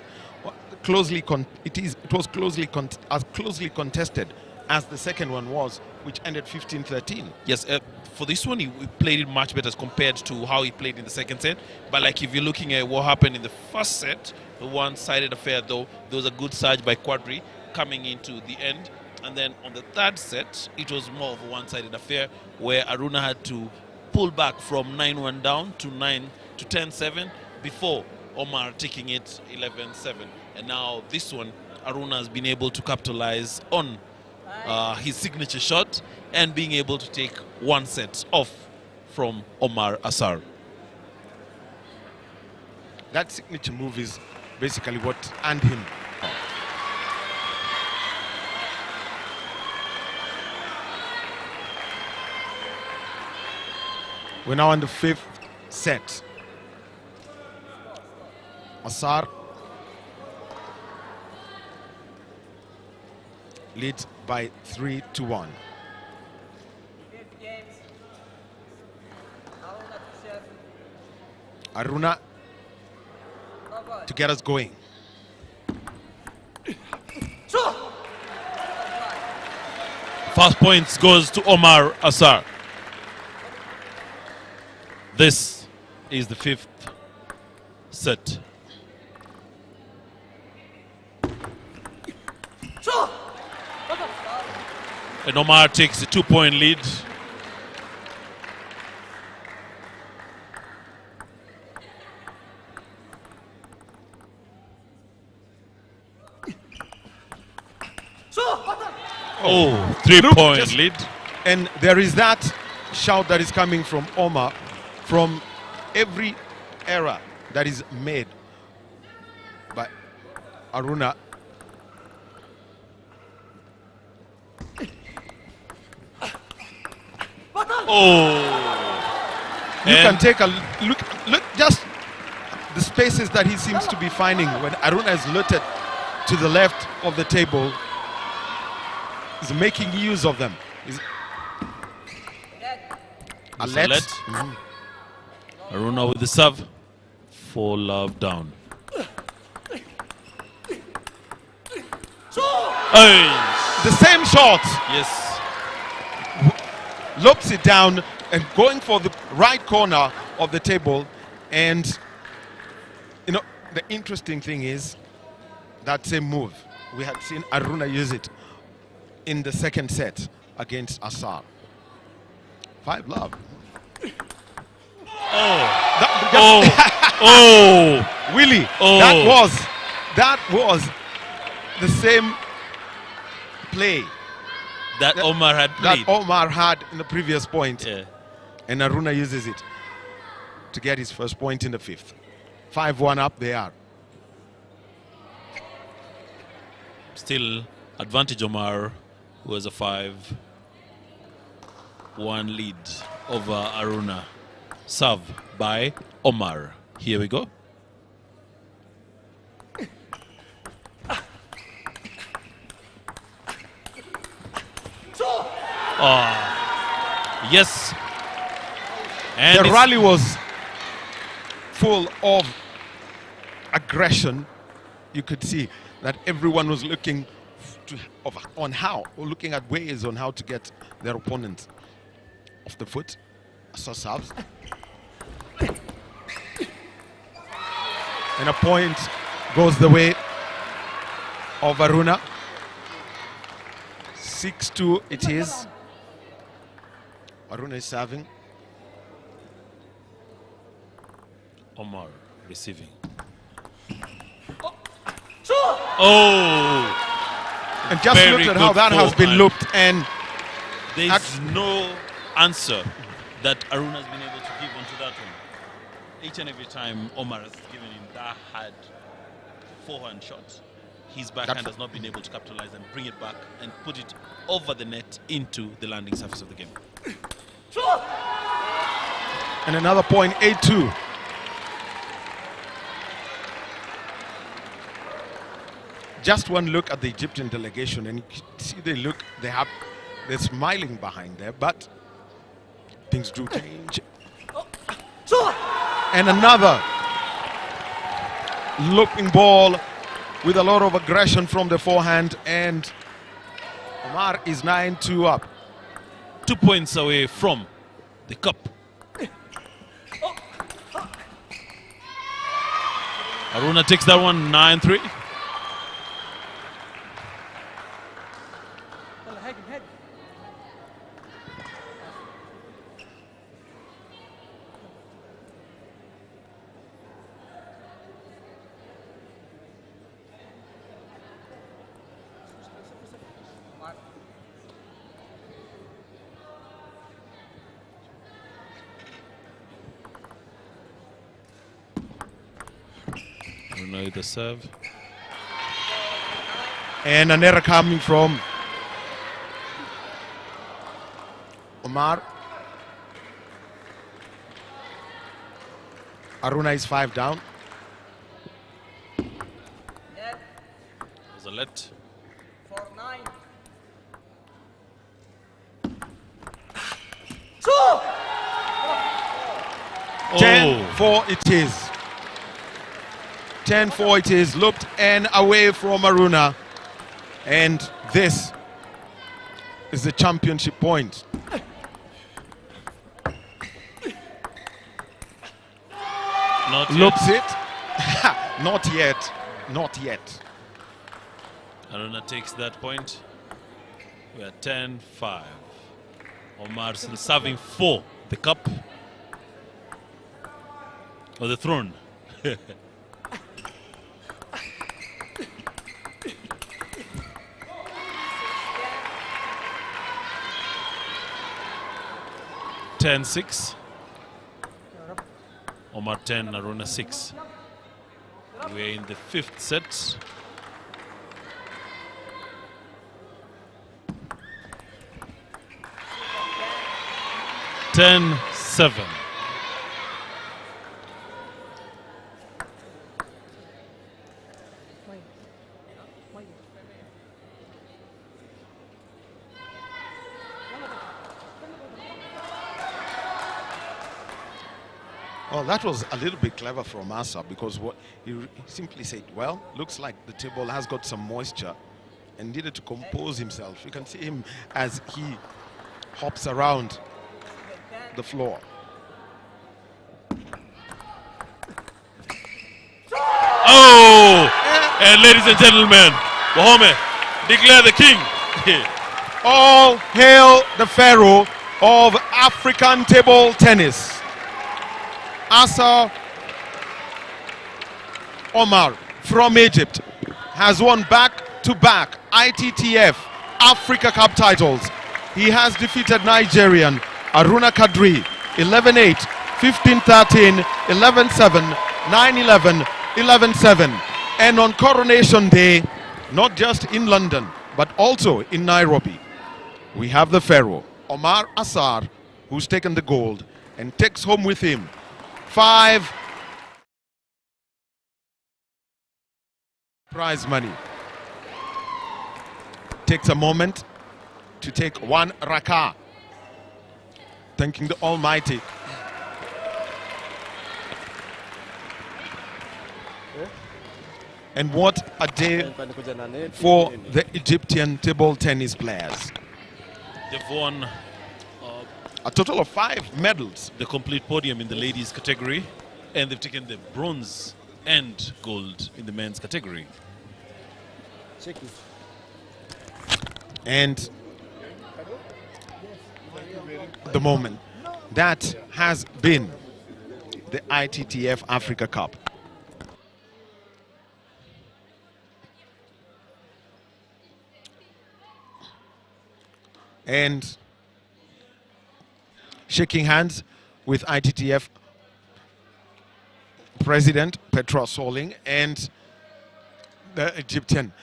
[SPEAKER 2] closely as closely contested as the second one was, which ended 15-13.
[SPEAKER 3] Yes, for this one, he played it much better as compared to how he played in the second set. But like if you're looking at what happened in the first set, the one-sided affair, though, there was a good surge by Quadri coming into the end. And then on the third set, it was more of a one-sided affair where Aruna had to pull back from 9-1 down to 10-7 before Omar taking it 11-7. And now this one, Aruna has been able to capitalize on his signature shot and being able to take one set off from Omar Asar.
[SPEAKER 2] That signature move is basically what earned him. We're now on the 5th set. Asar leads by 3-1. Aruna to get us going.
[SPEAKER 3] First points goes to Omar Asar. This is the 5th set. And Omar takes a 2-point lead. Oh, 3-point lead.
[SPEAKER 2] And there is that shout that is coming from Omar from every error that is made by Aruna.
[SPEAKER 3] Oh,
[SPEAKER 2] You can take a look just the spaces that he seems to be finding when Aruna is looted to the left of the table. He's making use of them. A let.
[SPEAKER 3] Aruna with the serve. 4-love down. Hey.
[SPEAKER 2] The same shot.
[SPEAKER 3] Yes.
[SPEAKER 2] Lopes it down and going for the right corner of the table. And you know, the interesting thing is that same move, we had seen Aruna use it in the second set against Assar. 5 love. Willie, that was the same play
[SPEAKER 3] that Omar had played.
[SPEAKER 2] that Omar had in the previous point.
[SPEAKER 3] Yeah.
[SPEAKER 2] And Aruna uses it to get his first point in the 5th. 5-1 up they are.
[SPEAKER 3] Still advantage Omar, who has a 5-1 lead over Aruna. Serve by Omar. Here we go. Yes. And
[SPEAKER 2] The rally was full of aggression. You could see that everyone was looking looking at ways on how to get their opponent off the foot. So serves. And a point goes the way of Aruna. 6-2 it is. Aruna is serving.
[SPEAKER 3] Omar receiving. Oh!
[SPEAKER 2] And just
[SPEAKER 3] Very
[SPEAKER 2] look at how
[SPEAKER 3] good
[SPEAKER 2] that has been
[SPEAKER 3] forehand.
[SPEAKER 2] looked, and
[SPEAKER 3] There's no answer that Aruna has been able to give onto that one. Each and every time Omar has given him that hard forehand shot, his backhand has not been able to capitalize and bring it back and put it over the net into the landing surface of the game.
[SPEAKER 2] and another point, 8-2. Just one look at the Egyptian delegation, and you can see they're smiling behind there, but things do change. And another looping ball with a lot of aggression from the forehand, and Omar is 9-2 up.
[SPEAKER 3] 2 points away from the cup. Aruna takes that one, 9-3. Aruna the serve.
[SPEAKER 2] And an error coming from Omar. Aruna is 5 down.
[SPEAKER 3] There's a let.
[SPEAKER 2] 10-4 it is. 10-4 it is. Looked and away from Aruna. And this is the championship point.
[SPEAKER 3] Not yet.
[SPEAKER 2] Looks it. Not yet. Not yet.
[SPEAKER 3] Aruna takes that point. We are 10-5. Omar still serving for the cup. Or the throne. (10-6). Omar 10, Aruna 6. We're in the 5th set. (10-7).
[SPEAKER 2] Oh, that was a little bit clever from Asa, because what he simply said, well, looks like the table has got some moisture and needed to compose himself. You can see him as he hops around the floor.
[SPEAKER 3] Oh! And ladies and gentlemen, Wahome, declare the king.
[SPEAKER 2] All hail the Pharaoh of African table tennis. Asa Omar from Egypt has won back-to-back ITTF Africa Cup titles. He has defeated Nigerian Aruna Kadri 11-8, 15-13, 11-7, 9-11, 11-7. And on Coronation Day, not just in London, but also in Nairobi, we have the Pharaoh, Omar Assar, who's taken the gold and takes home with him 5 prize money. Takes a moment to take 1 rakah, thanking the Almighty. And what a day for the Egyptian table tennis players.
[SPEAKER 3] They've won
[SPEAKER 2] A total of 5 medals.
[SPEAKER 3] the complete podium in the ladies category, and they've taken the bronze and gold in the men's category.
[SPEAKER 2] And the moment that has been the ITTF Africa Cup. And shaking hands with ITTF President Petra Soling and the Egyptian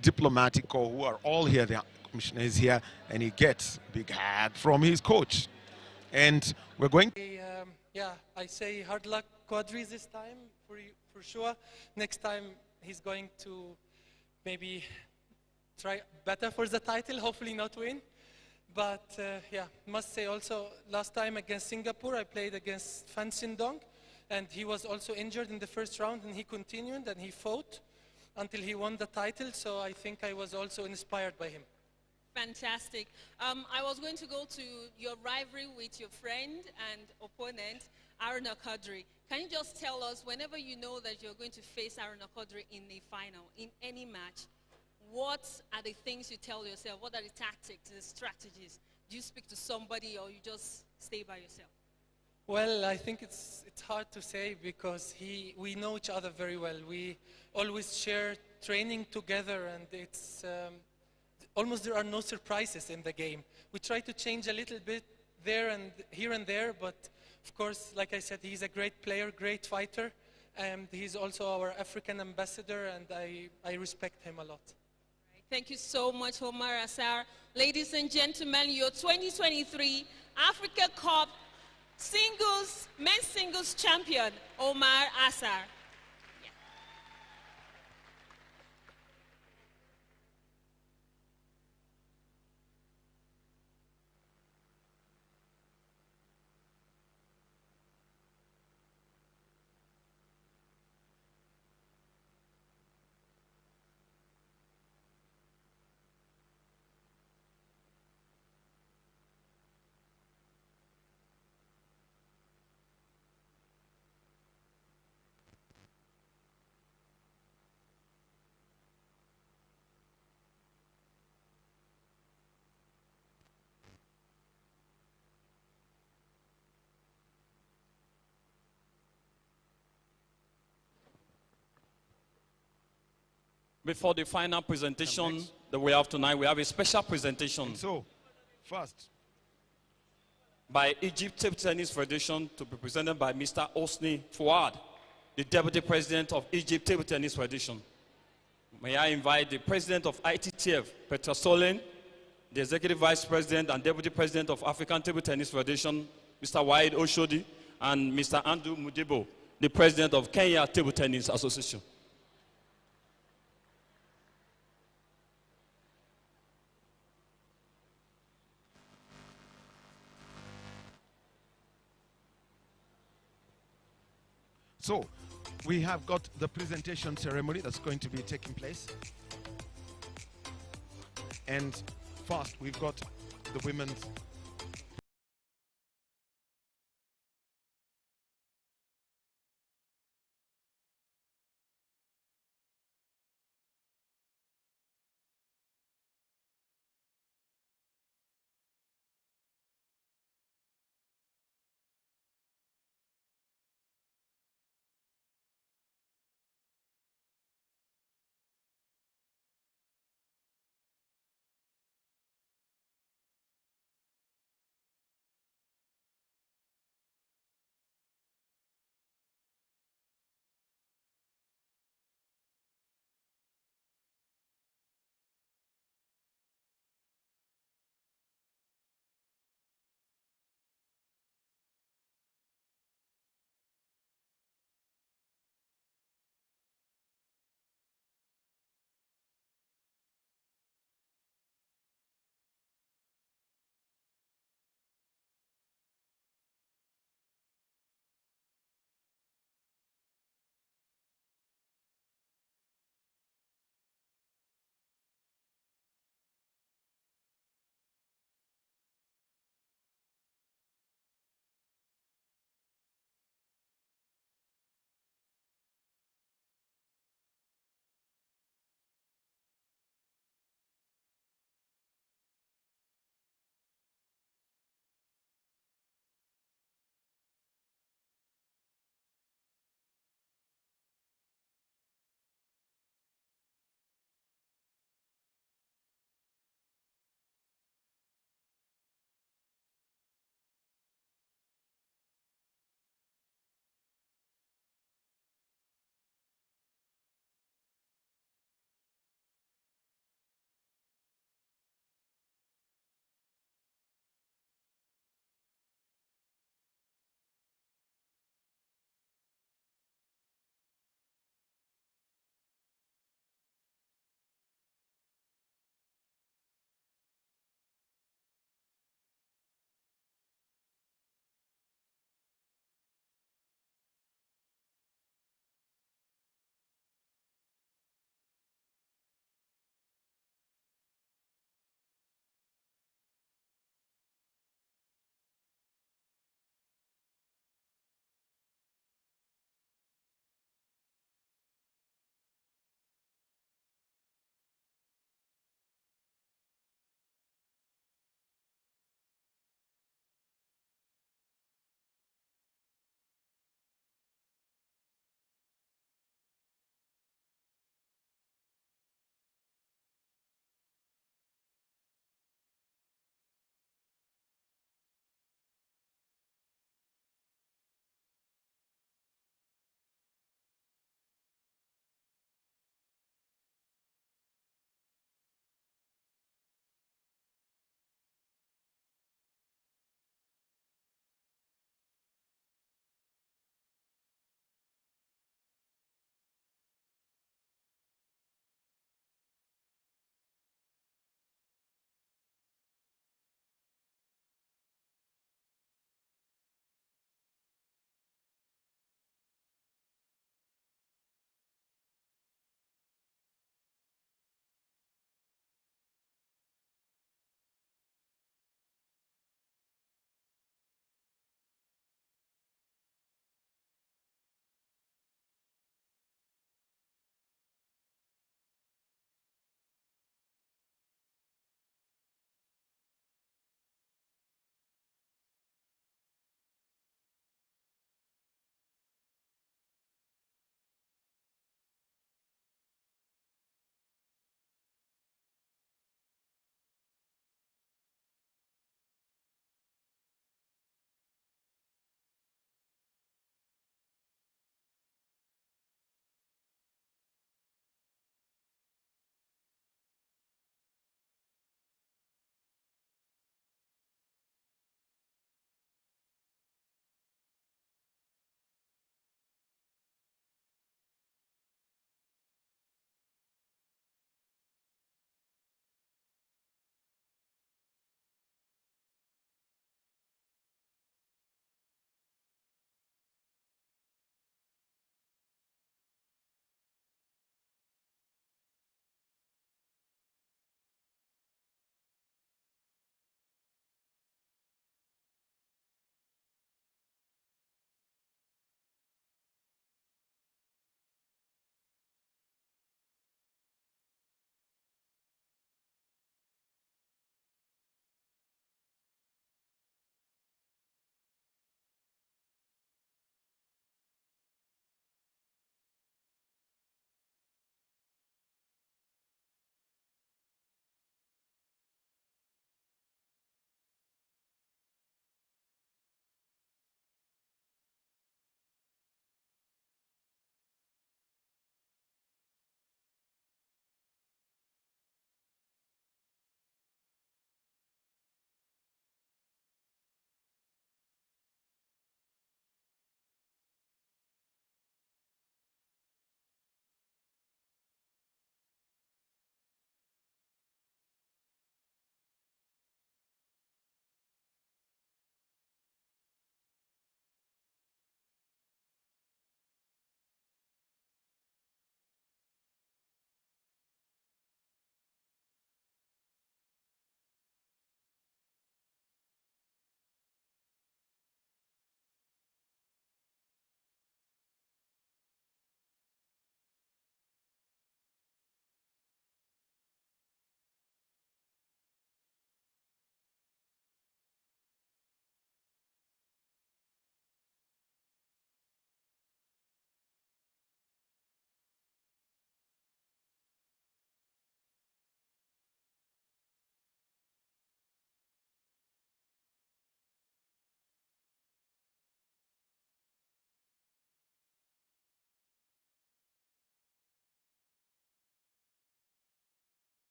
[SPEAKER 2] diplomatic corps, who are all here. The commissioner is here, and he gets a big hug from his coach. And we're going.
[SPEAKER 8] Yeah, I say hard luck, Quadris, this time for sure. Next time he's going to maybe try better for the title, hopefully not win. But yeah, must say also, last time against Singapore, I played against Fan Sindong, and he was also injured in the first round, and he continued and he fought until he won the title. So I think I was also inspired by him.
[SPEAKER 5] Fantastic. I was going to go to your rivalry with your friend and opponent, Aruna Kadri. Can you just tell us, whenever you know that you're going to face Aruna Kadri in the final, in any match, what are the things you tell yourself? What are the tactics, the strategies? Do you speak to somebody or you just stay by yourself?
[SPEAKER 8] Well, I think it's hard to say because we know each other very well. We always share training together, and it's almost there are no surprises in the game. We try to change a little bit there and here and there, but of course, like I said, he's a great player, great fighter, and he's also our African ambassador, and I respect him a lot.
[SPEAKER 5] Thank you so much, Omar Assar. Ladies and gentlemen, your 2023 Africa Cup men's singles champion, Omar Assar.
[SPEAKER 9] Before the final presentation that we have tonight, we have a special presentation.
[SPEAKER 2] And so, first,
[SPEAKER 9] by Egypt Table Tennis Federation, to be presented by Mr. Osni Fouad, the Deputy President of Egypt Table Tennis Federation. May I invite the President of ITTF, Petra Solen, the Executive Vice President and Deputy President of African Table Tennis Federation, Mr. Waid Oshodi, and Mr. Andrew Mudibo, the President of Kenya Table Tennis Association.
[SPEAKER 2] So, we have got the presentation ceremony that's going to be taking place. And first, we've got the women's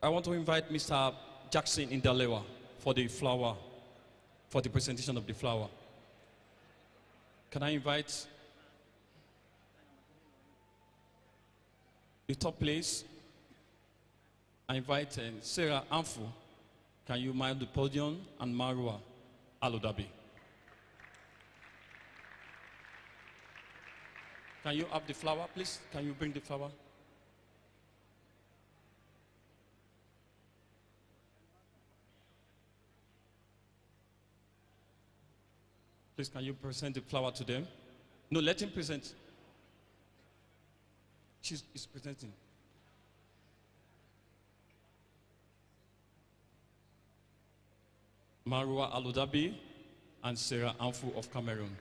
[SPEAKER 9] I want to invite Mr. Jackson Indalewa for the flower, for the presentation of the flower. Can I invite the top place? I invite Sarah Amfu. Can you mind the podium? And Marwa Alodabi. Can you have the flower, please? Can you bring the flower? Please, can you present the flower to them? No, let him present. He's presenting. Marwa Alodabi and Sarah Amfu of Cameroon.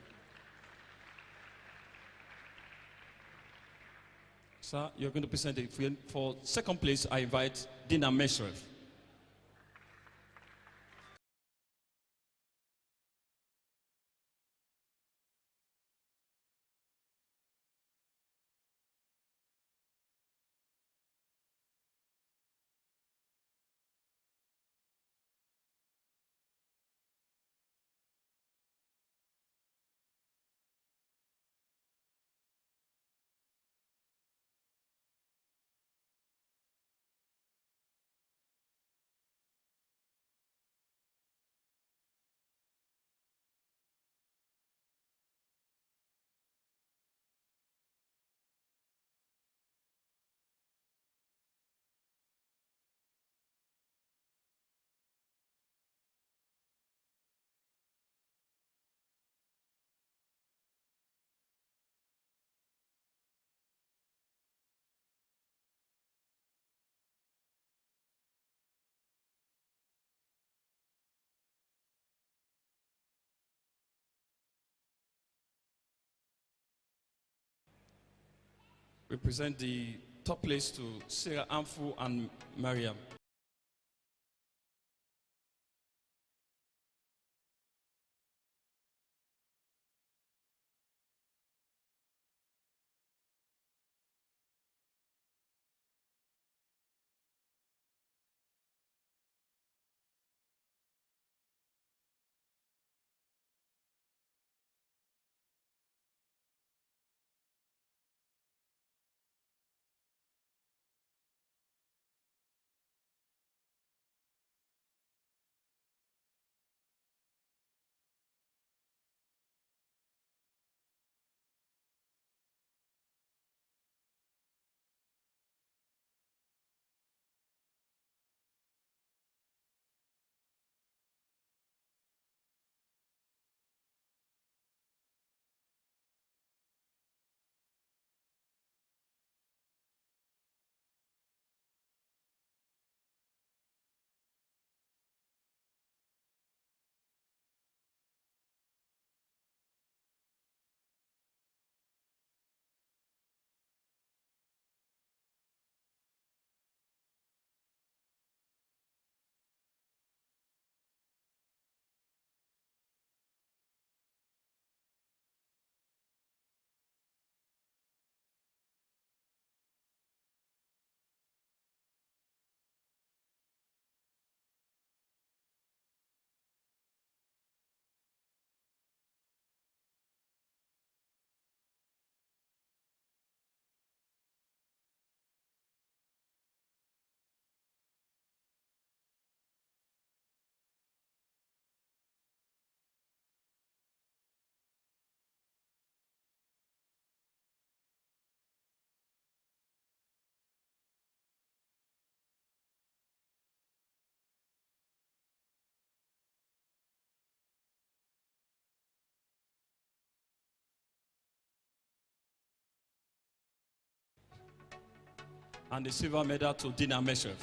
[SPEAKER 9] Sir, you're going to present it. For second place, I invite Dina Meshref. We present the top place to Sarah Amfu and Mariam. And the silver medal to Dina Meshref.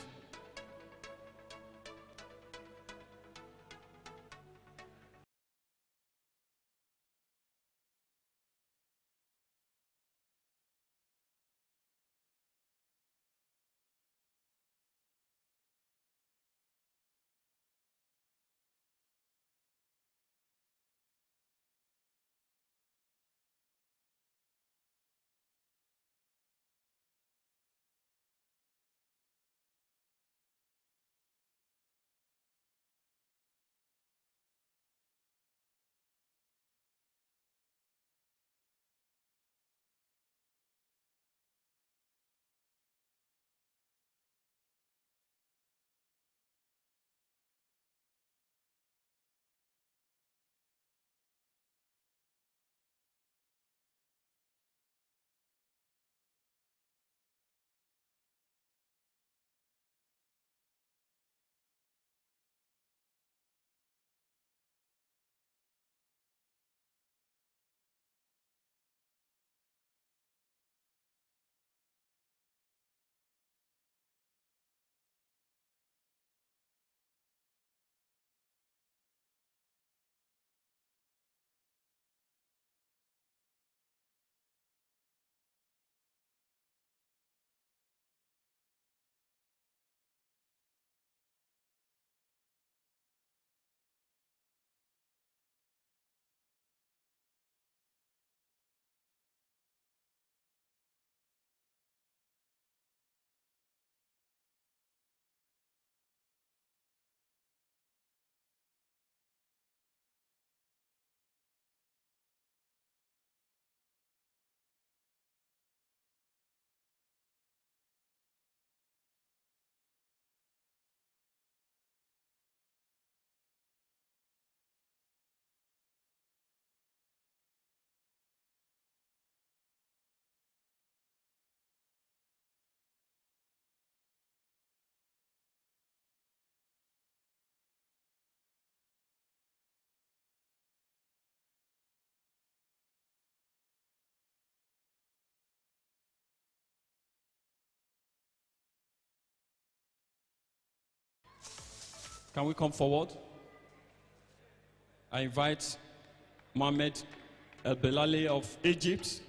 [SPEAKER 9] Can we come forward? I invite Mohamed El Belali of Egypt.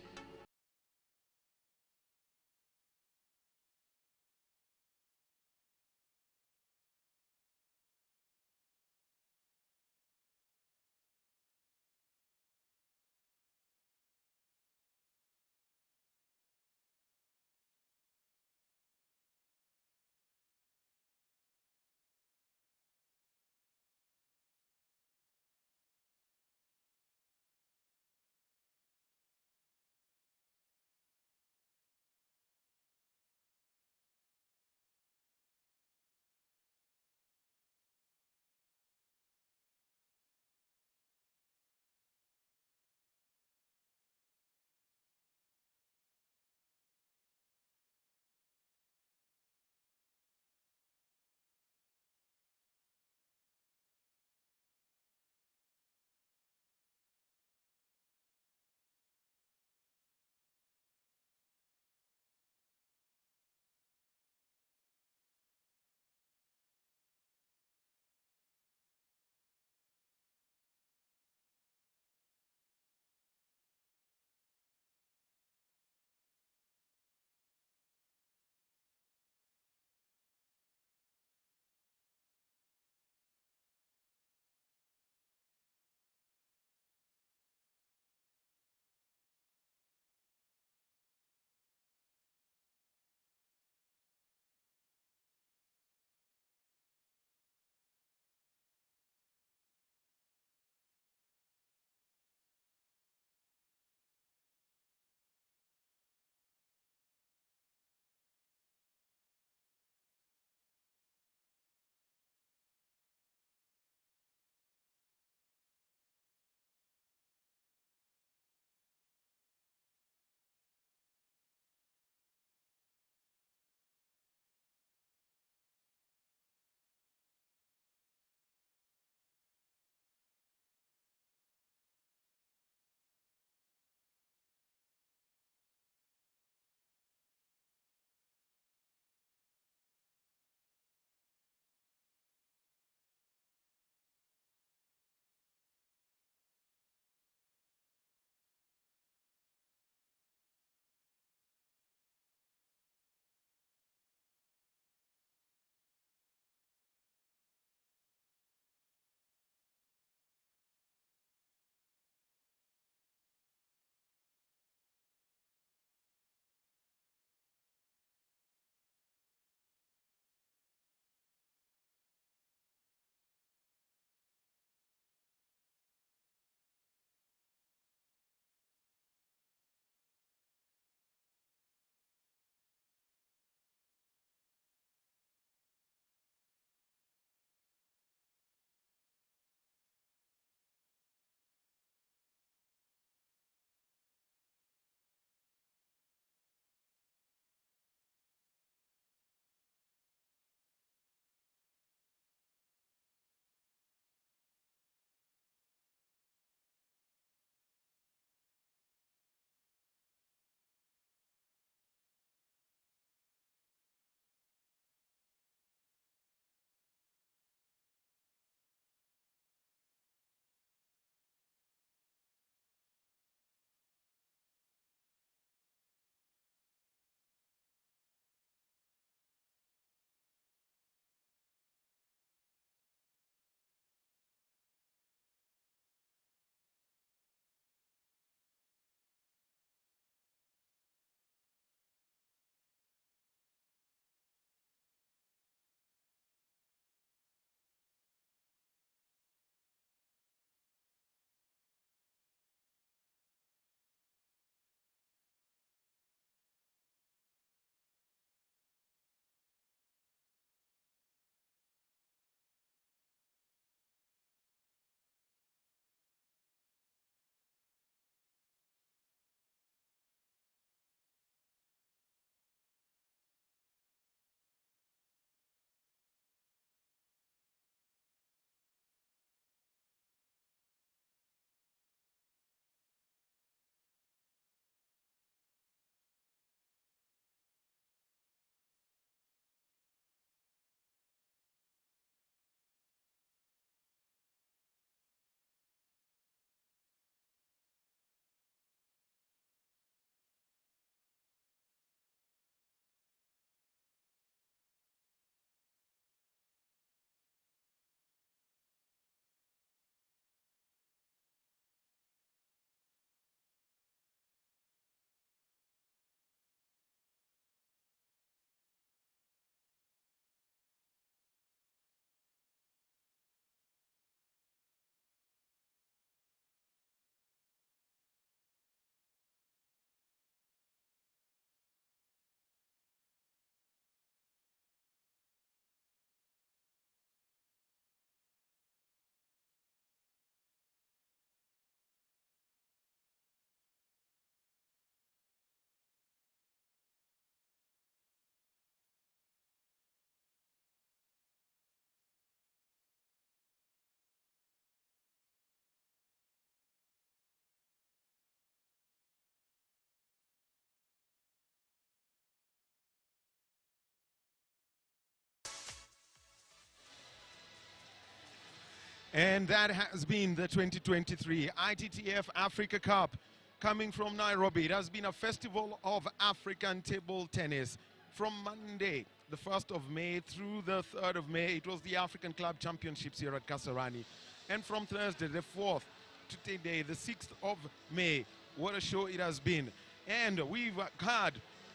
[SPEAKER 2] And that has been the 2023 ITTF-Africa Cup coming from Nairobi. It has been a festival of African table tennis from Monday, the 1st of May, through the 3rd of May. It was the African Club Championships here at Kasarani. And from Thursday, the 4th, to today, the 6th of May. What a show it has been. And we've had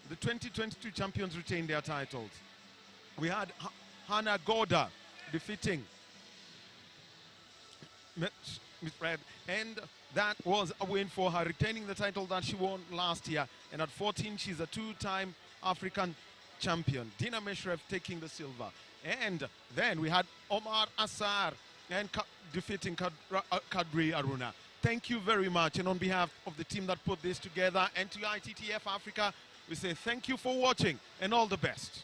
[SPEAKER 2] the 2022 champions retain their titles. We had Hannah Goda defeating Miss Red, and that was a win for her, retaining the title that she won last year. And at 14, she's a two-time African champion. Dina Meshrev taking the silver. And then we had Omar Assar and defeating Kadri Aruna. Thank you very much. And on behalf of the team that put this together and to ITTF Africa, we say thank you for watching and all the best.